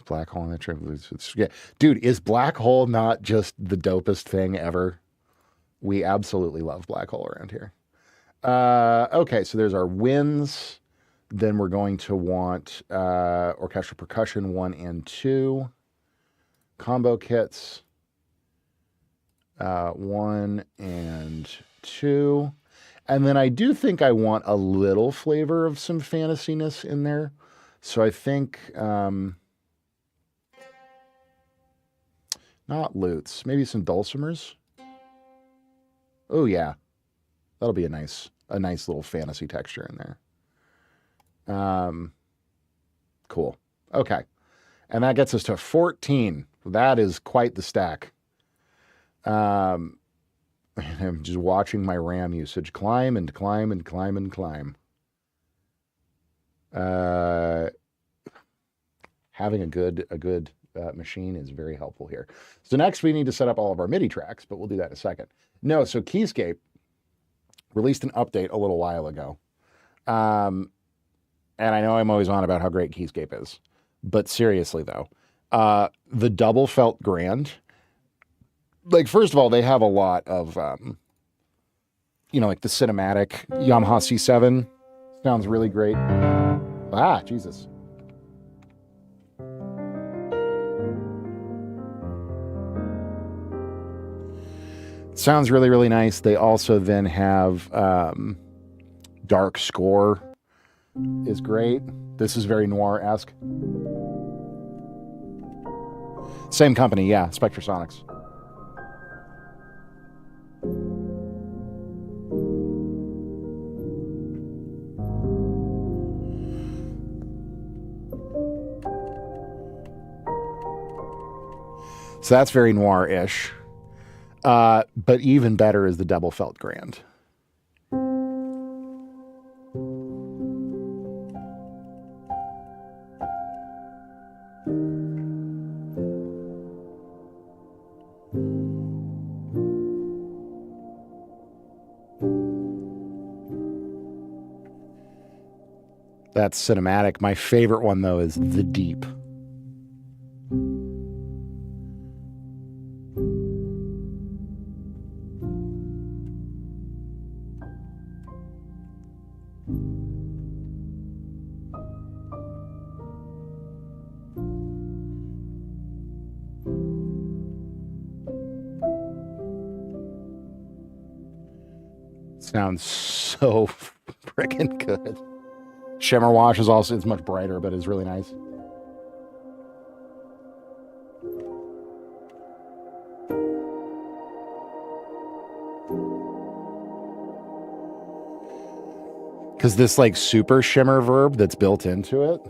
S1: Black hole in the trip. Yeah. Dude, is black hole not just the dopest thing ever? We absolutely love black hole around here. Okay, so there's our winds. Then we're going to want orchestral percussion 1 and 2. Combo kits 1 and 2. And then I do think I want a little flavor of some fantasy-ness in there. So I think not lutes, maybe some dulcimers. Oh yeah, that'll be a nice little fantasy texture in there. Cool. Okay, and that gets us to 14. That is quite the stack. I'm just watching my RAM usage climb and climb and climb and climb. Having a good machine is very helpful here. So next we need to set up all of our MIDI tracks, but we'll do that in a second. No, so Keyscape released an update a little while ago. And I know I'm always on about how great Keyscape is, but seriously though, the double felt grand, like, first of all, they have a lot of, like the cinematic Yamaha C7 sounds really great. Ah, Jesus. Sounds really, really nice. They also then have dark score is great. This is very noir-esque. Same company, yeah, Spectrasonics. So that's very noir-ish. But even better is the double felt grand. That's cinematic. My favorite one, though, is the deep. Sounds so freaking good. Shimmer Wash is also, it's much brighter, but it's really nice. Because this like super shimmer verb that's built into it.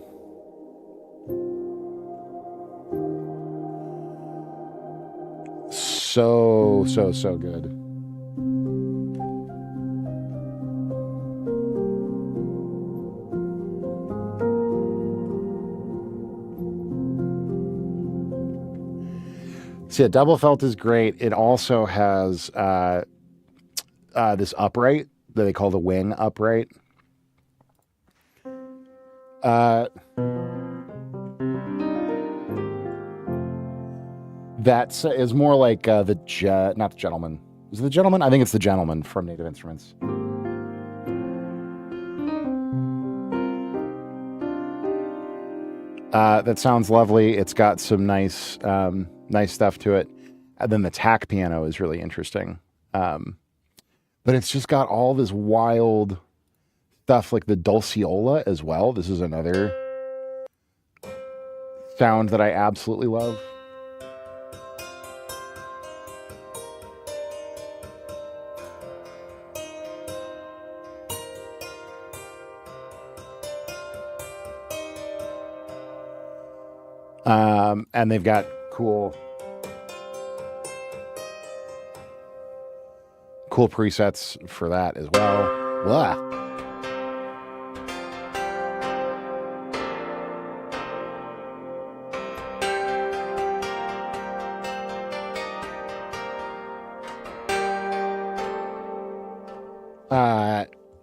S1: So good. See, a double felt is great. It also has this upright that they call the wing upright. That is more like not the Gentleman. Is it the Gentleman? I think it's the Gentleman from Native Instruments. That sounds lovely. It's got some nice stuff to it. And then the tack piano is really interesting. But it's just got all this wild stuff like the dulceola as well. This is another sound that I absolutely love. And they've got cool presets for that as well. Blah.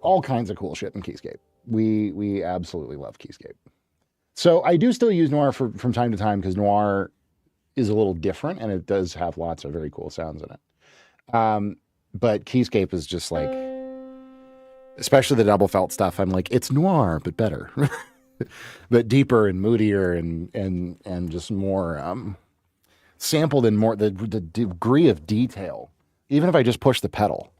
S1: All kinds of cool shit in Keyscape. We absolutely love Keyscape. So I do still use Noir from time to time because Noir is a little different and it does have lots of very cool sounds in it. But Keyscape is just like, especially the double felt stuff, I'm like, it's Noir, but better. But deeper and moodier and just more sampled in more the degree of detail. Even if I just push the pedal.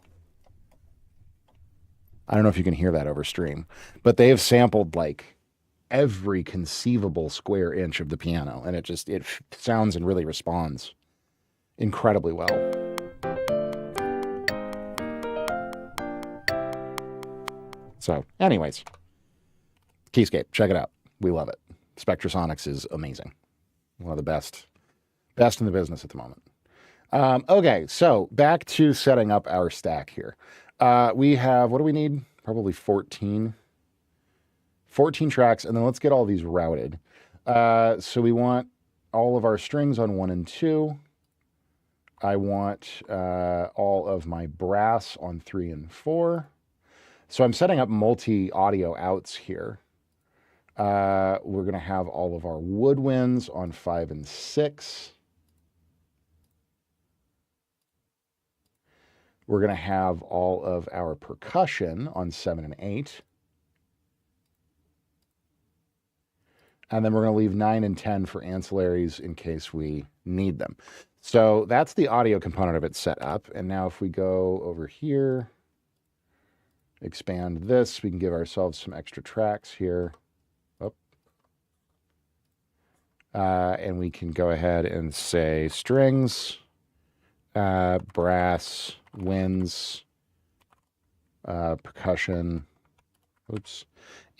S1: I don't know if you can hear that over stream, but they have sampled like every conceivable square inch of the piano, and it sounds and really responds incredibly well. So anyways, Keyscape, check it out. We love it. Spectrasonics is amazing. One of the best in the business at the moment. Okay, so back to setting up our stack here. We have, what do we need? Probably 14 tracks, and then let's get all these routed. So we want all of our strings on 1 and 2. I want all of my brass on 3 and 4. So I'm setting up multi-audio outs here. We're going to have all of our woodwinds on 5 and 6. We're going to have all of our percussion on 7 and 8. And then we're going to leave 9 and 10 for ancillaries in case we need them. So that's the audio component of it set up. And now if we go over here, expand this, we can give ourselves some extra tracks here. And we can go ahead and say strings, brass, winds, percussion,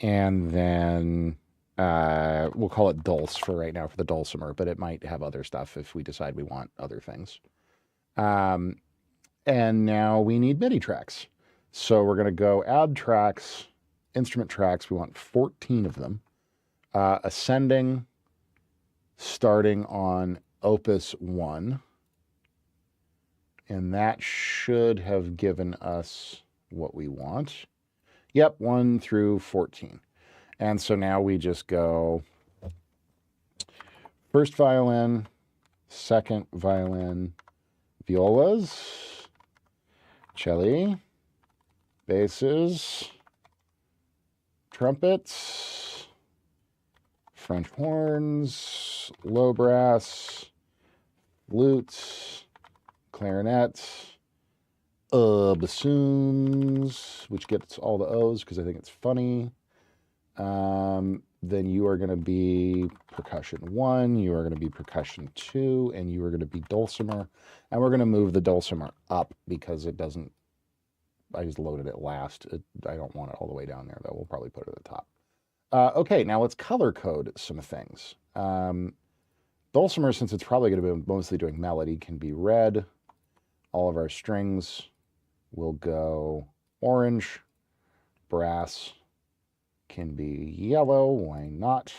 S1: and then we'll call it dulce for right now for the dulcimer, but it might have other stuff if we decide we want other things. And now we need MIDI tracks. So we're going to go add tracks, instrument tracks. We want 14 of them, ascending, starting on Opus 1. And that should have given us what we want. Yep, 1 through 14. And so now we just go first violin, second violin, violas, cello, basses, trumpets, French horns, low brass, flutes, clarinets, bassoons, which gets all the O's because I think it's funny. Then you are going to be percussion 1, you are going to be percussion 2, and you are going to be dulcimer. And we're going to move the dulcimer up because it doesn't loaded it last. I don't want it all the way down there though. We'll probably put it at the top. Okay, now let's color code some things. Dulcimer, since it's probably going to be mostly doing melody, can be red. All of our strings will go orange. Brass can be yellow. Why not?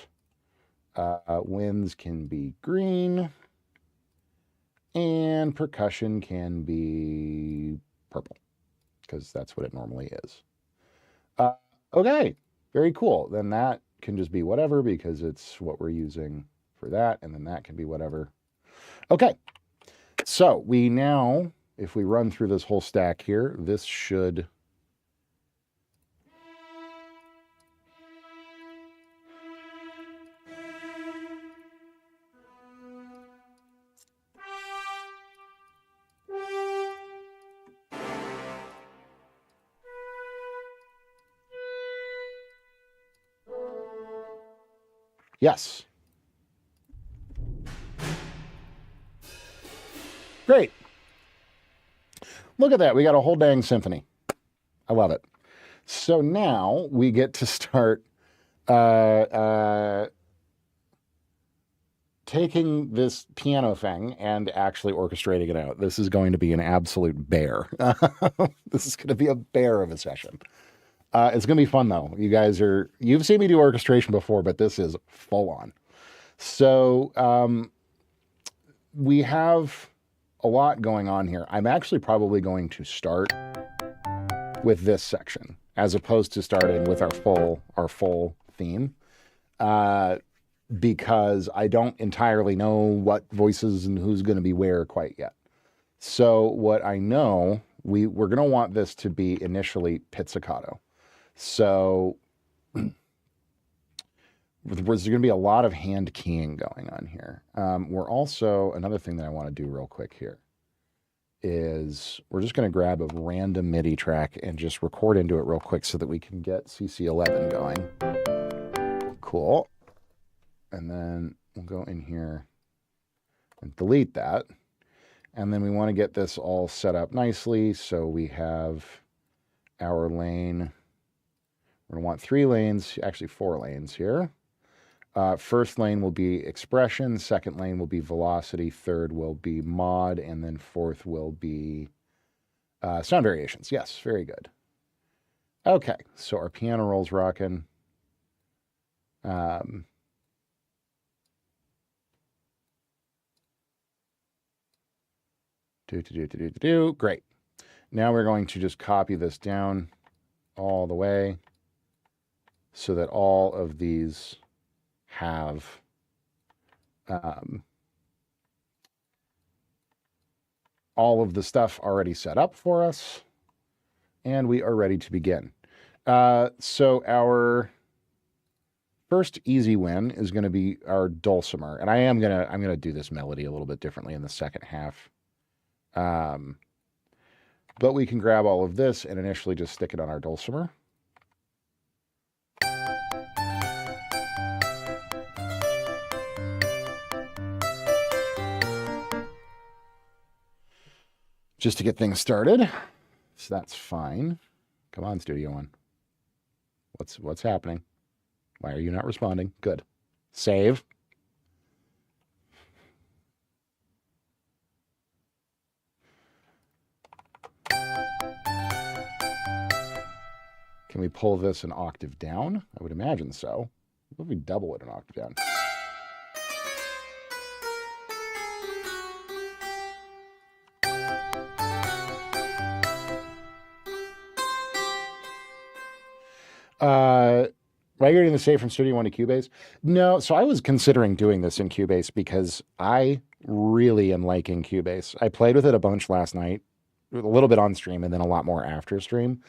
S1: Winds can be green. And percussion can be purple, because that's what it normally is. Okay, very cool. Then that can just be whatever, because it's what we're using for that, and then that can be whatever. Okay, so we now, if we run through this whole stack here, this should... Yes. Great. Look at that. We got a whole dang symphony. I love it. So now we get to start taking this piano thing and actually orchestrating it out. This is going to be an absolute bear. This is going to be a bear of a session. It's going to be fun, though. You've seen me do orchestration before, but this is full on. So we have a lot going on here. I'm actually probably going to start with this section as opposed to starting with our full theme, because I don't entirely know what voices and who's going to be where quite yet. So what I know, we're going to want this to be initially pizzicato. So there's going to be a lot of hand keying going on here. We're also, another thing that I want to do real quick here is we're just going to grab a random MIDI track and just record into it real quick so that we can get CC11 going. Cool. And then we'll go in here and delete that. And then we want to get this all set up nicely. So we have our lane. We're going to want 3 lanes, actually 4 lanes here. First lane will be expression, second lane will be velocity, third will be mod, and then fourth will be sound variations. Yes, very good. Okay, so our piano roll's rocking. Great. Now we're going to just copy this down all the way so that all of these have all of the stuff already set up for us, and we are ready to begin. So our first easy win is going to be our dulcimer, and I'm gonna do this melody a little bit differently in the second half. But we can grab all of this and initially just stick it on our dulcimer. Just to get things started. So that's fine. Come on, Studio One. What's happening? Why are you not responding? Good. Save. Can we pull this an octave down? I would imagine so. What if we double it an octave down? Migrating the save from Studio One to Cubase? No, so I was considering doing this in Cubase because I really am liking Cubase. I played with it a bunch last night, a little bit on stream and then a lot more after stream.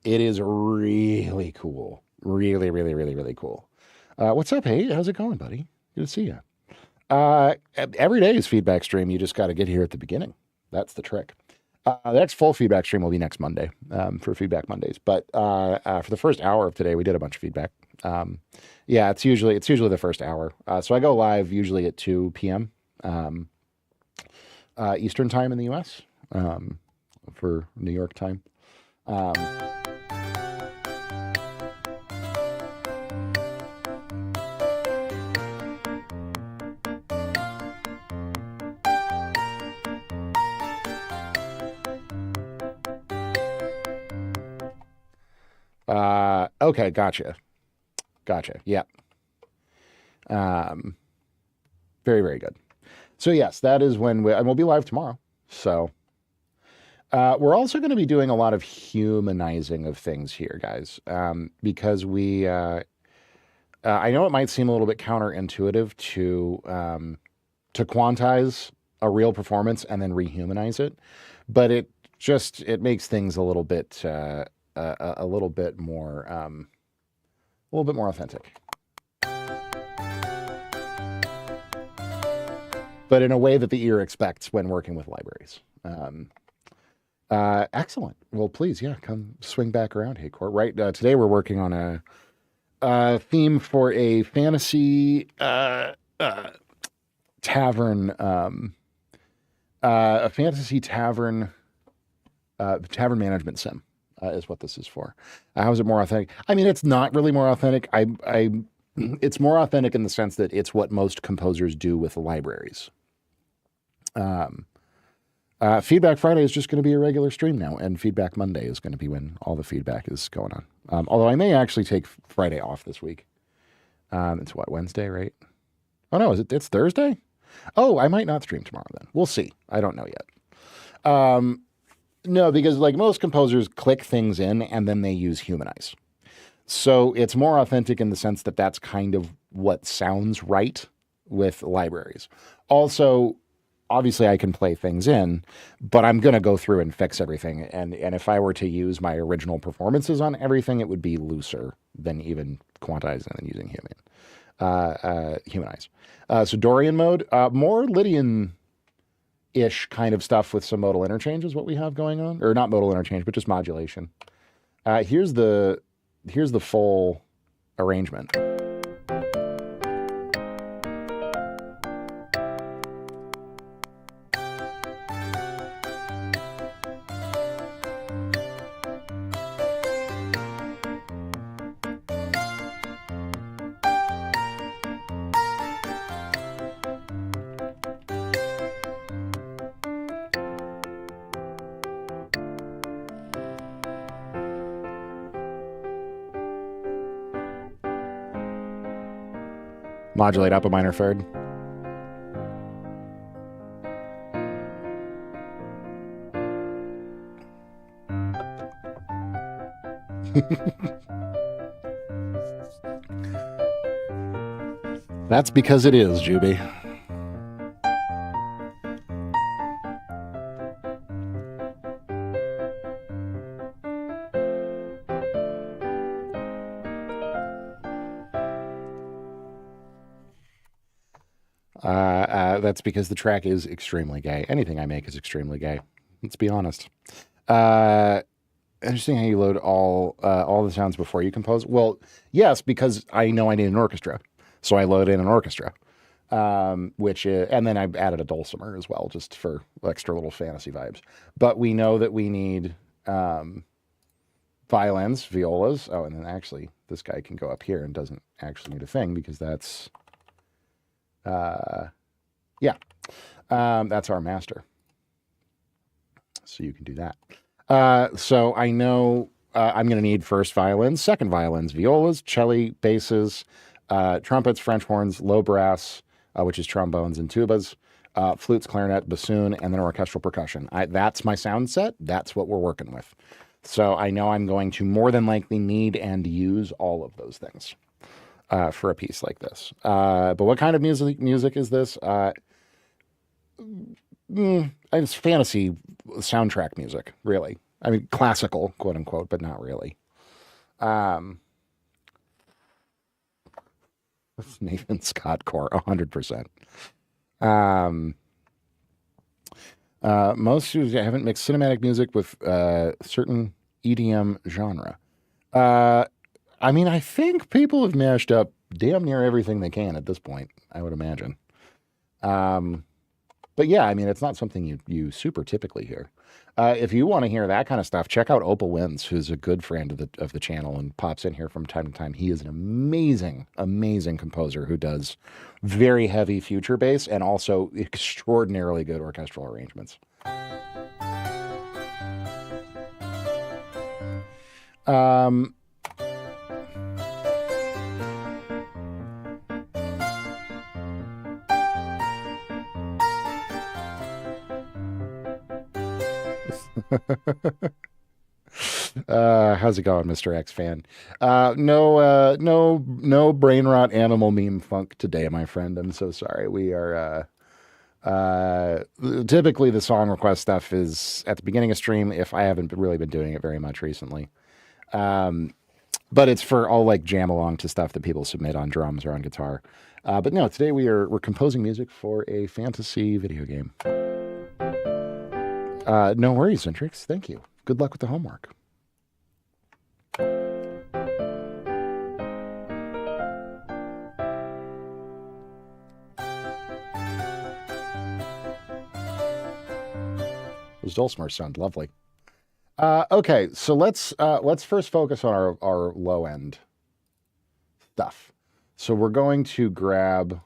S1: It is really cool. Really, really, really, really cool. What's up, hey? How's it going, buddy? Good to see you. Every day is feedback stream. You just got to get here at the beginning. That's the trick. The next full feedback stream will be next Monday for Feedback Mondays. But for the first hour of today, we did a bunch of feedback. Yeah, it's usually the first hour. So I go live usually at 2 p.m. Eastern time in the U.S. For New York time. Um, okay, gotcha. Yeah. Very, very good. So yes, that is when and we'll be live tomorrow. So we're also going to be doing a lot of humanizing of things here, guys, because I know it might seem a little bit counterintuitive to quantize a real performance and then rehumanize it, but it makes things a little bit more authentic. But in a way that the ear expects when working with libraries. Excellent. Well, please, yeah, come swing back around, Hey Court. Right, today we're working on a theme for a fantasy tavern, a fantasy tavern management sim is what this is for. How is it more authentic? I mean, it's not really more authentic. It's more authentic in the sense that it's what most composers do with libraries. Feedback Friday is just going to be a regular stream now, and Feedback Monday is going to be when all the feedback is going on. Although I may actually take Friday off this week. It's what, Wednesday, right? Oh no, it's Thursday? Oh, I might not stream tomorrow then. We'll see. I don't know yet. No, because like most composers click things in and then they use Humanize. So it's more authentic in the sense that that's kind of what sounds right with libraries. Also, obviously I can play things in, but I'm going to go through and fix everything. And if I were to use my original performances on everything, it would be looser than even quantizing and then using Humanize. So Dorian mode, more Lydian-ish kind of stuff with some modal interchange is what we have going on. Or not modal interchange, but just modulation. Here's the full arrangement. Modulate up a minor third. That's because it is, Juby. That's because the track is extremely gay. Anything I make is extremely gay. Let's be honest. Interesting how you load all the sounds before you compose. Well, yes, because I know I need an orchestra, so I load in an orchestra, and then I added a dulcimer as well, just for extra little fantasy vibes. But we know that we need violins, violas. Oh, and then actually, this guy can go up here and doesn't actually need a thing because that's. That's our master. So you can do that. So I know I'm going to need first violins, second violins, violas, cello, basses, trumpets, French horns, low brass, which is trombones and tubas, flutes, clarinet, bassoon, and then orchestral percussion. That's my sound set. That's what we're working with. So I know I'm going to more than likely need and use all of those things for a piece like this. But what kind of music is this? It's fantasy soundtrack music, really. I mean, classical, quote unquote, but not really. Nathan Scott core, 100%. Most of you haven't mixed cinematic music with certain EDM genre. I mean, I think people have mashed up damn near everything they can at this point, I would imagine. But yeah, I mean, it's not something you super typically hear. If you want to hear that kind of stuff, check out Opal Wins, who's a good friend of the channel and pops in here from time to time. He is an amazing, amazing composer who does very heavy future bass and also extraordinarily good orchestral arrangements. How's it going, Mr. X fan? No brain rot animal meme funk today, my friend. I'm so sorry. We are typically the song request stuff is at the beginning of stream if I haven't really been doing it very much recently. But it's for all like jam along to stuff that people submit on drums or on guitar. But no, today we're composing music for a fantasy video game. No worries, Centrix. Thank you. Good luck with the homework. Those dulcimers sound lovely. Okay, so let's first focus on our low end stuff. So we're going to grab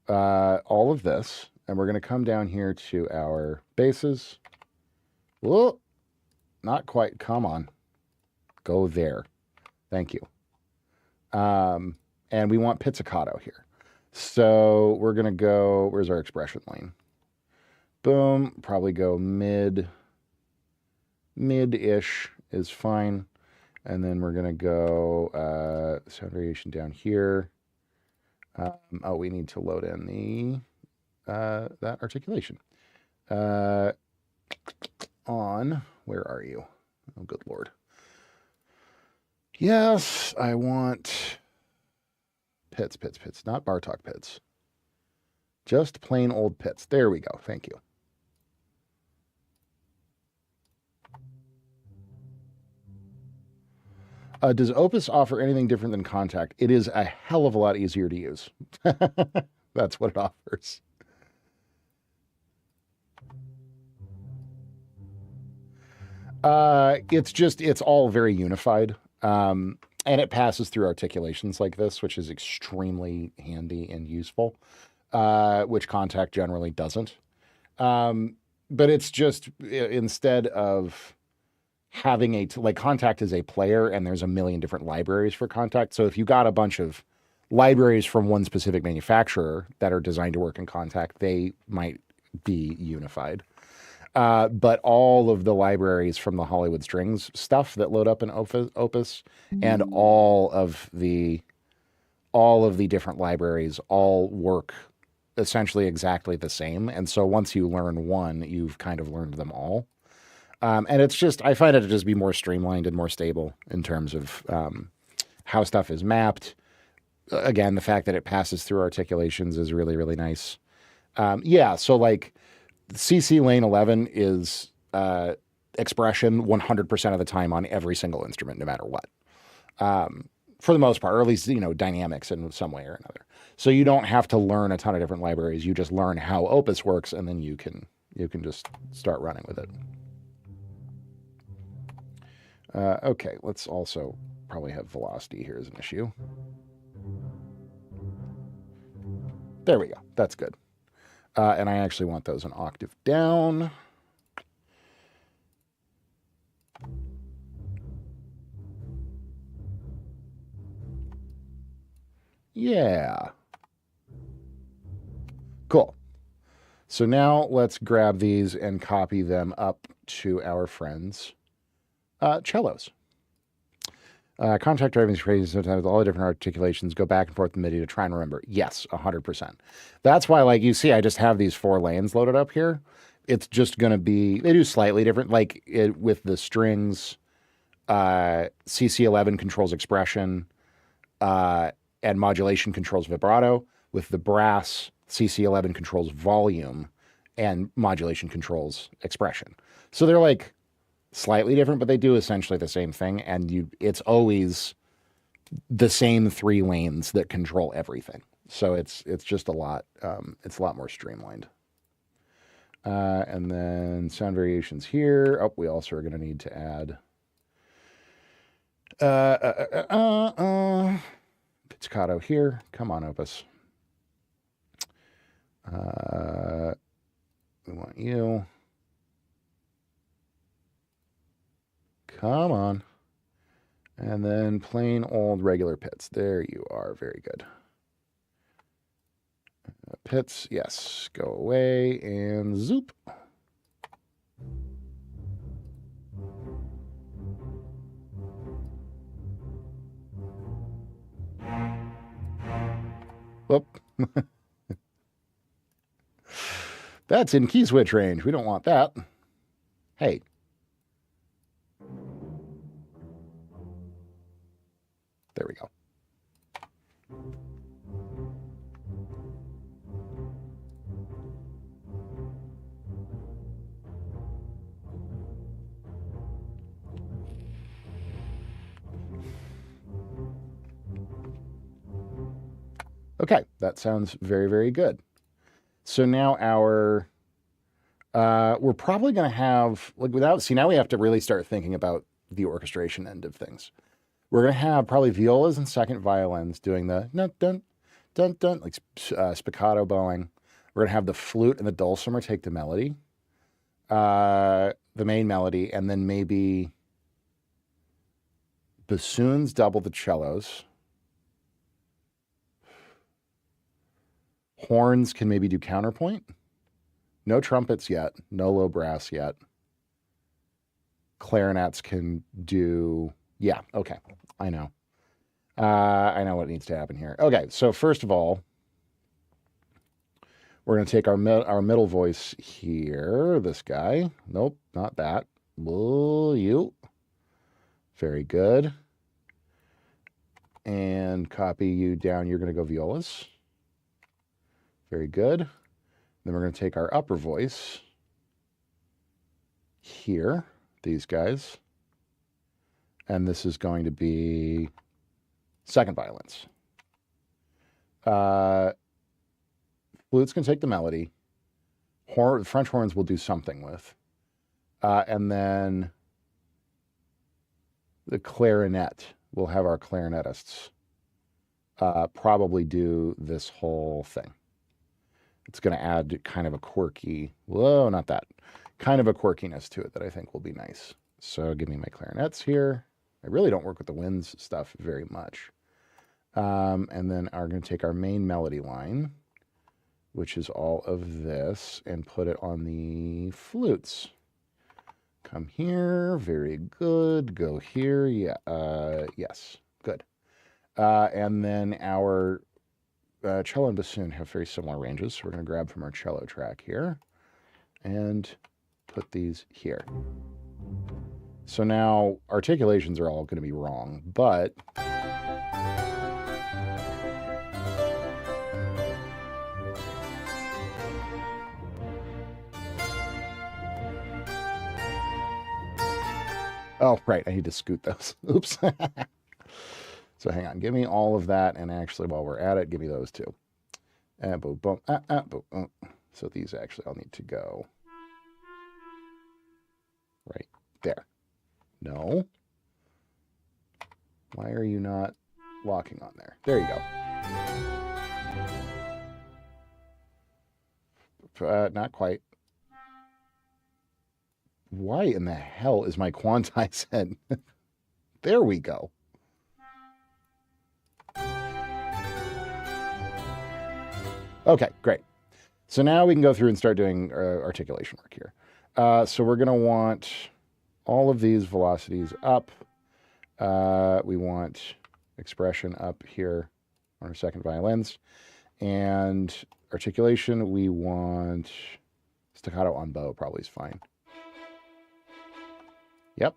S1: all of this, and we're going to come down here to our basses. Whoa, not quite. Come on, go there. Thank you. And we want pizzicato here. So we're going to go. Where's our expression lane? Boom. Probably go mid-ish is fine. And then we're going to go sound variation down here. Oh, we need to load in that articulation. Where are you? Oh, good Lord. Yes, I want pits, not Bartok pits. Just plain old pits. There we go. Thank you. Does Opus offer anything different than Kontakt? It is a hell of a lot easier to use. That's what it offers. It's all very unified. And it passes through articulations like this, which is extremely handy and useful, which Kontakt generally doesn't. But it's just, instead of having Kontakt is a player and there's a million different libraries for Kontakt. So if you got a bunch of libraries from one specific manufacturer that are designed to work in Kontakt, they might be unified. But all of the libraries from the Hollywood Strings stuff that load up in Opus and all of the different libraries all work essentially exactly the same. And so once you learn one, you've kind of learned them all. And it's just, I find it to just be more streamlined and more stable in terms of how stuff is mapped. Again, the fact that it passes through articulations is really, really nice. So like CC Lane 11 is expression 100% of the time on every single instrument, no matter what. For the most part, or at least, dynamics in some way or another. So you don't have to learn a ton of different libraries. You just learn how Opus works, and then you can just start running with it. Okay, let's also probably have velocity here as an issue. There we go. That's good. And I actually want those an octave down. Yeah. Cool. So now let's grab these and copy them up to our friends' cellos. Kontakt driving is crazy sometimes. All the different articulations go back and forth in MIDI to try and remember. Yes, 100%. That's why, like you see, I just have these 4 lanes loaded up here. It's just going to be, they do slightly different. Like with the strings, CC11 controls expression, and modulation controls vibrato. With the brass, CC11 controls volume, and modulation controls expression. So they're like slightly different, but they do essentially the same thing. And it's always the same 3 lanes that control everything. So it's just a lot. It's a lot more streamlined. And then sound variations here. Oh, we also are going to need to add pizzicato here. Come on, Opus. We want you. Come on. And then plain old regular pits. There you are. Very good. Pits, yes. Go away and zoop. Whoop. That's in key switch range. We don't want that. Hey. There we go. Okay, that sounds very, very good. So now our, we're probably going to have, like now we have to really start thinking about the orchestration end of things. We're going to have probably violas and second violins doing the dun dun dun dun, like spiccato bowing. We're going to have the flute and the dulcimer take the melody, the main melody, and then maybe bassoons double the cellos. Horns can maybe do counterpoint. No trumpets yet. No low brass yet. Clarinets can do... Yeah, okay. I know. I know what needs to happen here. Okay, so first of all, we're going to take our middle voice here. This guy. Nope, not that. You. Very good. And copy you down. You're going to go violas. Very good. Then we're going to take our upper voice here, these guys, and this is going to be second violins. Flutes can take the melody. French horns will do something with. And then the clarinet, we'll have our clarinetists probably do this whole thing. It's going to add kind of a quirky, whoa, not that, kind of a quirkiness to it that I think will be nice. So give me my clarinets here. I really don't work with the winds stuff very much. And then I'm going to take our main melody line, which is all of this, and put it on the flutes. Come here, very good. Go here, yeah, yes, good. And then our cello and bassoon have very similar ranges, so we're going to grab from our cello track here and put these here. So now articulations are all going to be wrong, but oh, right, I need to scoot those. Oops. So hang on, give me all of that, and actually, while we're at it, give me those two. Boom, boom, boom. So these actually all need to go right there. No. Why are you not locking on there? There you go. Not quite. Why in the hell is my quantize head? There we go. Okay, great. So now we can go through and start doing articulation work here. So we're going to want all of these velocities up. We want expression up here on our second violins. And articulation, we want staccato on bow probably is fine. Yep.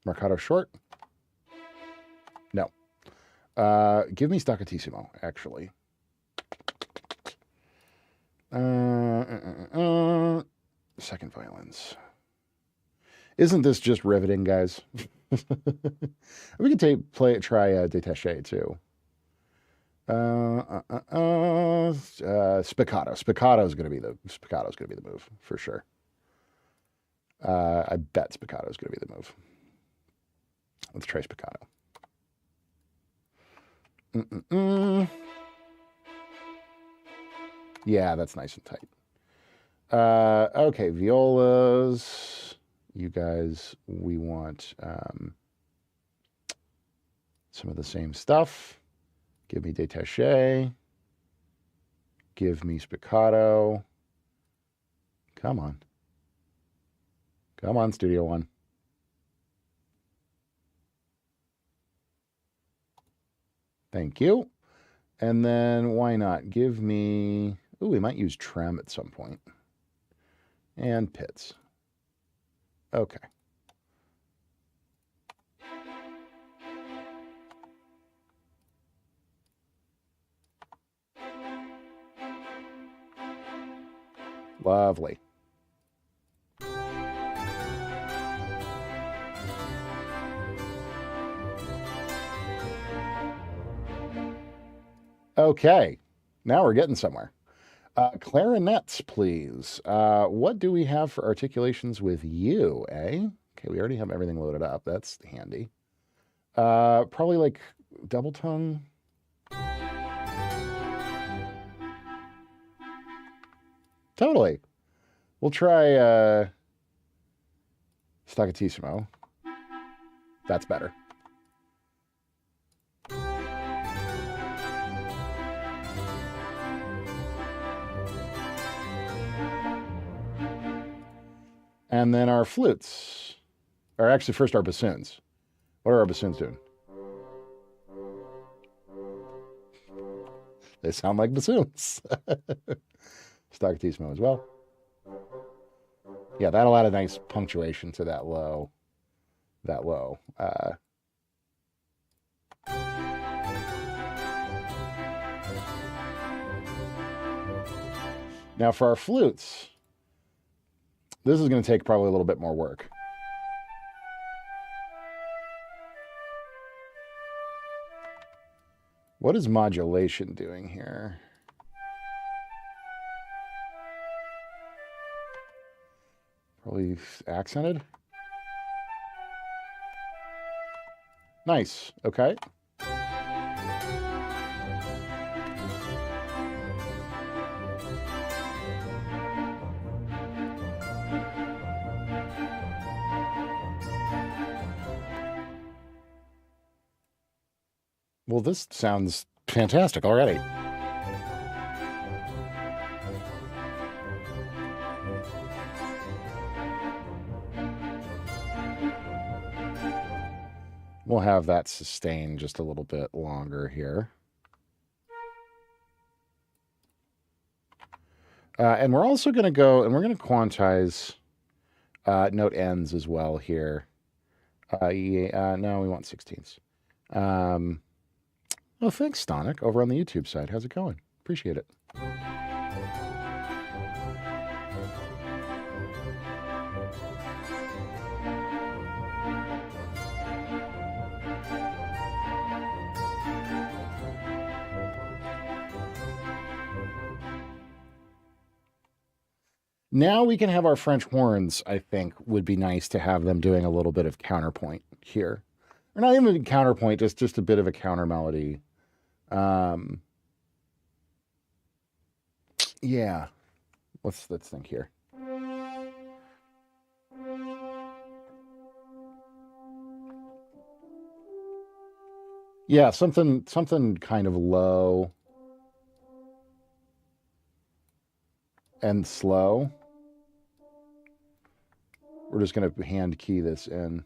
S1: Marcato short. No. Give me staccatissimo, actually. Second violins. Isn't this just riveting, guys? We could try détaché too. Spiccato. Spiccato's gonna be the move for sure. I bet Spiccato's gonna be the move. Let's try Spiccato. Yeah, that's nice and tight. Okay, violas. You guys, we want some of the same stuff. Give me détaché. Give me spiccato. Come on. Come on, Studio One. Thank you. And then why not? Give me... Ooh, we might use trem at some point. And pits. Okay. Lovely. Okay, now we're getting somewhere. Clarinets, please. What do we have for articulations with you, eh? Okay, we already have everything loaded up. That's handy. Probably like double tongue. Totally. We'll try Staccatissimo. That's better. And then our flutes. Or actually, first our bassoons. What are our bassoons doing? They sound like bassoons. Staccatissimo as well. Yeah, that'll add a nice punctuation to that low. Now for our flutes, this is going to take probably a little bit more work. What is modulation doing here? Probably accented. Nice. Okay. Well, this sounds fantastic already. We'll have that sustain just a little bit longer here. And we're also going to go, and we're going to quantize note ends as well here. No, we want 16ths. Oh, thanks, Stonic, over on the YouTube side. How's it going? Appreciate it. Now we can have our French horns, I think, would be nice to have them doing a little bit of counterpoint here. Or not even counterpoint, just a bit of a counter melody. Yeah. Let's think here. Yeah, something kind of low and slow. We're just going to hand key this in.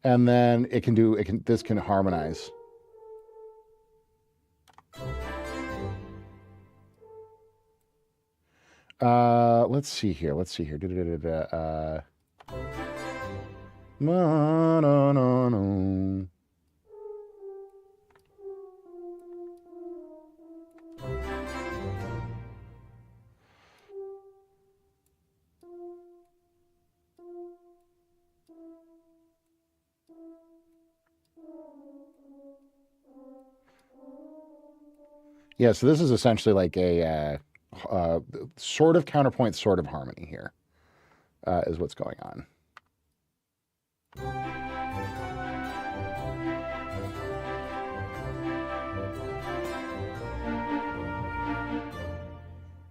S1: And then this can harmonize. Let's see here. Yeah, so this is essentially like a sort of counterpoint, sort of harmony here, is what's going on.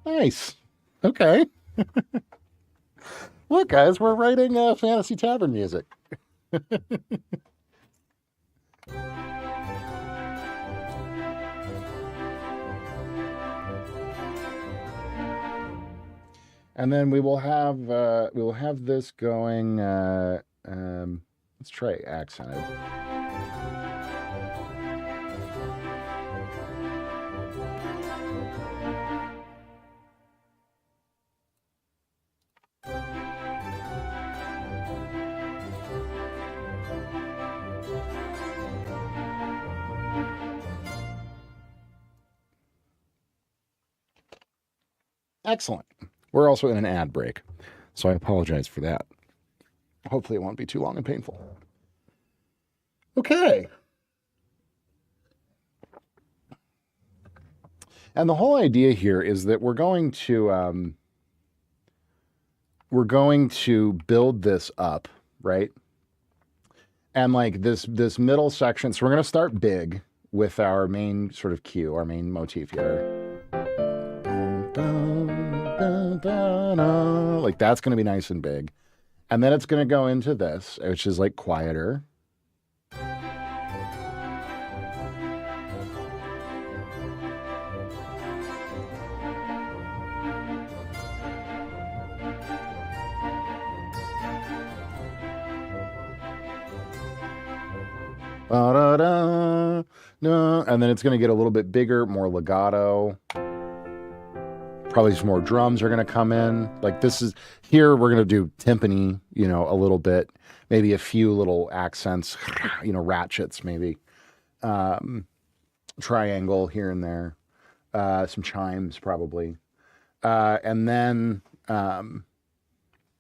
S1: Nice. Okay. Look, guys, we're writing Fantasy Tavern music. And then we will have this going. Let's try accented. Excellent. We're also in an ad break, so I apologize for that. Hopefully it won't be too long and painful. Okay. And the whole idea here is that we're going to build this up, right? And like this middle section, so we're going to start big with our main sort of cue, our main motif here. Like that's going to be nice and big. And then it's going to go into this, which is like quieter. And then it's going to get a little bit bigger, more legato. Probably some more drums are going to come in. Like this is, here we're going to do timpani, you know, a little bit. Maybe a few little accents, you know, ratchets maybe. Triangle here and there. Some chimes probably. And then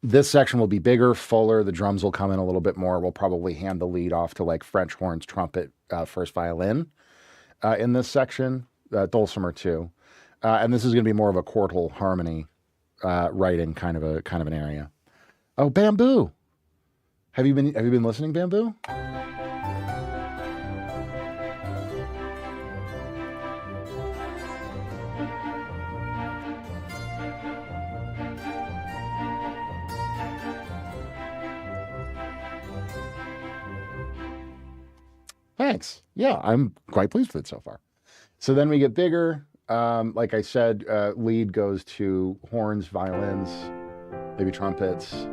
S1: this section will be bigger, fuller. The drums will come in a little bit more. We'll probably hand the lead off to like French horns, trumpet, first violin in this section, dulcimer too. And this is going to be more of a quartal harmony writing kind of an area. Oh, Bamboo! Have you been listening, Bamboo? Thanks. Yeah, I'm quite pleased with it so far. So then we get bigger. Like I said, lead goes to horns, violins, maybe trumpets.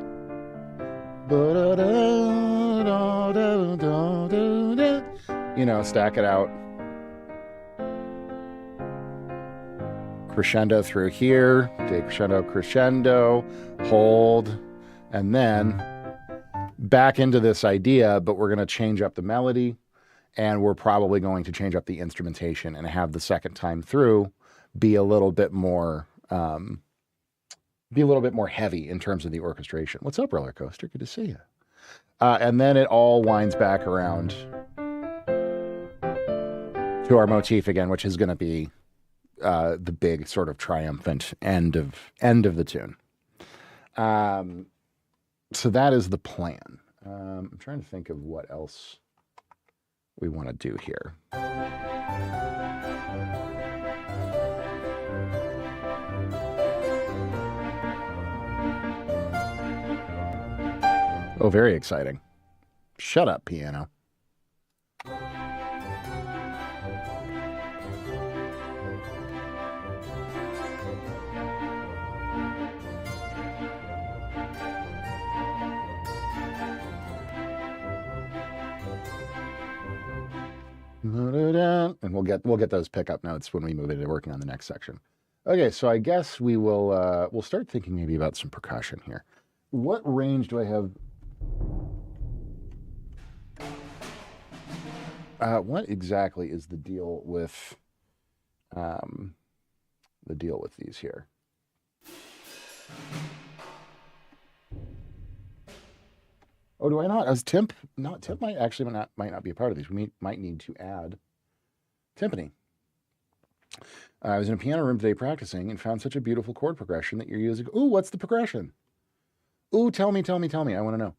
S1: You know, stack it out. Crescendo through here, decrescendo, crescendo, hold, and then back into this idea, but we're going to change up the melody. And we're probably going to change up the instrumentation and have the second time through be a little bit more heavy in terms of the orchestration. What's up, Roller Coaster? Good to see you. And then it all winds back around to our motif again, which is going to be the big sort of triumphant end of the tune. So that is the plan. I'm trying to think of what else we want to do here. Oh, very exciting. Shut up, piano. And we'll get those pickup notes when we move into working on the next section. Okay, so I guess we'll start thinking maybe about some percussion here. What range do I have? What exactly is the deal with these here? Oh, do I not? As Timp might not be a part of these. We might need to add timpani. I was in a piano room today practicing and found such a beautiful chord progression that you're using. Ooh, what's the progression? Ooh, tell me. I want to know.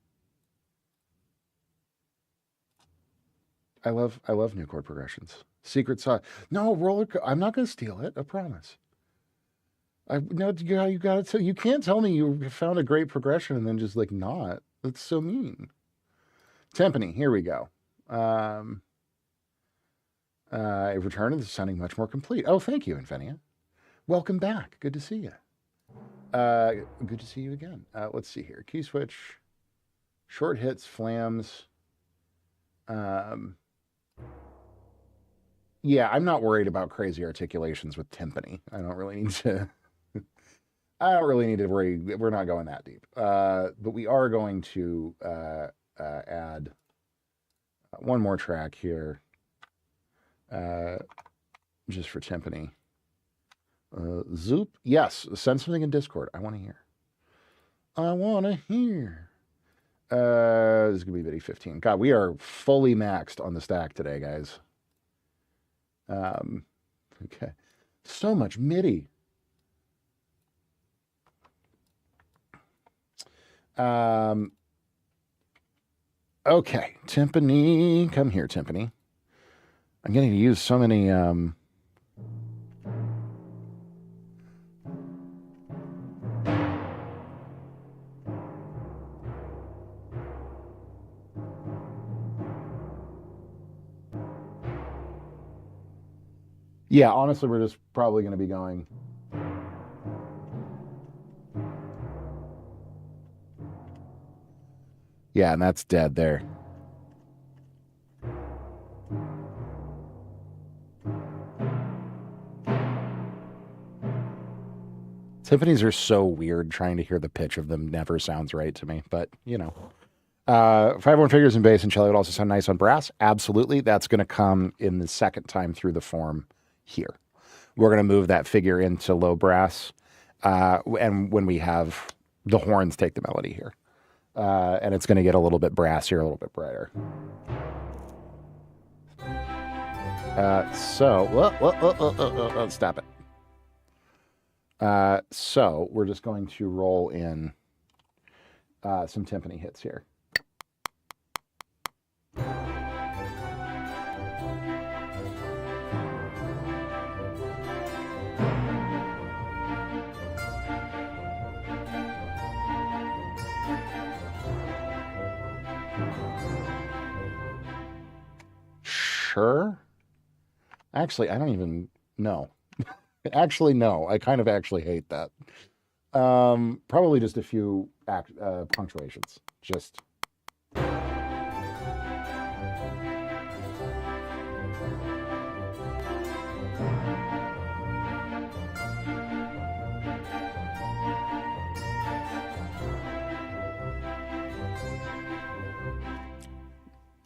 S1: I love new chord progressions. Secret sauce. No, I'm not going to steal it. I promise. You got to tell. You can't tell me you found a great progression and then just like not. That's so mean. Timpani, here we go. A return is sounding much more complete. Oh, thank you, Invenia. Welcome back. Good to see you. Good to see you again. Let's see here. Key switch, short hits, flams. Yeah, I'm not worried about crazy articulations with timpani. I don't really need to worry. We're not going that deep. But we are going to add one more track here. Just for timpani. Zoop. Yes, send something in Discord. I want to hear. This is going to be MIDI 15. God, we are fully maxed on the stack today, guys. Okay. So much MIDI. Okay. Timpani. Come here, timpani. I'm getting to use so many, yeah, honestly, we're just probably going to be going. Yeah, and that's dead there. Timpanis are so weird. Trying to hear the pitch of them never sounds right to me, but you know. 5-1 figures in bass and cello would also sound nice on brass. Absolutely. That's going to come in the second time through the form here. We're going to move that figure into low brass. And when we have the horns take the melody here. And it's going to get a little bit brassier, a little bit brighter. Stop it. So we're just going to roll in some timpani hits here. Sure. Actually, I don't even know. Actually, no. I kind of actually hate that. Probably just a few punctuations. Just.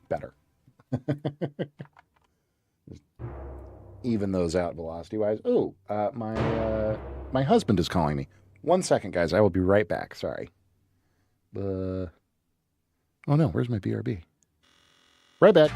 S1: Better. Even those out velocity wise. Oh, my husband is calling me. 1 second, guys. I will be right back. Sorry. Oh no, where's my BRB? Right back.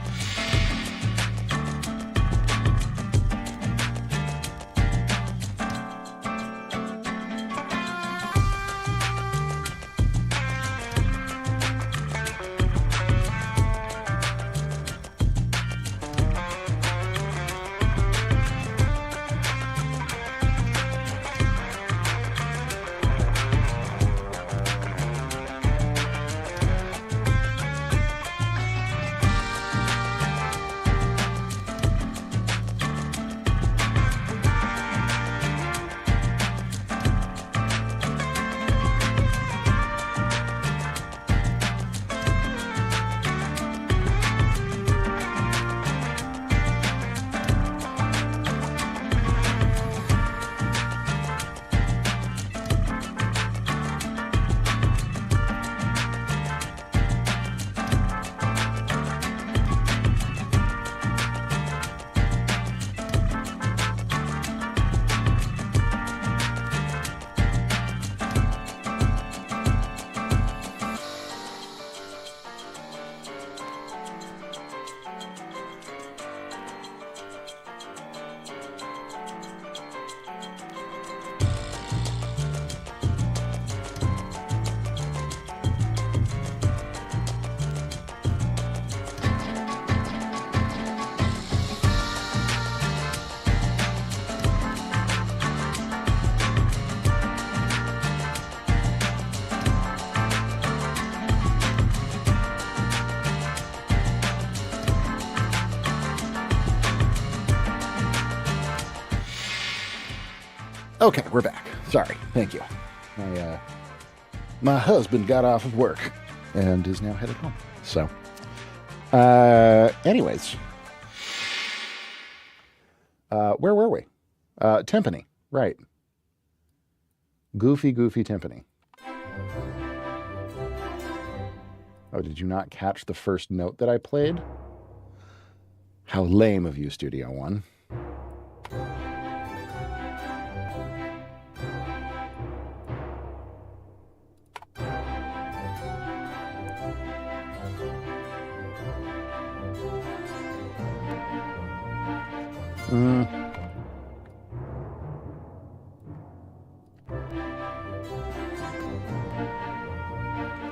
S1: Okay, we're back. Sorry. Thank you. My husband got off of work and is now headed home. So, anyways, where were we? Timpani, right. Goofy Timpani. Oh, did you not catch the first note that I played? How lame of you, Studio One.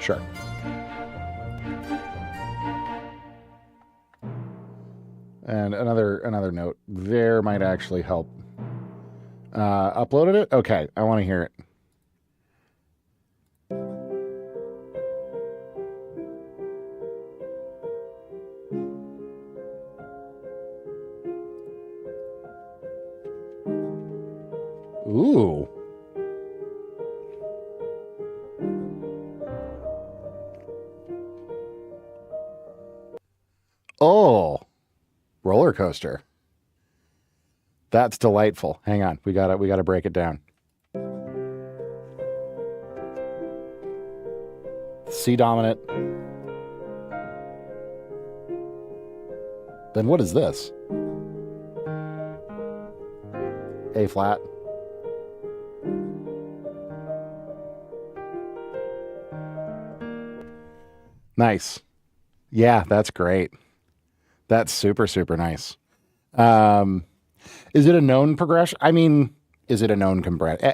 S1: Sure. And another note there might actually help. Uploaded it? Okay, I want to hear it. Ooh. Oh, roller coaster. That's delightful. Hang on, we gotta break it down. C dominant. Then what is this? A flat. Nice. Yeah, that's great. That's super, super nice. Is it a known progression? I mean, is it a known progression?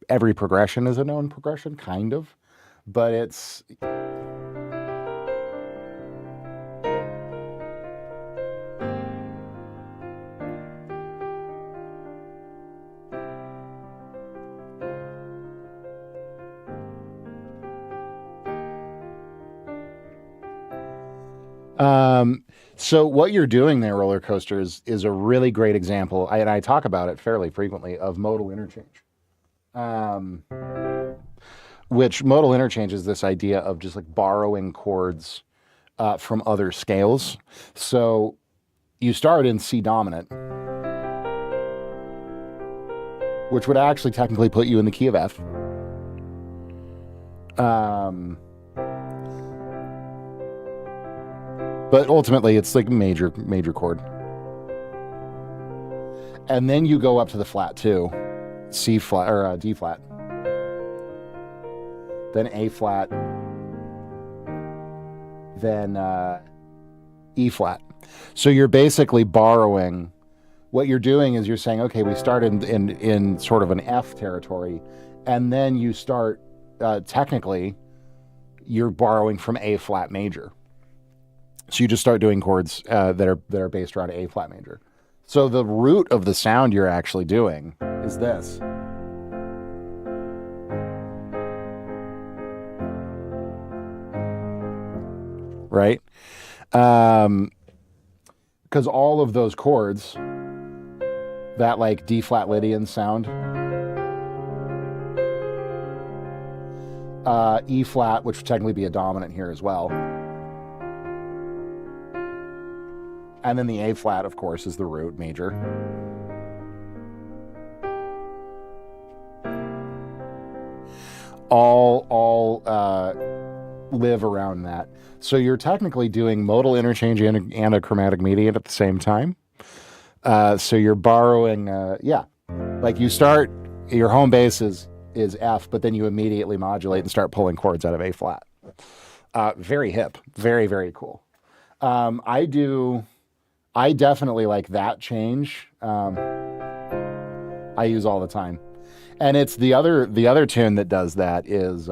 S1: Every progression is a known progression, kind of, but it's. So what you're doing there, Roller Coaster, is a really great example, and I talk about it fairly frequently, of modal interchange. Which modal interchange is this idea of just like borrowing chords from other scales. So you start in C dominant, which would actually technically put you in the key of F. But ultimately, it's like a major chord. And then you go up to the flat 2, C flat, or D flat. Then A flat. Then E flat. So you're basically borrowing. What you're doing is you're saying, okay, we start in sort of an F territory, and then you start, technically, you're borrowing from A flat major. So you just start doing chords that are based around A flat major. So the root of the sound you're actually doing is this. Right? Because all of those chords, that like D flat Lydian sound, E flat, which would technically be a dominant here as well. And then the A flat, of course, is the root major. All live around that. So you're technically doing modal interchange and a chromatic median at the same time. So you're borrowing, like you start, your home base is F, but then you immediately modulate and start pulling chords out of A flat. Very hip, very, very cool. I definitely like that change. I use all the time, and it's the other tune that does that is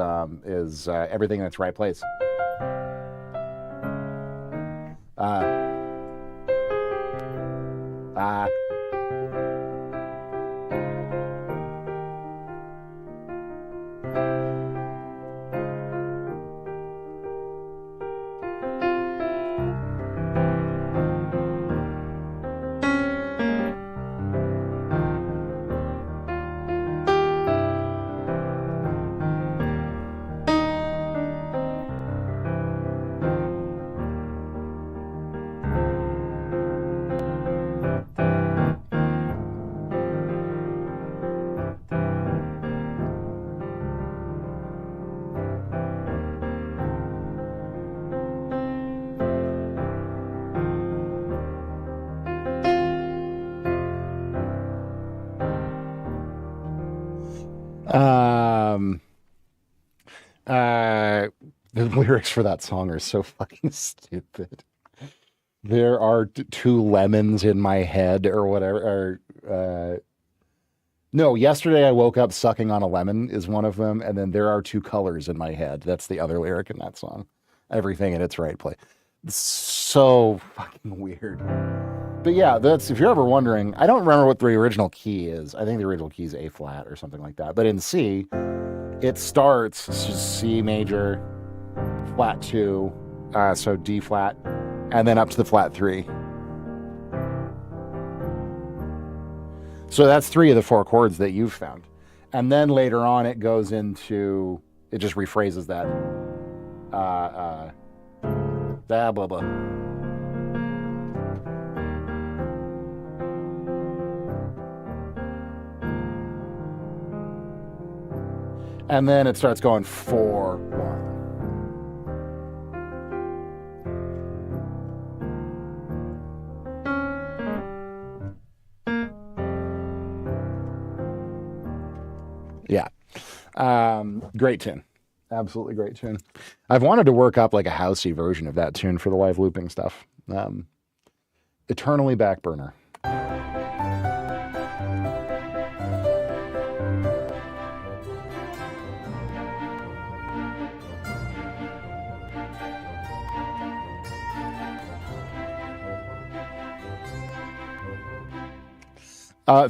S1: Everything in Its Right Place. The lyrics for that song are so fucking stupid. There are two lemons in my head or whatever. No, yesterday I woke up sucking on a lemon is one of them. And then there are two colors in my head. That's the other lyric in that song. Everything in its right place. It's so fucking weird. But yeah, that's, if you're ever wondering, I don't remember what the original key is. I think the original key is A flat or something like that. But in C, it starts C major, flat 2, so D flat, and then up to the flat 3. So that's 3 of the 4 chords that you've found. And then later on it goes into, it just rephrases that. Blah, blah, blah. And then it starts going 4, 1. Yeah. Great tune. Absolutely great tune. I've wanted to work up like a housey version of that tune for the live looping stuff. Eternally back burner.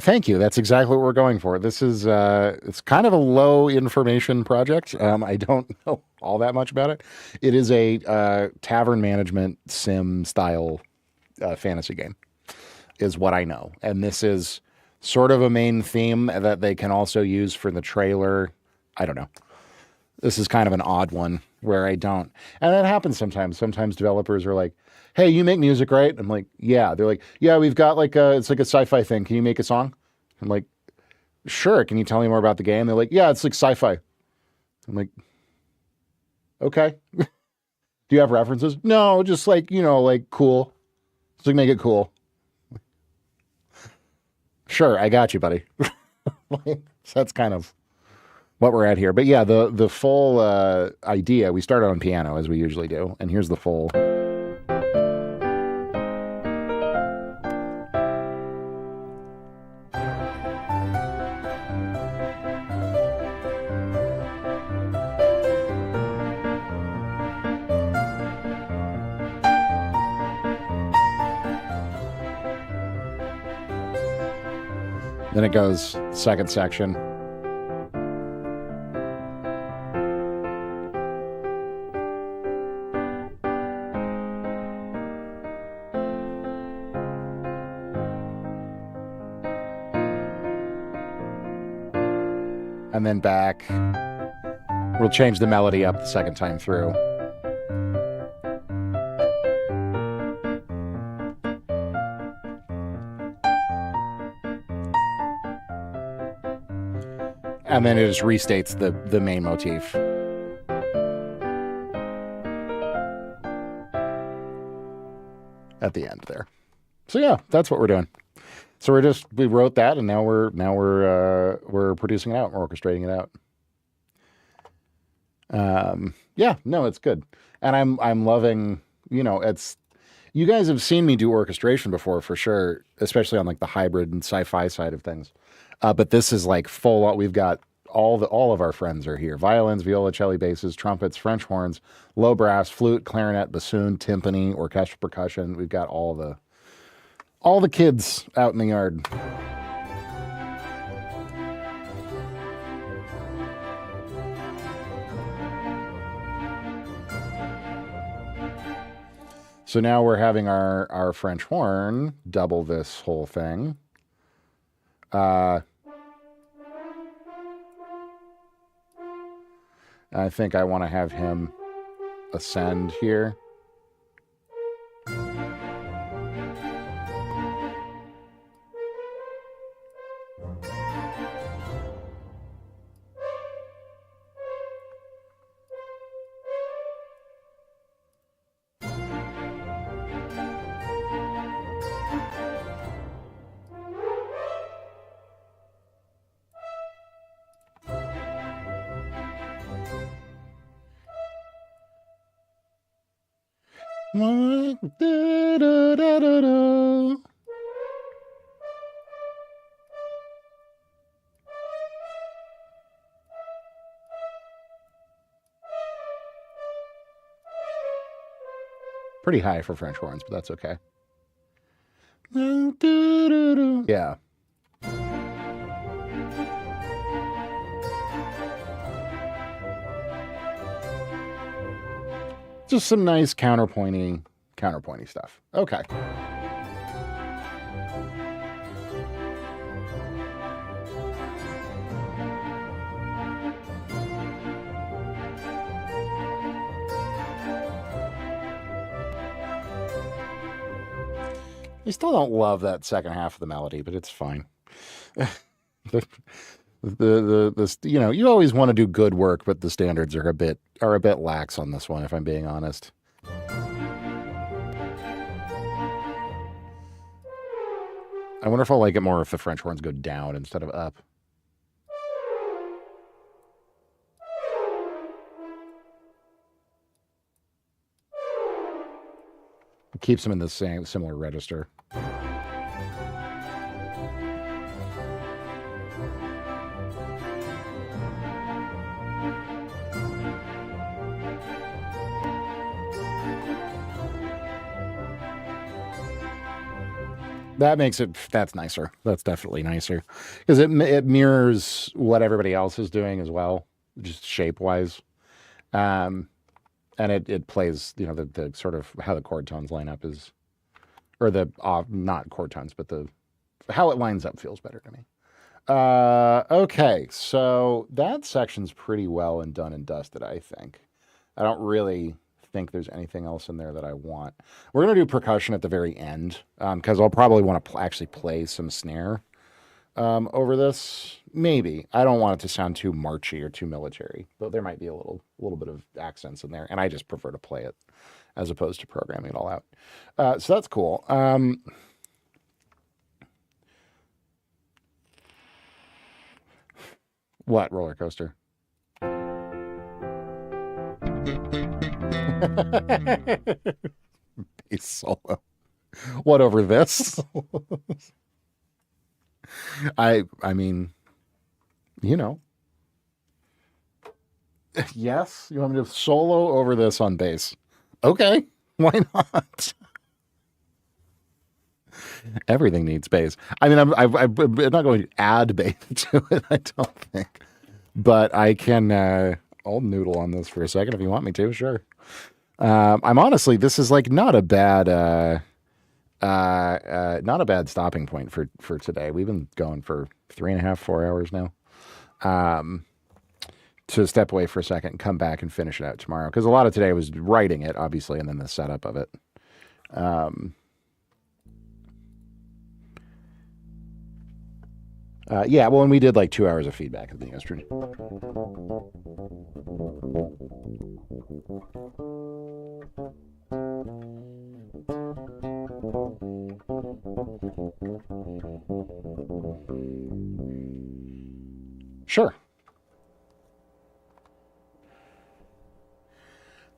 S1: Thank you. That's exactly what we're going for. This is, it's kind of a low information project. I don't know all that much about it. It is a tavern management sim style fantasy game, is what I know. And this is sort of a main theme that they can also use for the trailer. I don't know. This is kind of an odd one where I don't. And that happens sometimes. Sometimes developers are like, hey, you make music, right? I'm like, yeah. They're like, yeah, we've got like it's like a sci-fi thing. Can you make a song? I'm like, sure. Can you tell me more about the game? They're like, yeah, it's like sci-fi. I'm like, okay. Do you have references? No, just like, you know, like cool. Just like make it cool. Sure, I got you, buddy. So that's kind of what we're at here. But yeah, the full idea, we started on piano as we usually do. And here's the full. Then it goes second section. And then back. We'll change the melody up the second time through. And then it just restates the main motif. At the end there. So yeah, that's what we're doing. So we wrote that and now we're producing it out, we're orchestrating it out. Yeah, no, it's good. And I'm loving, you know, you guys have seen me do orchestration before for sure, especially on like the hybrid and sci-fi side of things. But this is like full on. We've got all of our friends are here. Violins, viola, cello, basses, trumpets, French horns, low brass, flute, clarinet, bassoon, timpani, orchestral percussion. We've got all the kids out in the yard. So now we're having our French horn double this whole thing. I think I want to have him ascend here. Pretty high for French horns, but that's okay. Yeah. Just some nice counterpointy stuff. Okay. I still don't love that second half of the melody, but it's fine. the you know, you always want to do good work, but the standards are a bit lax on this one, if I'm being honest. I wonder if I'll like it more if the French horns go down instead of up. It keeps them in the same similar register. That makes it, that's nicer. That's definitely nicer. Because it mirrors what everybody else is doing as well, just shape-wise. And it plays, you know, the sort of how the chord tones line up is, or the, not chord tones, but how it lines up feels better to me. Okay, so that section's pretty well and done and dusted, I think. I don't really think there's anything else in there that I want. We're going to do percussion at the very end, because I'll probably want to actually play some snare over this. Maybe. I don't want it to sound too marchy or too military, though there might be a little bit of accents in there, and I just prefer to play it as opposed to programming it all out. So that's cool. What roller coaster? Bass solo. What over this? I mean, you know. Yes, you want me to solo over this on bass? Okay, why not? Everything needs bass. I mean, I'm not going to add bass to it, I don't think. But I can, I'll noodle on this for a second if you want me to, sure. I'm honestly, this is like not a bad stopping point for today. We've been going for 3.5, 4 hours now. To step away for a second and come back and finish it out tomorrow. Because a lot of today was writing it, obviously, and then the setup of it. Yeah, well, and we did like 2 hours of feedback at the beginning of the stream. Sure.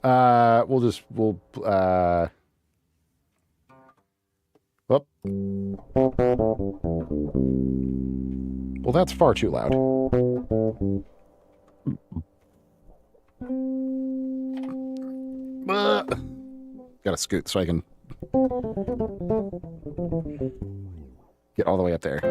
S1: We'll whoop. Well, that's far too loud. Gotta scoot so I can get all the way up there.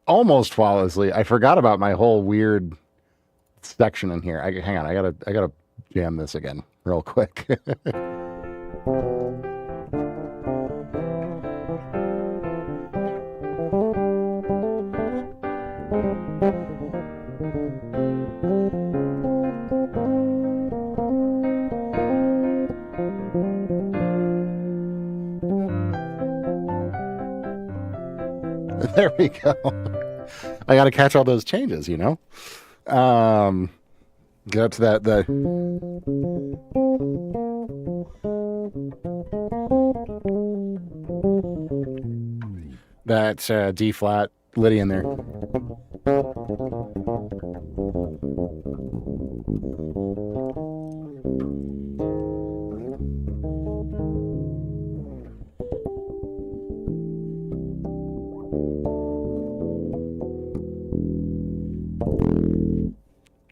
S1: Almost flawlessly. I forgot about my whole weird section in here. Hang on. I gotta jam this again real quick. There we go. I got to catch all those changes, you know? Get up to that D flat Lydia in there.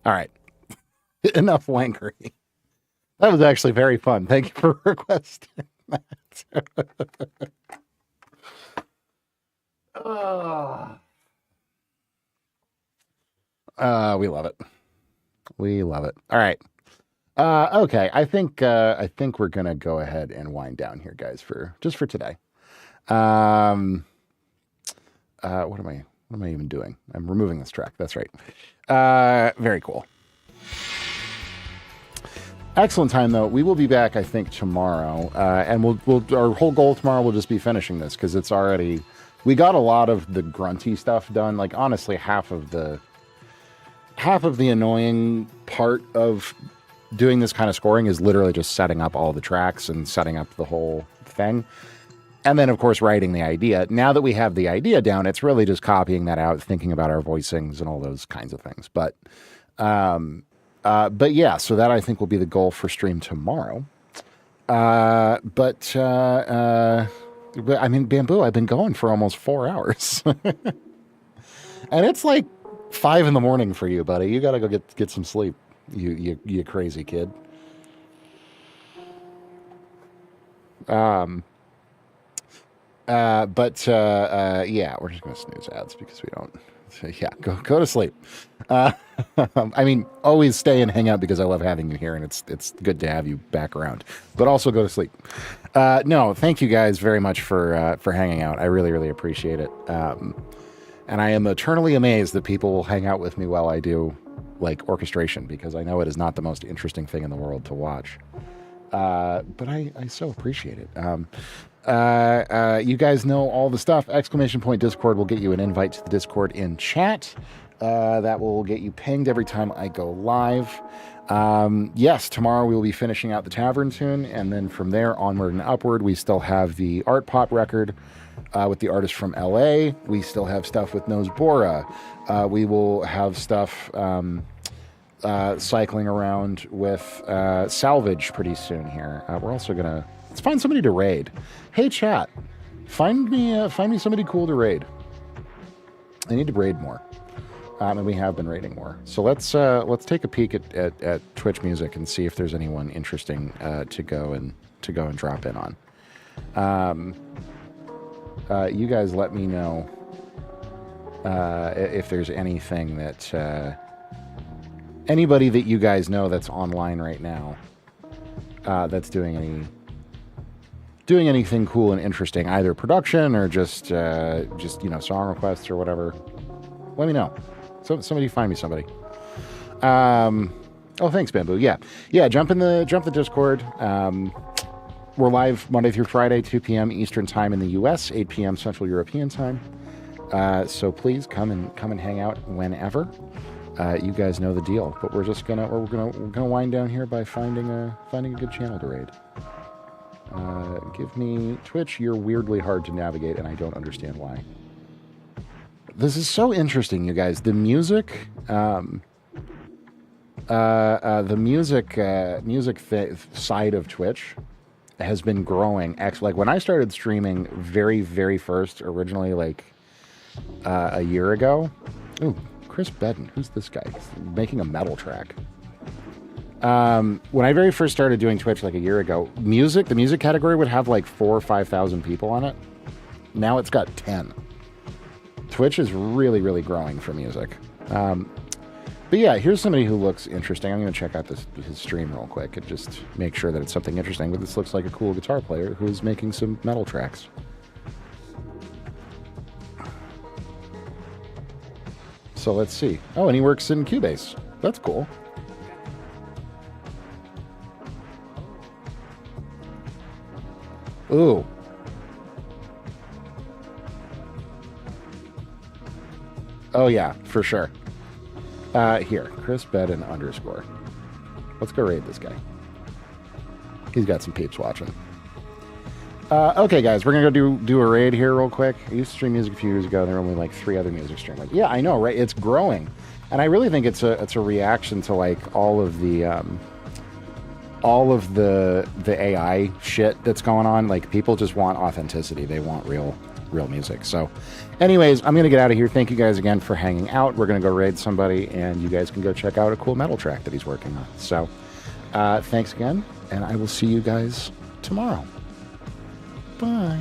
S1: All right. Enough wankery. That was actually very fun. Thank you for requesting that. We love it. We love it. All right. Okay. I think we're gonna go ahead and wind down here, guys, for today. What am I even doing? I'm removing this track. That's right. Very cool. Excellent time though. We will be back, I think, tomorrow, and we'll our whole goal tomorrow will just be finishing this because it's already. We got a lot of the grunty stuff done. Like honestly, half of the annoying part of doing this kind of scoring is literally just setting up all the tracks and setting up the whole thing. And then, of course, writing the idea. Now that we have the idea down, it's really just copying that out, thinking about our voicings and all those kinds of things. But yeah, so that I think will be the goal for stream tomorrow. But I mean, Bamboo, I've been going for almost 4 hours. And it's like 5 a.m. for you, buddy. You got to go get some sleep, you crazy kid. Yeah, we're just going to snooze ads because we don't. So yeah, go to sleep. I mean, always stay and hang out because I love having you here, and it's good to have you back around. But also go to sleep. No, thank you guys very much for hanging out. I really, really appreciate it. And I am eternally amazed that people will hang out with me while I do like orchestration because I know it is not the most interesting thing in the world to watch. But I so appreciate it. You guys know all the stuff. ! Discord will get you an invite to the Discord in chat. That will get you pinged every time I go live. Yes, tomorrow we will be finishing out the Tavern tune, and then from there onward and upward, we still have the Art Pop record with the artist from LA. We still have stuff with Nose Bora. We will have stuff cycling around with Salvage pretty soon here. We're also gonna let's find somebody to raid. Hey chat, find me somebody cool to raid. I need to raid more, and we have been raiding more. So let's take a peek at Twitch Music and see if there's anyone interesting to go and drop in on. You guys let me know if there's anything that anybody that you guys know that's online right now that's doing anything cool and interesting, either production or just song requests or whatever. Let me know. So somebody find me somebody. Oh, thanks, Bamboo. Yeah. Jump the Discord. We're live Monday through Friday, 2 p.m. Eastern time in the U.S., 8 p.m. Central European time. So please come and hang out whenever. You guys know the deal. But we're gonna wind down here by finding a good channel to raid. Give me Twitch. You're weirdly hard to navigate, and I don't understand why. This is so interesting, you guys. The music, side of Twitch has been growing. Like when I started streaming very, very first, originally like a year ago. Ooh, Chris Bedden. Who's this guy? He's making a metal track. When I very first started doing Twitch like a year ago, the music category would have like 4,000 or 5,000 people on it. Now it's got 10. Twitch is really, really growing for music. But yeah, here's somebody who looks interesting. I'm going to check out his stream real quick and just make sure that it's something interesting. But this looks like a cool guitar player who's making some metal tracks. So let's see. Oh, and he works in Cubase. That's cool. Ooh. Oh yeah, for sure. Here, Chris Bedden _ Let's go raid this guy. He's got some peeps watching. Okay, guys, we're gonna go do a raid here real quick. I used to stream music a few years ago. There were only like 3 other music streamers. Yeah, I know, right? It's growing, and I really think it's a reaction to like all of the AI shit that's going on. Like, people just want authenticity. They want real music. So anyways, I'm going to get out of here. Thank you guys again for hanging out. We're going to go raid somebody, and you guys can go check out a cool metal track that he's working on. So thanks again, and I will see you guys tomorrow. Bye.